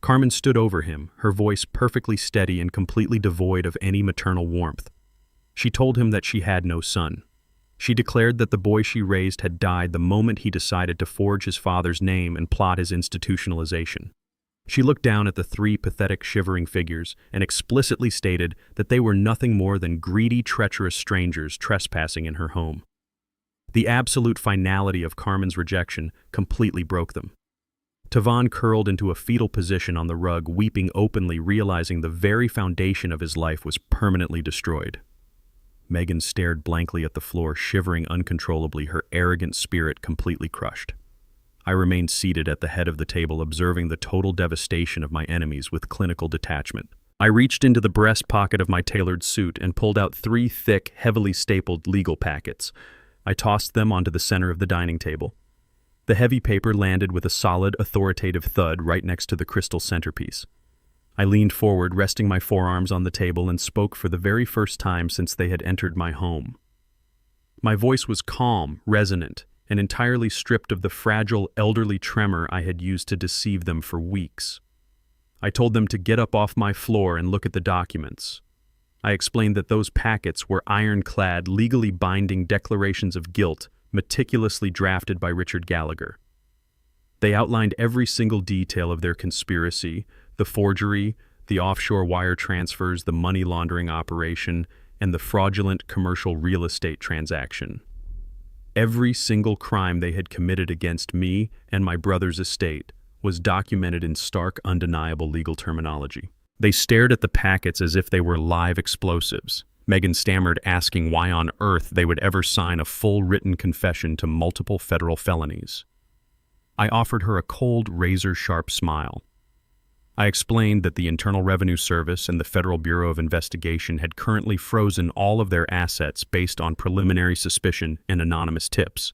Carmen stood over him, her voice perfectly steady and completely devoid of any maternal warmth. She told him that she had no son. She declared that the boy she raised had died the moment he decided to forge his father's name and plot his institutionalization. She looked down at the three pathetic, shivering figures and explicitly stated that they were nothing more than greedy, treacherous strangers trespassing in her home. The absolute finality of Carmen's rejection completely broke them. Tavon curled into a fetal position on the rug, weeping openly, realizing the very foundation of his life was permanently destroyed. Megan stared blankly at the floor, shivering uncontrollably, her arrogant spirit completely crushed. I remained seated at the head of the table, observing the total devastation of my enemies with clinical detachment. I reached into the breast pocket of my tailored suit and pulled out 3 thick, heavily stapled legal packets. I tossed them onto the center of the dining table. The heavy paper landed with a solid, authoritative thud right next to the crystal centerpiece. I leaned forward, resting my forearms on the table, and spoke for the very first time since they had entered my home. My voice was calm, resonant, and entirely stripped of the fragile, elderly tremor I had used to deceive them for weeks. I told them to get up off my floor and look at the documents. I explained that those packets were ironclad, legally binding declarations of guilt, meticulously drafted by Richard Gallagher. They outlined every single detail of their conspiracy, the forgery, the offshore wire transfers, the money laundering operation, and the fraudulent commercial real estate transaction. Every single crime they had committed against me and my brother's estate was documented in stark, undeniable legal terminology. They stared at the packets as if they were live explosives. Megan stammered, asking why on earth they would ever sign a full written confession to multiple federal felonies. I offered her a cold, razor-sharp smile. I explained that the Internal Revenue Service and the Federal Bureau of Investigation had currently frozen all of their assets based on preliminary suspicion and anonymous tips.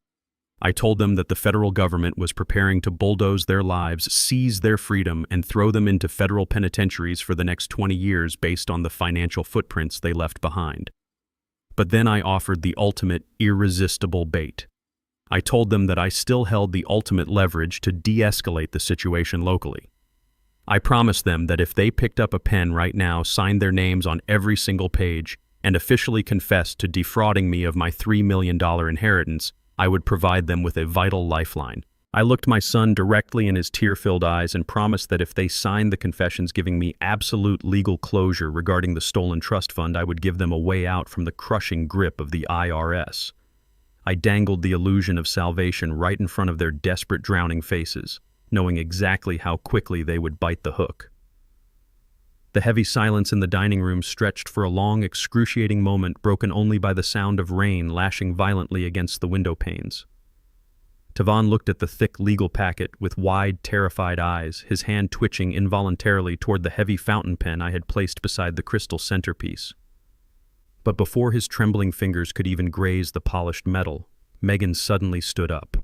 I told them that the federal government was preparing to bulldoze their lives, seize their freedom, and throw them into federal penitentiaries for the next 20 years based on the financial footprints they left behind. But then I offered the ultimate, irresistible bait. I told them that I still held the ultimate leverage to de-escalate the situation locally. I promised them that if they picked up a pen right now, signed their names on every single page, and officially confessed to defrauding me of my $3 million inheritance, I would provide them with a vital lifeline. I looked my son directly in his tear-filled eyes and promised that if they signed the confessions giving me absolute legal closure regarding the stolen trust fund, I would give them a way out from the crushing grip of the IRS. I dangled the illusion of salvation right in front of their desperate, drowning faces, knowing exactly how quickly they would bite the hook. The heavy silence in the dining room stretched for a long, excruciating moment, broken only by the sound of rain lashing violently against the window panes. Tavan looked at the thick legal packet with wide, terrified eyes, his hand twitching involuntarily toward the heavy fountain pen I had placed beside the crystal centerpiece. But before his trembling fingers could even graze the polished metal, Megan suddenly stood up.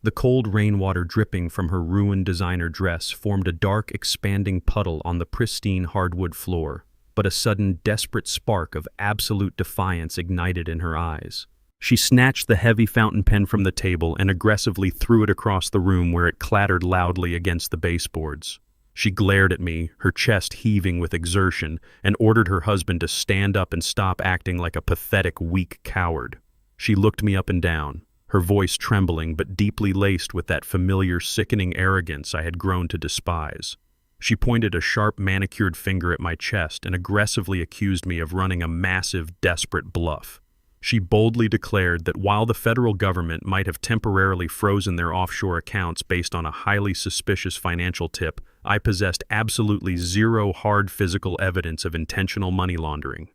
The cold rainwater dripping from her ruined designer dress formed a dark, expanding puddle on the pristine hardwood floor, but a sudden, desperate spark of absolute defiance ignited in her eyes. She snatched the heavy fountain pen from the table and aggressively threw it across the room where it clattered loudly against the baseboards. She glared at me, her chest heaving with exertion, and ordered her husband to stand up and stop acting like a pathetic, weak coward. She looked me up and down, her voice trembling but deeply laced with that familiar, sickening arrogance I had grown to despise. She pointed a sharp, manicured finger at my chest and aggressively accused me of running a massive, desperate bluff. She boldly declared that while the federal government might have temporarily frozen their offshore accounts based on a highly suspicious financial tip, I possessed absolutely zero hard physical evidence of intentional money laundering.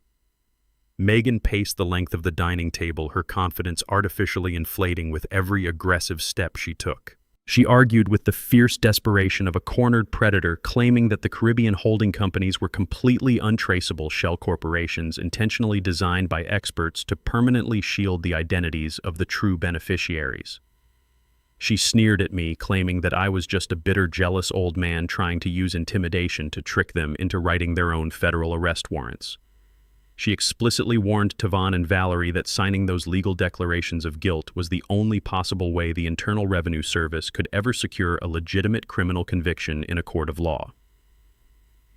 Megan paced the length of the dining table, her confidence artificially inflating with every aggressive step she took. She argued with the fierce desperation of a cornered predator, claiming that the Caribbean holding companies were completely untraceable shell corporations intentionally designed by experts to permanently shield the identities of the true beneficiaries. She sneered at me, claiming that I was just a bitter, jealous old man trying to use intimidation to trick them into writing their own federal arrest warrants. She explicitly warned Tavan and Valerie that signing those legal declarations of guilt was the only possible way the Internal Revenue Service could ever secure a legitimate criminal conviction in a court of law.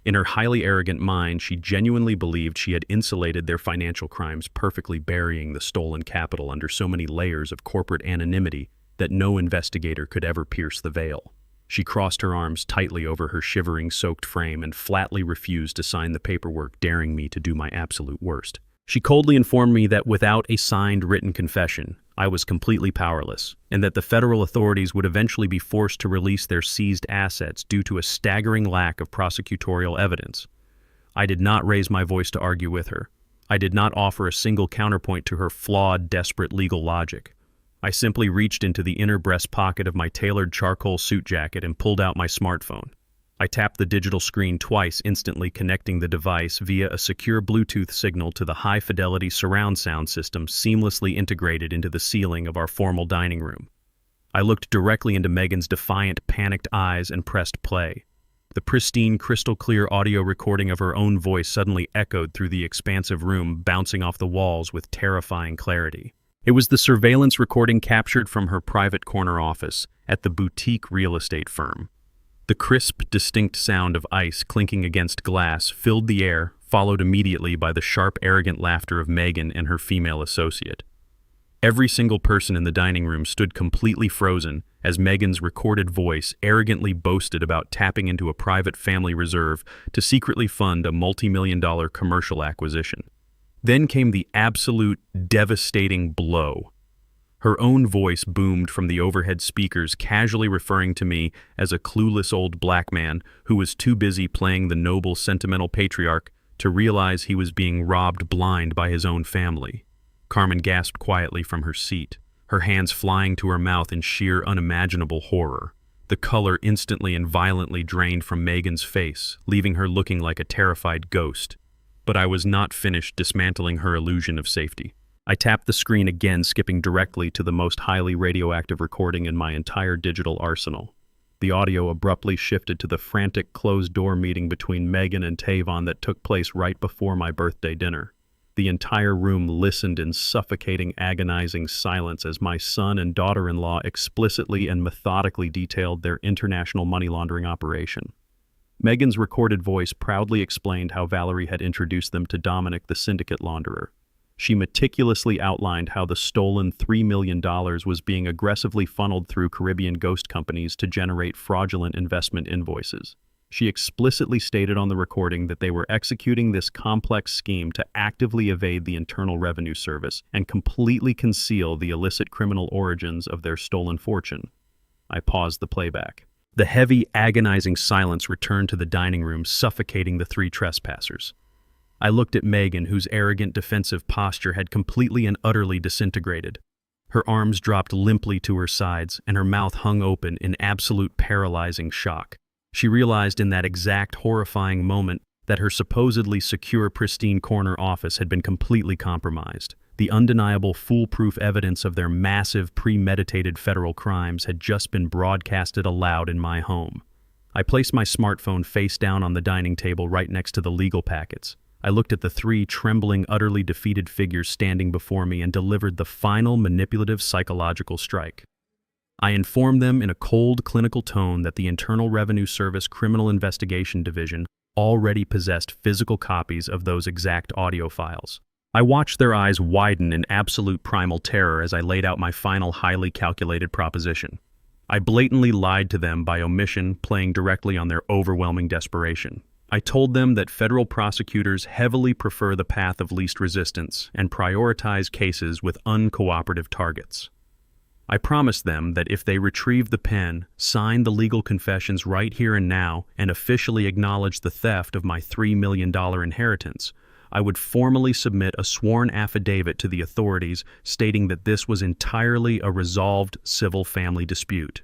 In her highly arrogant mind, she genuinely believed she had insulated their financial crimes, perfectly burying the stolen capital under so many layers of corporate anonymity that no investigator could ever pierce the veil. She crossed her arms tightly over her shivering, soaked frame and flatly refused to sign the paperwork, daring me to do my absolute worst. She coldly informed me that without a signed written confession, I was completely powerless, and that the federal authorities would eventually be forced to release their seized assets due to a staggering lack of prosecutorial evidence. I did not raise my voice to argue with her. I did not offer a single counterpoint to her flawed, desperate legal logic. I simply reached into the inner breast pocket of my tailored charcoal suit jacket and pulled out my smartphone. I tapped the digital screen twice, instantly connecting the device via a secure Bluetooth signal to the high-fidelity surround sound system seamlessly integrated into the ceiling of our formal dining room. I looked directly into Megan's defiant, panicked eyes and pressed play. The pristine, crystal-clear audio recording of her own voice suddenly echoed through the expansive room, bouncing off the walls with terrifying clarity. It was the surveillance recording captured from her private corner office at the boutique real estate firm. The crisp, distinct sound of ice clinking against glass filled the air, followed immediately by the sharp, arrogant laughter of Megan and her female associate. Every single person in the dining room stood completely frozen as Megan's recorded voice arrogantly boasted about tapping into a private family reserve to secretly fund a multi-million-dollar commercial acquisition. Then came the absolute, devastating blow. Her own voice boomed from the overhead speakers, casually referring to me as a clueless old black man who was too busy playing the noble, sentimental patriarch to realize he was being robbed blind by his own family. Carmen gasped quietly from her seat, her hands flying to her mouth in sheer, unimaginable horror. The color instantly and violently drained from Megan's face, leaving her looking like a terrified ghost. But I was not finished dismantling her illusion of safety. I tapped the screen again, skipping directly to the most highly radioactive recording in my entire digital arsenal. The audio abruptly shifted to the frantic closed-door meeting between Megan and Tavon that took place right before my birthday dinner. The entire room listened in suffocating, agonizing silence as my son and daughter-in-law explicitly and methodically detailed their international money laundering operation. Megan's recorded voice proudly explained how Valerie had introduced them to Dominic, the syndicate launderer. She meticulously outlined how the stolen $3 million was being aggressively funneled through Caribbean ghost companies to generate fraudulent investment invoices. She explicitly stated on the recording that they were executing this complex scheme to actively evade the Internal Revenue Service and completely conceal the illicit criminal origins of their stolen fortune. I paused the playback. The heavy, agonizing silence returned to the dining room, suffocating the three trespassers. I looked at Megan, whose arrogant defensive posture had completely and utterly disintegrated. Her arms dropped limply to her sides, and her mouth hung open in absolute paralyzing shock. She realized in that exact horrifying moment that her supposedly secure, pristine corner office had been completely compromised. The undeniable, foolproof evidence of their massive, premeditated federal crimes had just been broadcasted aloud in my home. I placed my smartphone face down on the dining table right next to the legal packets. I looked at the three trembling, utterly defeated figures standing before me and delivered the final manipulative psychological strike. I informed them in a cold, clinical tone that the Internal Revenue Service Criminal Investigation Division already possessed physical copies of those exact audio files. I watched their eyes widen in absolute primal terror as I laid out my final, highly calculated proposition. I blatantly lied to them by omission, playing directly on their overwhelming desperation. I told them that federal prosecutors heavily prefer the path of least resistance and prioritize cases with uncooperative targets. I promised them that if they retrieved the pen, signed the legal confessions right here and now, and officially acknowledged the theft of my $3 million inheritance, I would formally submit a sworn affidavit to the authorities stating that this was entirely a resolved civil family dispute.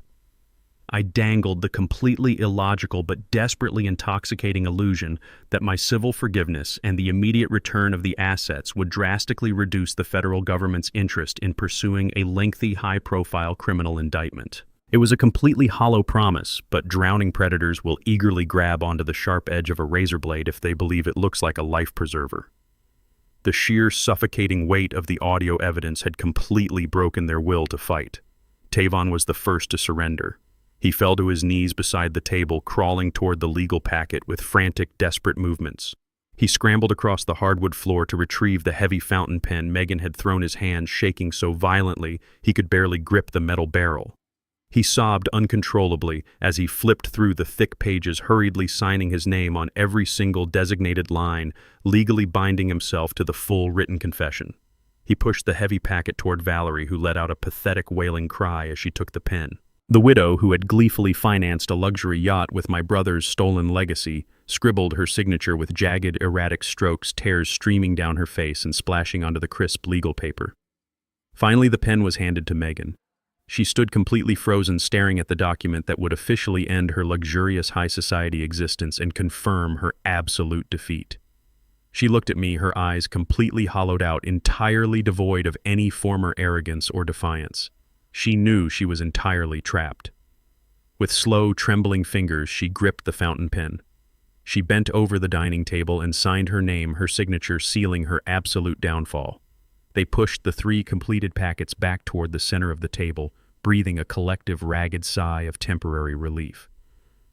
I dangled the completely illogical but desperately intoxicating illusion that my civil forgiveness and the immediate return of the assets would drastically reduce the federal government's interest in pursuing a lengthy, high-profile criminal indictment. It was a completely hollow promise, but drowning predators will eagerly grab onto the sharp edge of a razor blade if they believe it looks like a life preserver. The sheer suffocating weight of the audio evidence had completely broken their will to fight. Tavon was the first to surrender. He fell to his knees beside the table, crawling toward the legal packet with frantic, desperate movements. He scrambled across the hardwood floor to retrieve the heavy fountain pen Megan had thrown his hand, shaking so violently he could barely grip the metal barrel. He sobbed uncontrollably as he flipped through the thick pages, hurriedly signing his name on every single designated line, legally binding himself to the full written confession. He pushed the heavy packet toward Valerie, who let out a pathetic wailing cry as she took the pen. The widow, who had gleefully financed a luxury yacht with my brother's stolen legacy, scribbled her signature with jagged, erratic strokes, tears streaming down her face and splashing onto the crisp legal paper. Finally, the pen was handed to Megan. She stood completely frozen, staring at the document that would officially end her luxurious high society existence and confirm her absolute defeat. She looked at me, her eyes completely hollowed out, entirely devoid of any former arrogance or defiance. She knew she was entirely trapped. With slow, trembling fingers, she gripped the fountain pen. She bent over the dining table and signed her name, her signature sealing her absolute downfall. They pushed the three completed packets back toward the center of the table, breathing a collective ragged sigh of temporary relief.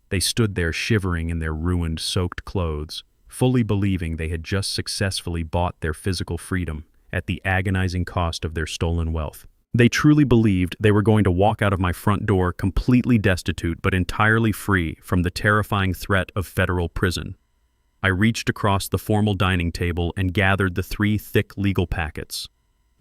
They stood there shivering in their ruined, soaked clothes, fully believing they had just successfully bought their physical freedom at the agonizing cost of their stolen wealth. They truly believed they were going to walk out of my front door completely destitute but entirely free from the terrifying threat of federal prison. I reached across the formal dining table and gathered the three thick legal packets.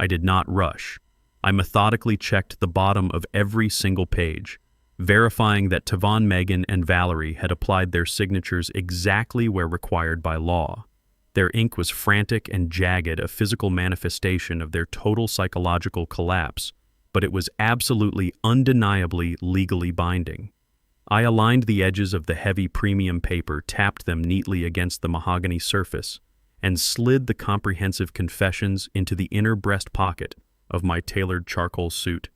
I did not rush. I methodically checked the bottom of every single page, verifying that Tavon, Megan, and Valerie had applied their signatures exactly where required by law. Their ink was frantic and jagged, a physical manifestation of their total psychological collapse, but it was absolutely, undeniably legally binding. I aligned the edges of the heavy premium paper, tapped them neatly against the mahogany surface, and slid the comprehensive confessions into the inner breast pocket of my tailored charcoal suit.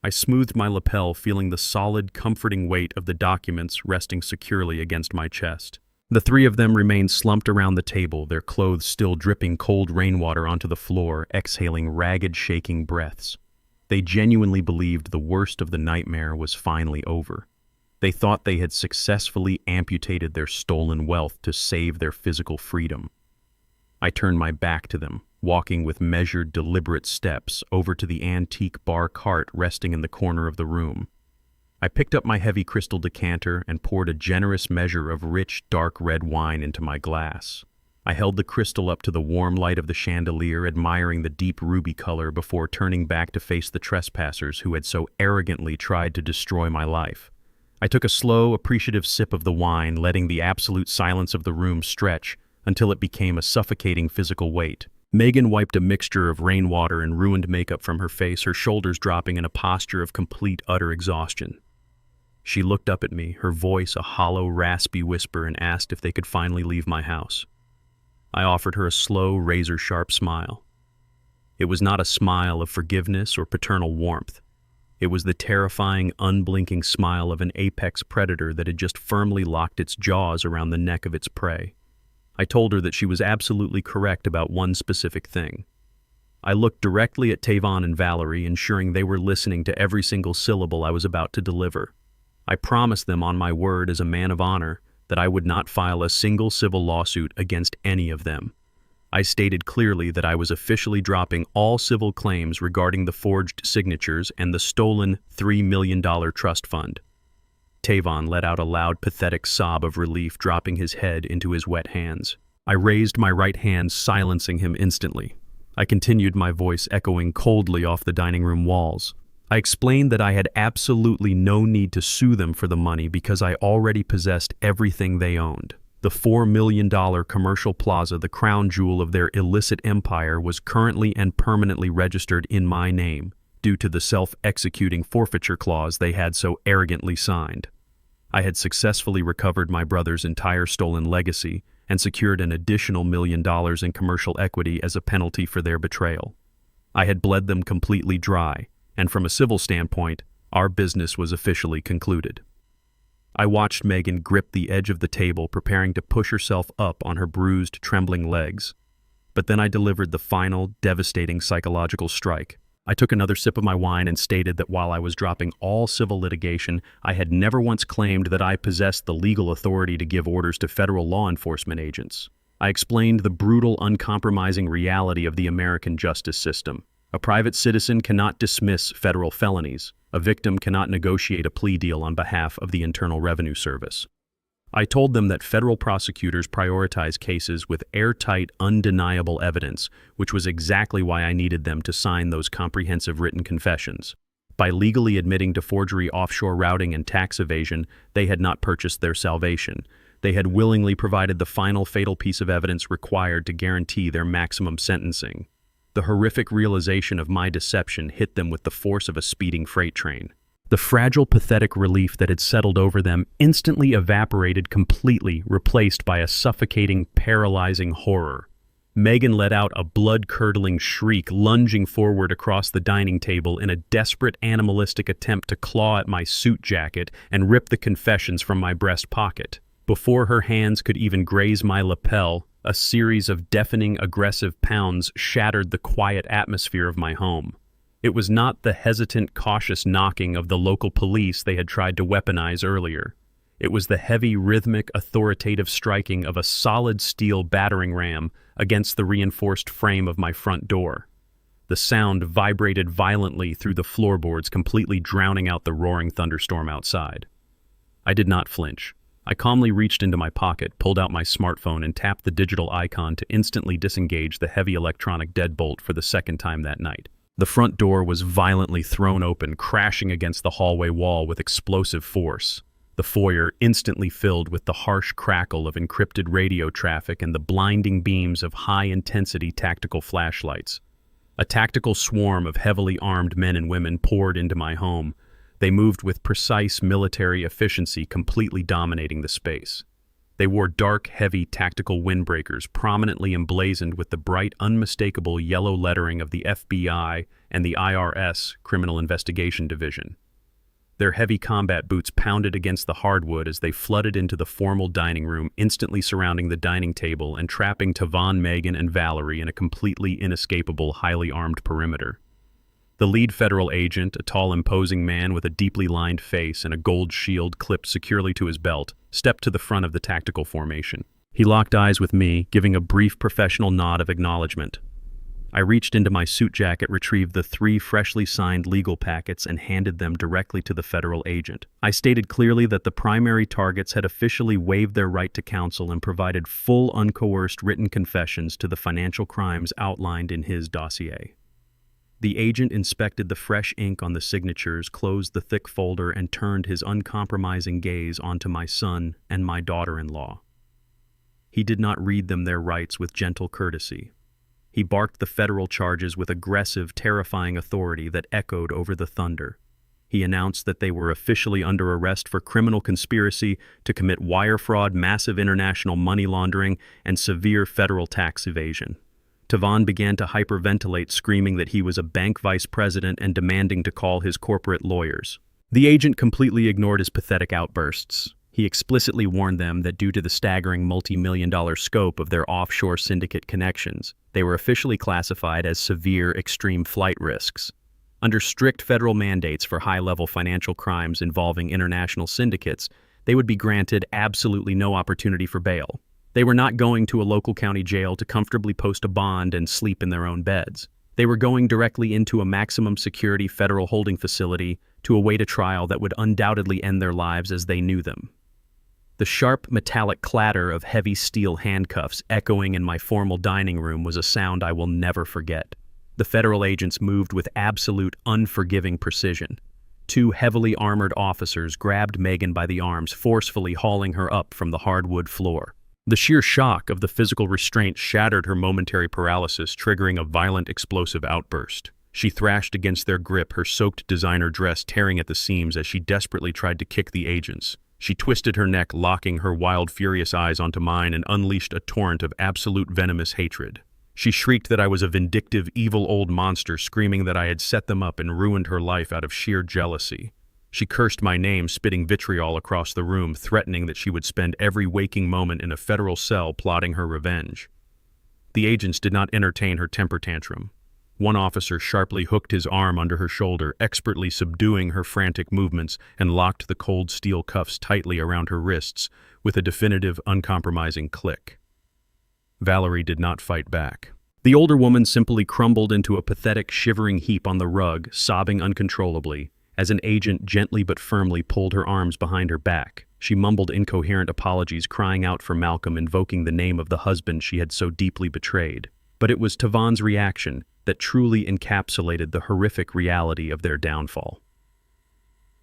I smoothed my lapel, feeling the solid, comforting weight of the documents resting securely against my chest. The three of them remained slumped around the table, their clothes still dripping cold rainwater onto the floor, exhaling ragged, shaking breaths. They genuinely believed the worst of the nightmare was finally over. They thought they had successfully amputated their stolen wealth to save their physical freedom. I turned my back to them, walking with measured, deliberate steps over to the antique bar cart resting in the corner of the room. I picked up my heavy crystal decanter and poured a generous measure of rich, dark red wine into my glass. I held the crystal up to the warm light of the chandelier, admiring the deep ruby color before turning back to face the trespassers who had so arrogantly tried to destroy my life. I took a slow, appreciative sip of the wine, letting the absolute silence of the room stretch until it became a suffocating physical weight. Megan wiped a mixture of rainwater and ruined makeup from her face, her shoulders dropping in a posture of complete, utter exhaustion. She looked up at me, her voice a hollow, raspy whisper, and asked if they could finally leave my house. I offered her a slow, razor-sharp smile. It was not a smile of forgiveness or paternal warmth. It was the terrifying, unblinking smile of an apex predator that had just firmly locked its jaws around the neck of its prey. I told her that she was absolutely correct about one specific thing. I looked directly at Tavon and Valerie, ensuring they were listening to every single syllable I was about to deliver. I promised them on my word as a man of honor that I would not file a single civil lawsuit against any of them. I stated clearly that I was officially dropping all civil claims regarding the forged signatures and the stolen $3 million trust fund. Tavon let out a loud, pathetic sob of relief, dropping his head into his wet hands. I raised my right hand, silencing him instantly. I continued, my voice echoing coldly off the dining room walls. I explained that I had absolutely no need to sue them for the money because I already possessed everything they owned. The $4 million commercial plaza, the crown jewel of their illicit empire, was currently and permanently registered in my name, due to the self-executing forfeiture clause they had so arrogantly signed. I had successfully recovered my brother's entire stolen legacy and secured an additional $1 million in commercial equity as a penalty for their betrayal. I had bled them completely dry, and from a civil standpoint, our business was officially concluded. I watched Megan grip the edge of the table, preparing to push herself up on her bruised, trembling legs. But then I delivered the final, devastating psychological strike. I took another sip of my wine and stated that while I was dropping all civil litigation, I had never once claimed that I possessed the legal authority to give orders to federal law enforcement agents. I explained the brutal, uncompromising reality of the American justice system. A private citizen cannot dismiss federal felonies. A victim cannot negotiate a plea deal on behalf of the Internal Revenue Service. I told them that federal prosecutors prioritize cases with airtight, undeniable evidence, which was exactly why I needed them to sign those comprehensive written confessions. By legally admitting to forgery, offshore routing, and tax evasion, they had not purchased their salvation. They had willingly provided the final fatal piece of evidence required to guarantee their maximum sentencing. The horrific realization of my deception hit them with the force of a speeding freight train. The fragile, pathetic relief that had settled over them instantly evaporated completely, replaced by a suffocating, paralyzing horror. Megan let out a blood-curdling shriek, lunging forward across the dining table in a desperate, animalistic attempt to claw at my suit jacket and rip the confessions from my breast pocket. Before her hands could even graze my lapel, a series of deafening, aggressive pounds shattered the quiet atmosphere of my home. It was not the hesitant, cautious knocking of the local police they had tried to weaponize earlier. It was the heavy, rhythmic, authoritative striking of a solid steel battering ram against the reinforced frame of my front door. The sound vibrated violently through the floorboards, completely drowning out the roaring thunderstorm outside. I did not flinch. I calmly reached into my pocket, pulled out my smartphone, and tapped the digital icon to instantly disengage the heavy electronic deadbolt for the second time that night. The front door was violently thrown open, crashing against the hallway wall with explosive force. The foyer instantly filled with the harsh crackle of encrypted radio traffic and the blinding beams of high-intensity tactical flashlights. A tactical swarm of heavily armed men and women poured into my home, They moved with precise military efficiency, completely dominating the space. They wore dark, heavy tactical windbreakers prominently emblazoned with the bright, unmistakable yellow lettering of the FBI and the IRS, Criminal Investigation Division. Their heavy combat boots pounded against the hardwood as they flooded into the formal dining room, instantly surrounding the dining table and trapping Tavon, Megan, and Valerie in a completely inescapable, highly armed perimeter. The lead federal agent, a tall, imposing man with a deeply lined face and a gold shield clipped securely to his belt, stepped to the front of the tactical formation. He locked eyes with me, giving a brief professional nod of acknowledgement. I reached into my suit jacket, retrieved the 3 freshly signed legal packets, and handed them directly to the federal agent. I stated clearly that the primary targets had officially waived their right to counsel and provided full, uncoerced written confessions to the financial crimes outlined in his dossier. The agent inspected the fresh ink on the signatures, closed the thick folder, and turned his uncompromising gaze onto my son and my daughter-in-law. He did not read them their rights with gentle courtesy. He barked the federal charges with aggressive, terrifying authority that echoed over the thunder. He announced that they were officially under arrest for criminal conspiracy to commit wire fraud, massive international money laundering, and severe federal tax evasion. Tavon began to hyperventilate, screaming that he was a bank vice president and demanding to call his corporate lawyers. The agent completely ignored his pathetic outbursts. He explicitly warned them that due to the staggering multi-million-dollar scope of their offshore syndicate connections, they were officially classified as severe extreme flight risks. Under strict federal mandates for high-level financial crimes involving international syndicates, they would be granted absolutely no opportunity for bail. They were not going to a local county jail to comfortably post a bond and sleep in their own beds. They were going directly into a maximum security federal holding facility to await a trial that would undoubtedly end their lives as they knew them. The sharp, metallic clatter of heavy steel handcuffs echoing in my formal dining room was a sound I will never forget. The federal agents moved with absolute, unforgiving precision. 2 heavily armored officers grabbed Megan by the arms, forcefully hauling her up from the hardwood floor. The sheer shock of the physical restraint shattered her momentary paralysis, triggering a violent, explosive outburst. She thrashed against their grip, her soaked designer dress tearing at the seams as she desperately tried to kick the agents. She twisted her neck, locking her wild, furious eyes onto mine, and unleashed a torrent of absolute venomous hatred. She shrieked that I was a vindictive, evil old monster, screaming that I had set them up and ruined her life out of sheer jealousy. She cursed my name, spitting vitriol across the room, threatening that she would spend every waking moment in a federal cell plotting her revenge. The agents did not entertain her temper tantrum. One officer sharply hooked his arm under her shoulder, expertly subduing her frantic movements, and locked the cold steel cuffs tightly around her wrists with a definitive, uncompromising click. Valerie did not fight back. The older woman simply crumbled into a pathetic, shivering heap on the rug, sobbing uncontrollably. As an agent gently but firmly pulled her arms behind her back, she mumbled incoherent apologies, crying out for Malcolm, invoking the name of the husband she had so deeply betrayed. But it was Tavon's reaction that truly encapsulated the horrific reality of their downfall.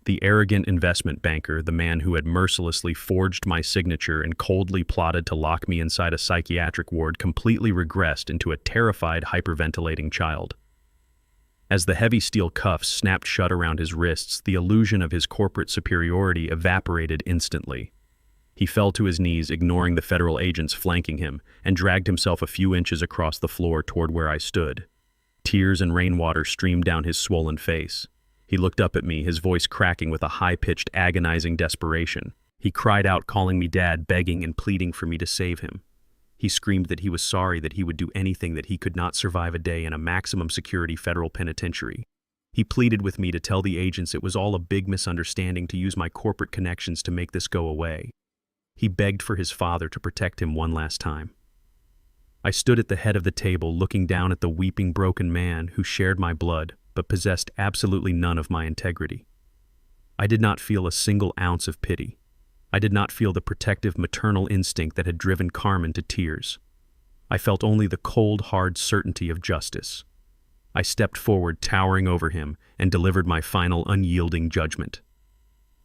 The arrogant investment banker, the man who had mercilessly forged my signature and coldly plotted to lock me inside a psychiatric ward, completely regressed into a terrified, hyperventilating child. As the heavy steel cuffs snapped shut around his wrists, the illusion of his corporate superiority evaporated instantly. He fell to his knees, ignoring the federal agents flanking him, and dragged himself a few inches across the floor toward where I stood. Tears and rainwater streamed down his swollen face. He looked up at me, his voice cracking with a high-pitched, agonizing desperation. He cried out, calling me Dad, begging and pleading for me to save him. He screamed that he was sorry, that he would do anything, that he could not survive a day in a maximum security federal penitentiary. He pleaded with me to tell the agents it was all a big misunderstanding, to use my corporate connections to make this go away. He begged for his father to protect him one last time. I stood at the head of the table, looking down at the weeping, broken man who shared my blood, but possessed absolutely none of my integrity. I did not feel a single ounce of pity. I did not feel the protective maternal instinct that had driven Carmen to tears. I felt only the cold, hard certainty of justice. I stepped forward, towering over him, and delivered my final, unyielding judgment.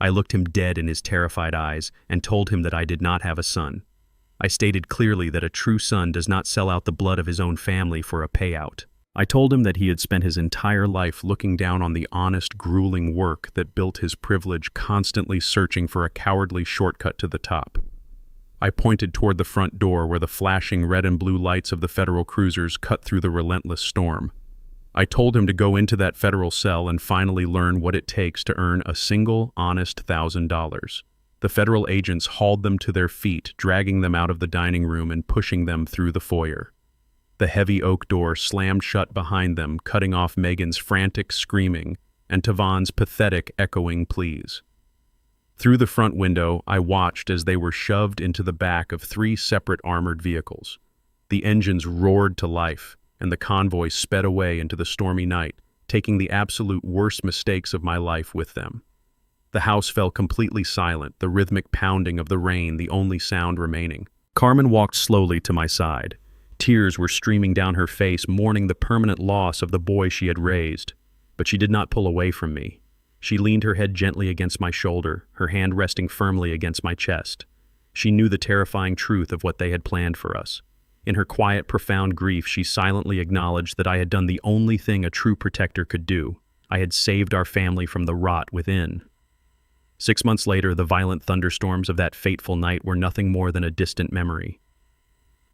I looked him dead in his terrified eyes and told him that I did not have a son. I stated clearly that a true son does not sell out the blood of his own family for a payout. I told him that he had spent his entire life looking down on the honest, grueling work that built his privilege, constantly searching for a cowardly shortcut to the top. I pointed toward the front door where the flashing red and blue lights of the federal cruisers cut through the relentless storm. I told him to go into that federal cell and finally learn what it takes to earn a single, honest $1,000. The federal agents hauled them to their feet, dragging them out of the dining room and pushing them through the foyer. The heavy oak door slammed shut behind them, cutting off Megan's frantic screaming and Tavon's pathetic echoing pleas. Through the front window, I watched as they were shoved into the back of 3 separate armored vehicles. The engines roared to life, and the convoy sped away into the stormy night, taking the absolute worst mistakes of my life with them. The house fell completely silent, the rhythmic pounding of the rain the only sound remaining. Carmen walked slowly to my side. Tears were streaming down her face, mourning the permanent loss of the boy she had raised. But she did not pull away from me. She leaned her head gently against my shoulder, her hand resting firmly against my chest. She knew the terrifying truth of what they had planned for us. In her quiet, profound grief, she silently acknowledged that I had done the only thing a true protector could do. I had saved our family from the rot within. 6 months later, the violent thunderstorms of that fateful night were nothing more than a distant memory.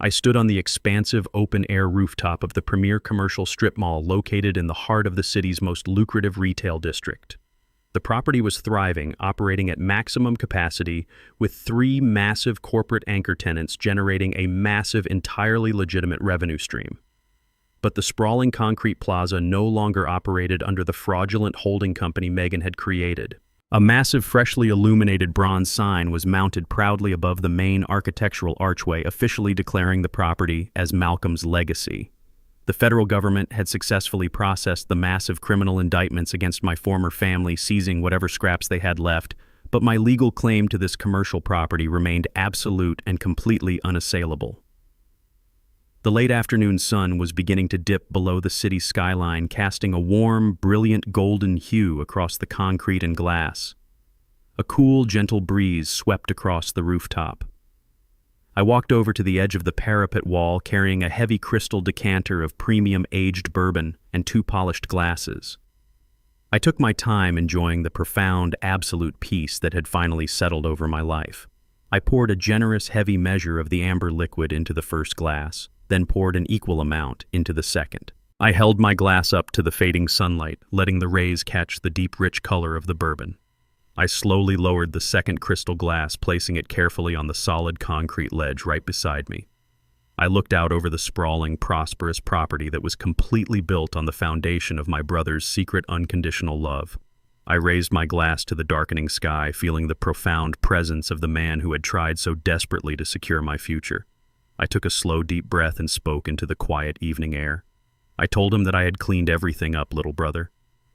I stood on the expansive open-air rooftop of the premier commercial strip mall located in the heart of the city's most lucrative retail district. The property was thriving, operating at maximum capacity, with 3 massive corporate anchor tenants generating a massive, entirely legitimate revenue stream. But the sprawling concrete plaza no longer operated under the fraudulent holding company Megan had created. A massive, freshly illuminated bronze sign was mounted proudly above the main architectural archway, officially declaring the property as Malcolm's legacy. The federal government had successfully processed the massive criminal indictments against my former family, seizing whatever scraps they had left, but my legal claim to this commercial property remained absolute and completely unassailable. The late afternoon sun was beginning to dip below the city skyline, casting a warm, brilliant golden hue across the concrete and glass. A cool, gentle breeze swept across the rooftop. I walked over to the edge of the parapet wall, carrying a heavy crystal decanter of premium aged bourbon and 2 polished glasses. I took my time enjoying the profound, absolute peace that had finally settled over my life. I poured a generous, heavy measure of the amber liquid into the first glass, then poured an equal amount into the second. I held my glass up to the fading sunlight, letting the rays catch the deep, rich color of the bourbon. I slowly lowered the second crystal glass, placing it carefully on the solid concrete ledge right beside me. I looked out over the sprawling, prosperous property that was completely built on the foundation of my brother's secret, unconditional love. I raised my glass to the darkening sky, feeling the profound presence of the man who had tried so desperately to secure my future. I took a slow, deep breath and spoke into the quiet evening air. I told him that I had cleaned everything up, little brother.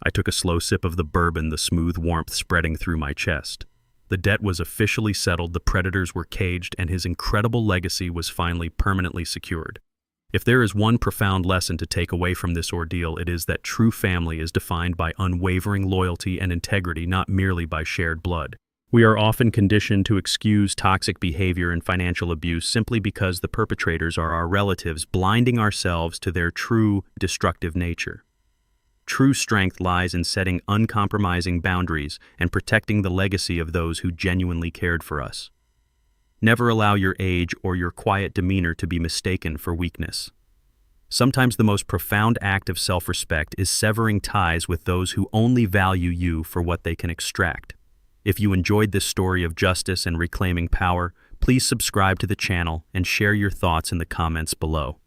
I took a slow sip of the bourbon, the smooth warmth spreading through my chest. The debt was officially settled, the predators were caged, and his incredible legacy was finally permanently secured. If there is one profound lesson to take away from this ordeal, it is that true family is defined by unwavering loyalty and integrity, not merely by shared blood. We are often conditioned to excuse toxic behavior and financial abuse simply because the perpetrators are our relatives, blinding ourselves to their true, destructive nature. True strength lies in setting uncompromising boundaries and protecting the legacy of those who genuinely cared for us. Never allow your age or your quiet demeanor to be mistaken for weakness. Sometimes the most profound act of self-respect is severing ties with those who only value you for what they can extract. If you enjoyed this story of justice and reclaiming power, please subscribe to the channel and share your thoughts in the comments below.